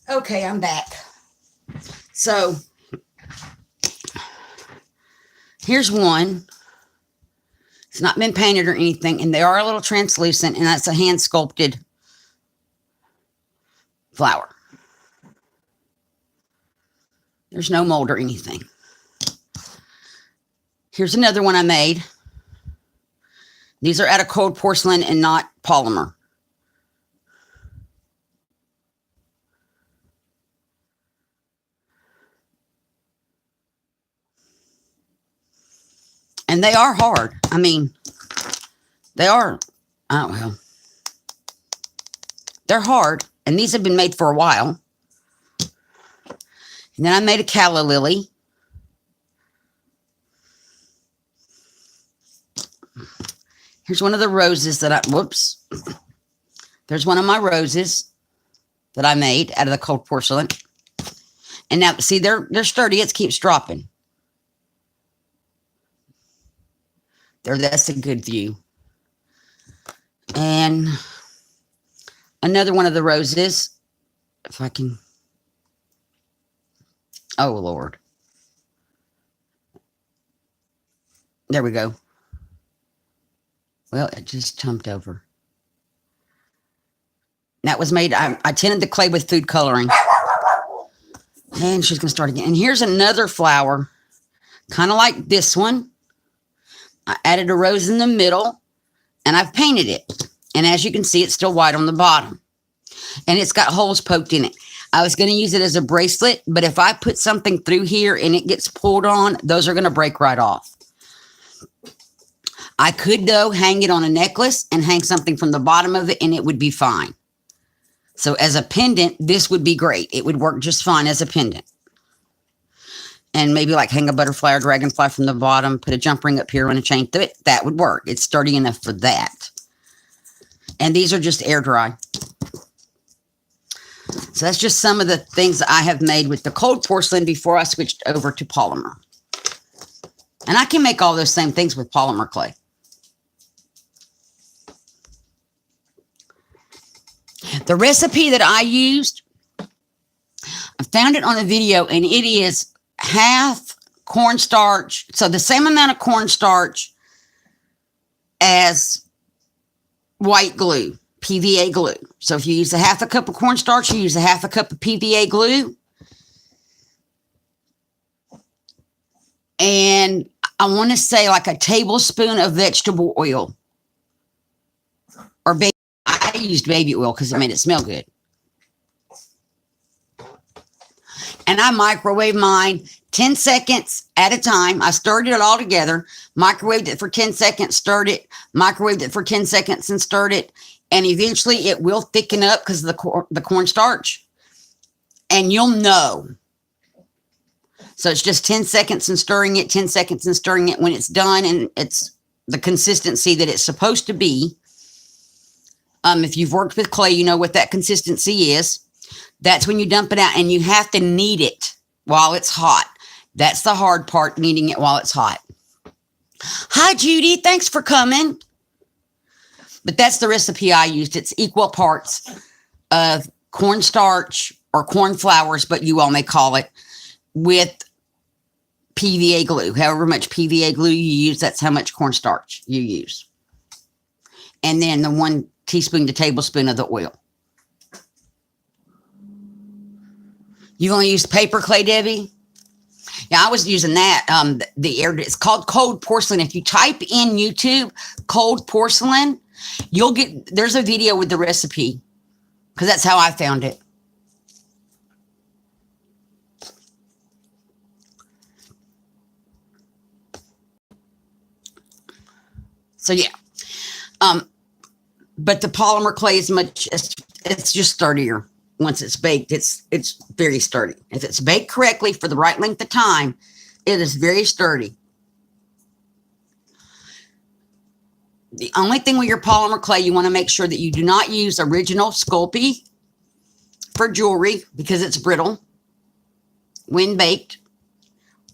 Okay, I'm back. So here's one. It's not been painted or anything, and they are a little translucent, and that's a hand sculpted flower. There's no mold or anything. Here's another one I made. These are out of cold porcelain and not polymer. And they are hard. I mean, they are, oh well. They're hard. And these have been made for a while. And then I made a calla lily. Here's one of the roses that whoops. There's one of my roses that I made out of the cold porcelain. And now, see, they're sturdy. It keeps dropping. That's a good view. And another one of the roses, if I can. Oh, Lord. There we go. Well, it just jumped over. That was made, I tinted the clay with food coloring. And she's going to start again. And here's another flower, kind of like this one. I added a rose in the middle, and I've painted it. And as you can see, it's still white on the bottom. And it's got holes poked in it. I was going to use it as a bracelet, but if I put something through here and it gets pulled on, those are going to break right off. I could, though, hang it on a necklace and hang something from the bottom of it, and it would be fine. So as a pendant, this would be great. It would work just fine as a pendant. And maybe like hang a butterfly or dragonfly from the bottom, put a jump ring up here and a chain through it. That would work. It's sturdy enough for that. And these are just air dry. So that's just some of the things I have made with the cold porcelain before I switched over to polymer. And I can make all those same things with polymer clay. The recipe that I used, I found it on a video, and it is half cornstarch. So the same amount of cornstarch as white glue, PVA glue. So if you use a half a cup of cornstarch, you use a half a cup of PVA glue. And I want to say like a tablespoon of vegetable oil. Or baby. I used baby oil because it made it smell good. And I microwave mine 10 seconds at a time. I stirred it all together, microwaved it for 10 seconds, stirred it, microwaved it for 10 seconds and stirred it. And eventually it will thicken up because of the cornstarch. And you'll know. So it's just 10 seconds and stirring it, 10 seconds and stirring it. When it's done and it's the consistency that it's supposed to be. If you've worked with clay, you know what that consistency is. That's when you dump it out, and you have to knead it while it's hot. That's the hard part, kneading it while it's hot. Hi, Judy. Thanks for coming. But that's the recipe I used. It's equal parts of cornstarch or corn flours, but you all may call it, with PVA glue. However much PVA glue you use, that's how much cornstarch you use. And then the 1 teaspoon to tablespoon of the oil. You only use paper clay, Debbie? Yeah, I was using that. It's called cold porcelain. If you type in YouTube cold porcelain, you'll get, there's a video with the recipe, because that's how I found it. So yeah. But the polymer clay is much, it's just sturdier. Once it's baked, it's very sturdy. If it's baked correctly for the right length of time, it is very sturdy. The only thing with your polymer clay, you want to make sure that you do not use original Sculpey for jewelry, because it's brittle when baked,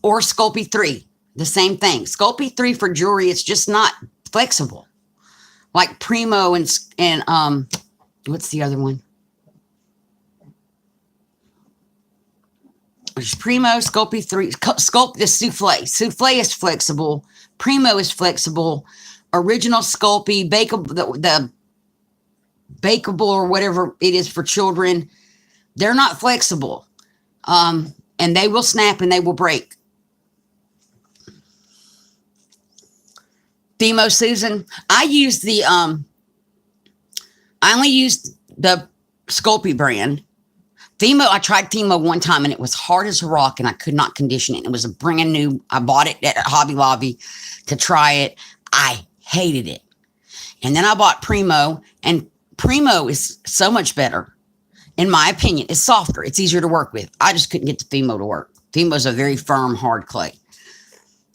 or Sculpey 3, the same thing. Sculpey 3 for jewelry, it's just not flexible. Like Primo and what's the other one? There's Primo, Sculpey 3, Sculpt the Souffle. Souffle is flexible. Primo is flexible. Original Sculpey, bakeable, the bakeable or whatever it is for children, they're not flexible. And they will snap and they will break. Themo Susan, I used the I only used the Sculpey brand. Themo, I tried Themo one time and it was hard as a rock and I could not condition it. It was a brand new, I bought it at Hobby Lobby to try it. I hated it. And then I bought Primo, and Primo is so much better. In my opinion, it's softer. It's easier to work with. I just couldn't get the Themo to work. Themo is a very firm, hard clay.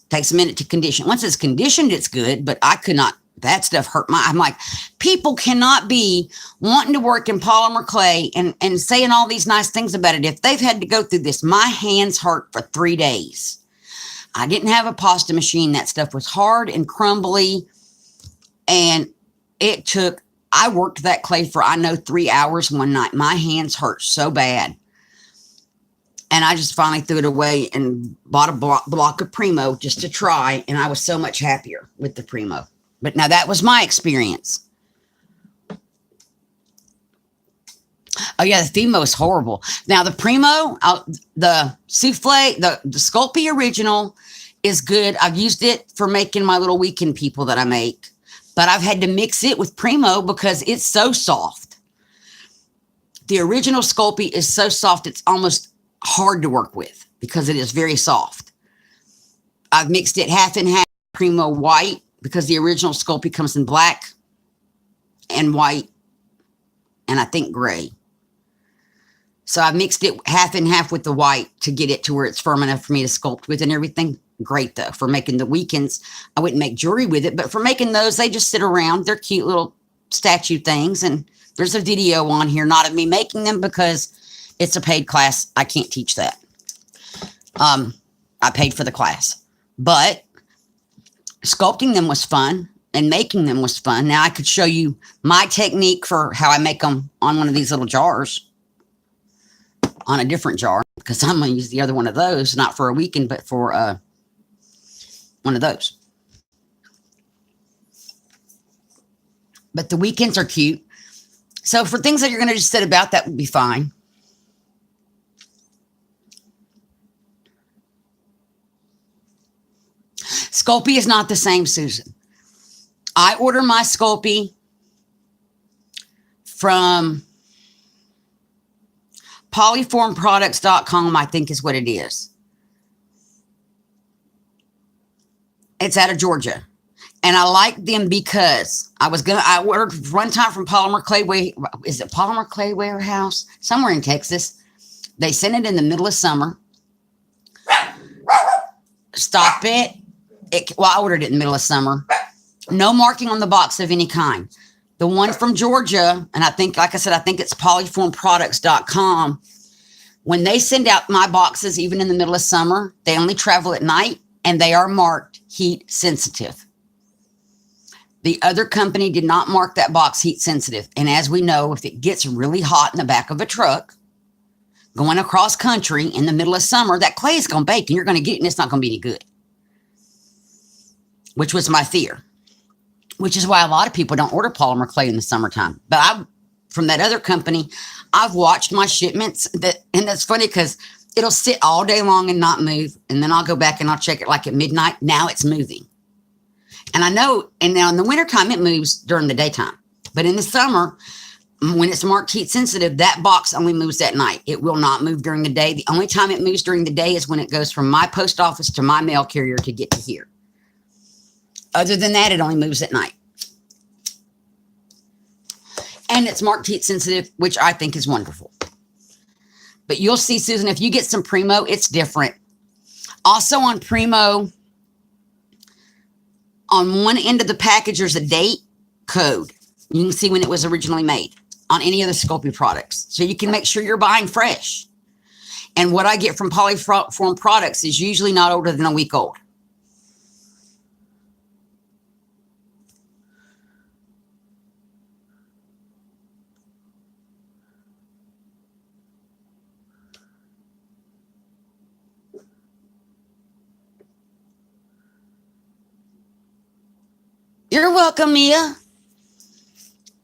Takes a minute to condition. Once it's conditioned, it's good, but I could not, that stuff hurt I'm like, people cannot be wanting to work in polymer clay and saying all these nice things about it. If they've had to go through this, my hands hurt for 3 days. I didn't have a pasta machine. That stuff was hard and crumbly. And it took, I worked that clay for, 3 hours one night. My hands hurt so bad. And I just finally threw it away and bought a block of Primo just to try. And I was so much happier with the Primo. But now that was my experience. Oh, yeah, the Themo is horrible. Now, the Primo, the Souffle, the Sculpey original is good. I've used it for making my little weekend people that I make. But I've had to mix it with Primo because it's so soft. The original Sculpey is so soft, it's almost hard to work with because it is very soft. I've mixed it half and half Primo white because the original Sculpey comes in black and white and I think gray. So I mixed it half and half with the white to get it to where it's firm enough for me to sculpt with and everything. Great though. For making the weekends, I wouldn't make jewelry with it, but for making those, they just sit around. They're cute little statue things. And there's a video on here, not of me making them because it's a paid class. I can't teach that. I paid for the class, but sculpting them was fun and making them was fun. Now I could show you my technique for how I make them on one of these little jars, on a different jar, because I'm going to use the other one of those, not for a weekend, but for one of those. But the weekends are cute. So for things that you're going to just sit about, that would be fine. Sculpey is not the same, Susan. I order my Sculpey from polyformproducts.com, I think is what it is. It's out of Georgia. And I like them because I ordered one time from Polymer Clay, is it Polymer Clay Warehouse? Somewhere in Texas. They sent it in the middle of summer. Stop it. Well, I ordered it in the middle of summer. No marking on the box of any kind. The one from Georgia, and I think, like I said, I think it's polyformproducts.com. When they send out my boxes, even in the middle of summer, they only travel at night and they are marked heat sensitive. The other company did not mark that box heat sensitive. And as we know, if it gets really hot in the back of a truck going across country in the middle of summer, that clay is going to bake and you're going to get it and it's not going to be any good. Which was my fear. Which is why a lot of people don't order polymer clay in the summertime. But from that other company, I've watched my shipments, and that's funny because it'll sit all day long and not move. And then I'll go back and I'll check it like at midnight. Now it's moving. And I know, and now in the wintertime, it moves during the daytime. But in the summer, when it's marked heat sensitive, that box only moves at night. It will not move during the day. The only time it moves during the day is when it goes from my post office to my mail carrier to get to here. Other than that, it only moves at night. And it's marked heat sensitive, which I think is wonderful. But you'll see, Susan, if you get some Primo, it's different. Also on Primo, on one end of the package, there's a date code. You can see when it was originally made on any of the Sculpey products. So you can make sure you're buying fresh. And what I get from Polyform products is usually not older than a week old. You're welcome, Mia.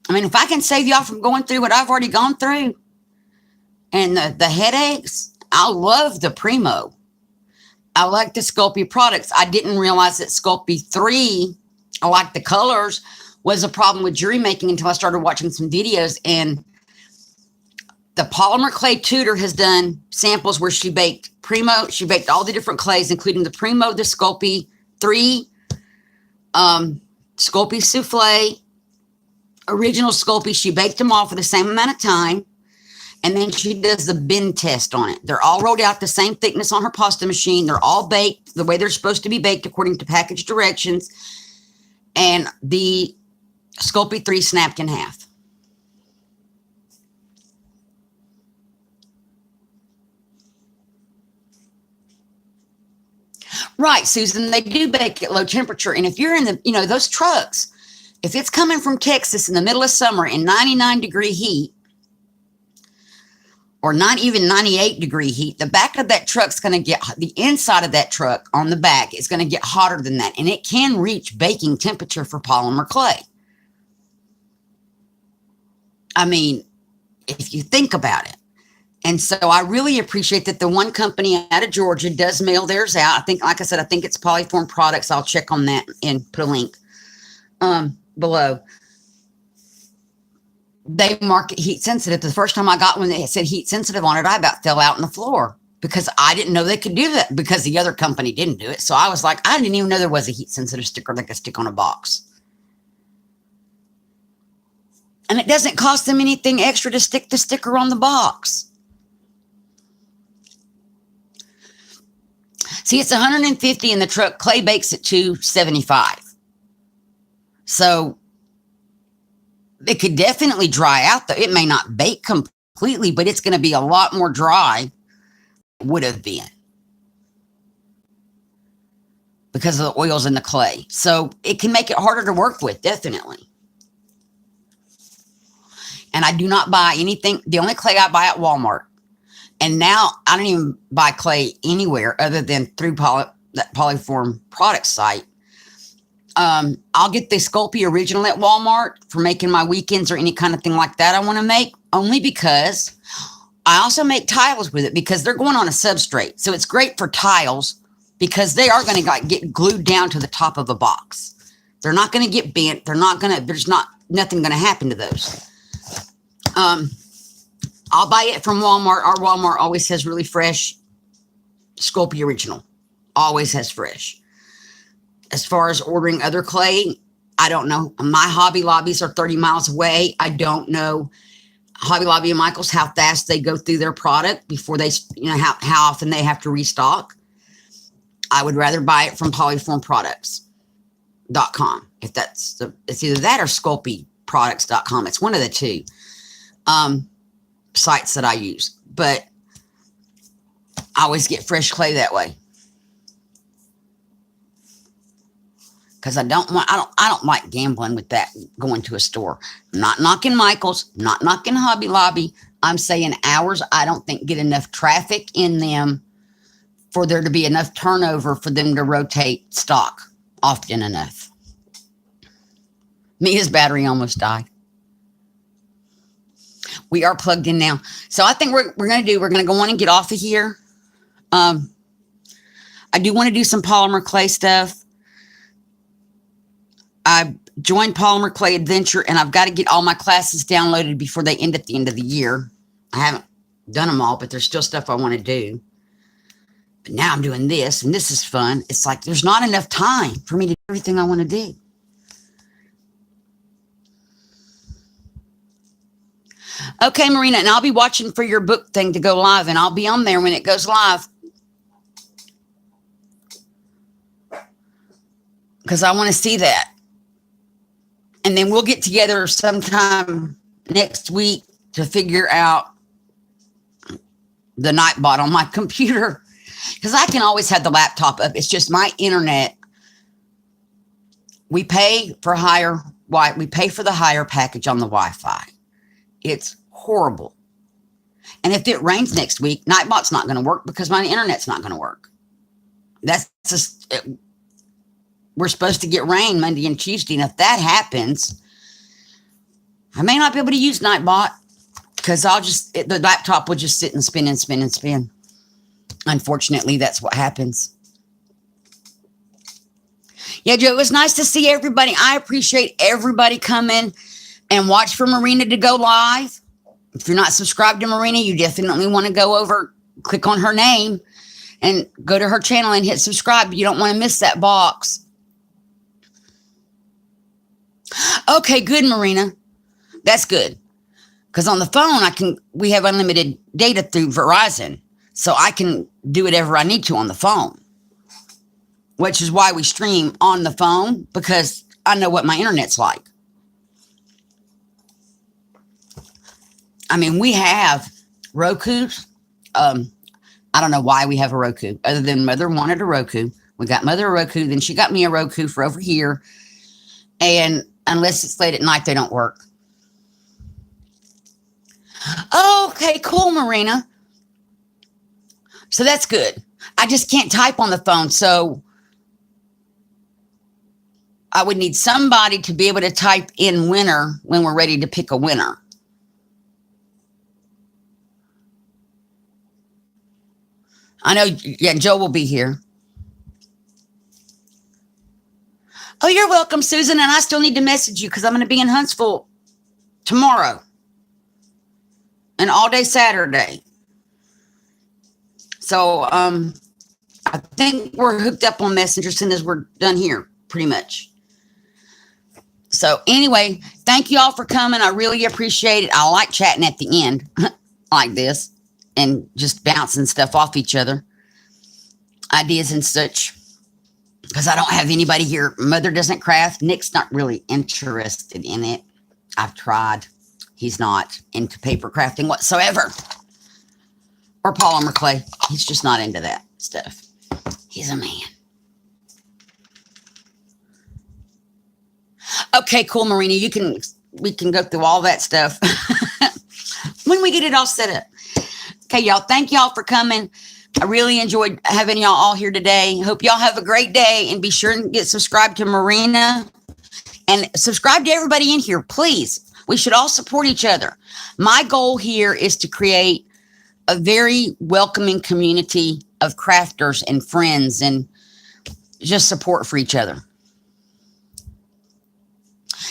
I mean, if I can save y'all from going through what I've already gone through and the headaches, I love the Primo. I like the Sculpey products. I didn't realize that Sculpey 3, I like the colors, was a problem with jewelry making until I started watching some videos. And the polymer clay tutor has done samples where she baked Primo. She baked all the different clays, including the Primo, the Sculpey 3, Sculpey Souffle, original Sculpey. She baked them all for the same amount of time. And then she does the bend test on it. They're all rolled out the same thickness on her pasta machine. They're all baked the way they're supposed to be baked according to package directions. And the Sculpey 3 snapped in half. Right, Susan, they do bake at low temperature. And if you're in the, those trucks, if it's coming from Texas in the middle of summer in 99-degree heat, or not even 98-degree heat, the back of that truck's going to get, the inside of that truck on the back is going to get hotter than that. And it can reach baking temperature for polymer clay. I mean, if you think about it. And so I really appreciate that the one company out of Georgia does mail theirs out. I think, like I said, I think it's Polyform Products. I'll check on that and put a link below. They mark it heat sensitive. The first time I got one that said heat sensitive on it, I about fell out on the floor because I didn't know they could do that because the other company didn't do it. So I was like, I didn't even know there was a heat sensitive sticker that could stick on a box. And it doesn't cost them anything extra to stick the sticker on the box. See, it's 150 and the truck clay bakes at 275. So it could definitely dry out, though. It may not bake completely, but it's going to be a lot more dry than it would have been because of the oils in the clay. So it can make it harder to work with, definitely. And I do not buy anything. The only clay I buy at Walmart. And now I don't even buy clay anywhere other than through that Polyform product site. I'll get the Sculpey original at Walmart for making my weekends or any kind of thing like that I want to make, only because I also make tiles with it because they're going on a substrate. So it's great for tiles because they are going to get glued down to the top of a box. They're not going to get bent. There's nothing going to happen to those. I'll buy it from Walmart. Our Walmart always has really fresh Sculpey original. Always has fresh. As far as ordering other clay, I don't know. My Hobby Lobbies are 30 miles away. I don't know Hobby Lobby and Michael's how fast they go through their product before they, how often they have to restock. I would rather buy it from polyformproducts.com. If that's it's either that or SculpeyProducts.com. It's one of the two sites that I use. But I always get fresh clay that way. Because I don't like gambling with that, going to a store. I'm not knocking Michael's, not knocking Hobby Lobby. I'm saying ours, I don't think get enough traffic in them for there to be enough turnover for them to rotate stock often enough. Mia's battery almost died. We are plugged in now. So I think we're going to go on and get off of here. I do want to do some polymer clay stuff. I joined Polymer Clay Adventure, and I've got to get all my classes downloaded before they end at the end of the year. I haven't done them all, but there's still stuff I want to do. But now I'm doing this, and this is fun. It's like there's not enough time for me to do everything I want to do. Okay, Marina, and I'll be watching for your book thing to go live, and I'll be on there when it goes live. Because I want to see that. And then we'll get together sometime next week to figure out the Nightbot on my computer. Because I can always have the laptop up. It's just my internet. We pay for the higher package on the Wi-Fi. It's horrible. And if it rains next week, Nightbot's not going to work because my internet's not going to work. That's just... We're supposed to get rain Monday and Tuesday. And if that happens, I may not be able to use Nightbot because the laptop will just sit and spin and spin and spin. Unfortunately, that's what happens. Yeah, Joe, it was nice to see everybody. I appreciate everybody coming and watch for Marina to go live. If you're not subscribed to Marina, you definitely want to go over, click on her name and go to her channel and hit subscribe. You don't want to miss that box. Okay, good, Marina. That's good. Because on the phone, we have unlimited data through Verizon. So I can do whatever I need to on the phone. Which is why we stream on the phone, because I know what my internet's like. I mean, we have Roku's. I don't know why we have a Roku, other than Mother wanted a Roku. We got Mother a Roku, then she got me a Roku for over here. And unless it's late at night, they don't work. Okay, cool, Marina. So that's good. I just can't type on the phone, so I would need somebody to be able to type in winner when we're ready to pick a winner. I know, yeah, Joe will be here. Oh, you're welcome, Susan, and I still need to message you because I'm going to be in Huntsville tomorrow and all day Saturday. So I think we're hooked up on Messenger as soon as we're done here, pretty much. So anyway, thank you all for coming. I really appreciate it. I like chatting at the end like this and just bouncing stuff off each other, ideas and such. Because I don't have anybody here. Mother doesn't craft. Nick's not really interested in it. I've tried. He's not into paper crafting whatsoever. Or polymer clay. He's just not into that stuff. He's a man. Okay, cool, Marina. We can go through all that stuff when we get it all set up. Okay, y'all. Thank y'all for coming. I really enjoyed having y'all all here today. Hope y'all have a great day, and be sure and get subscribed to Marina and subscribe to everybody in here, please. We should all support each other. My goal here is to create a very welcoming community of crafters and friends and just support for each other.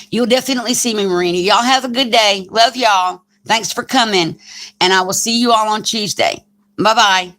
You'll definitely see me, Marina. Y'all have a good day. Love y'all. Thanks for coming, and I will see you all on Tuesday. Bye-bye.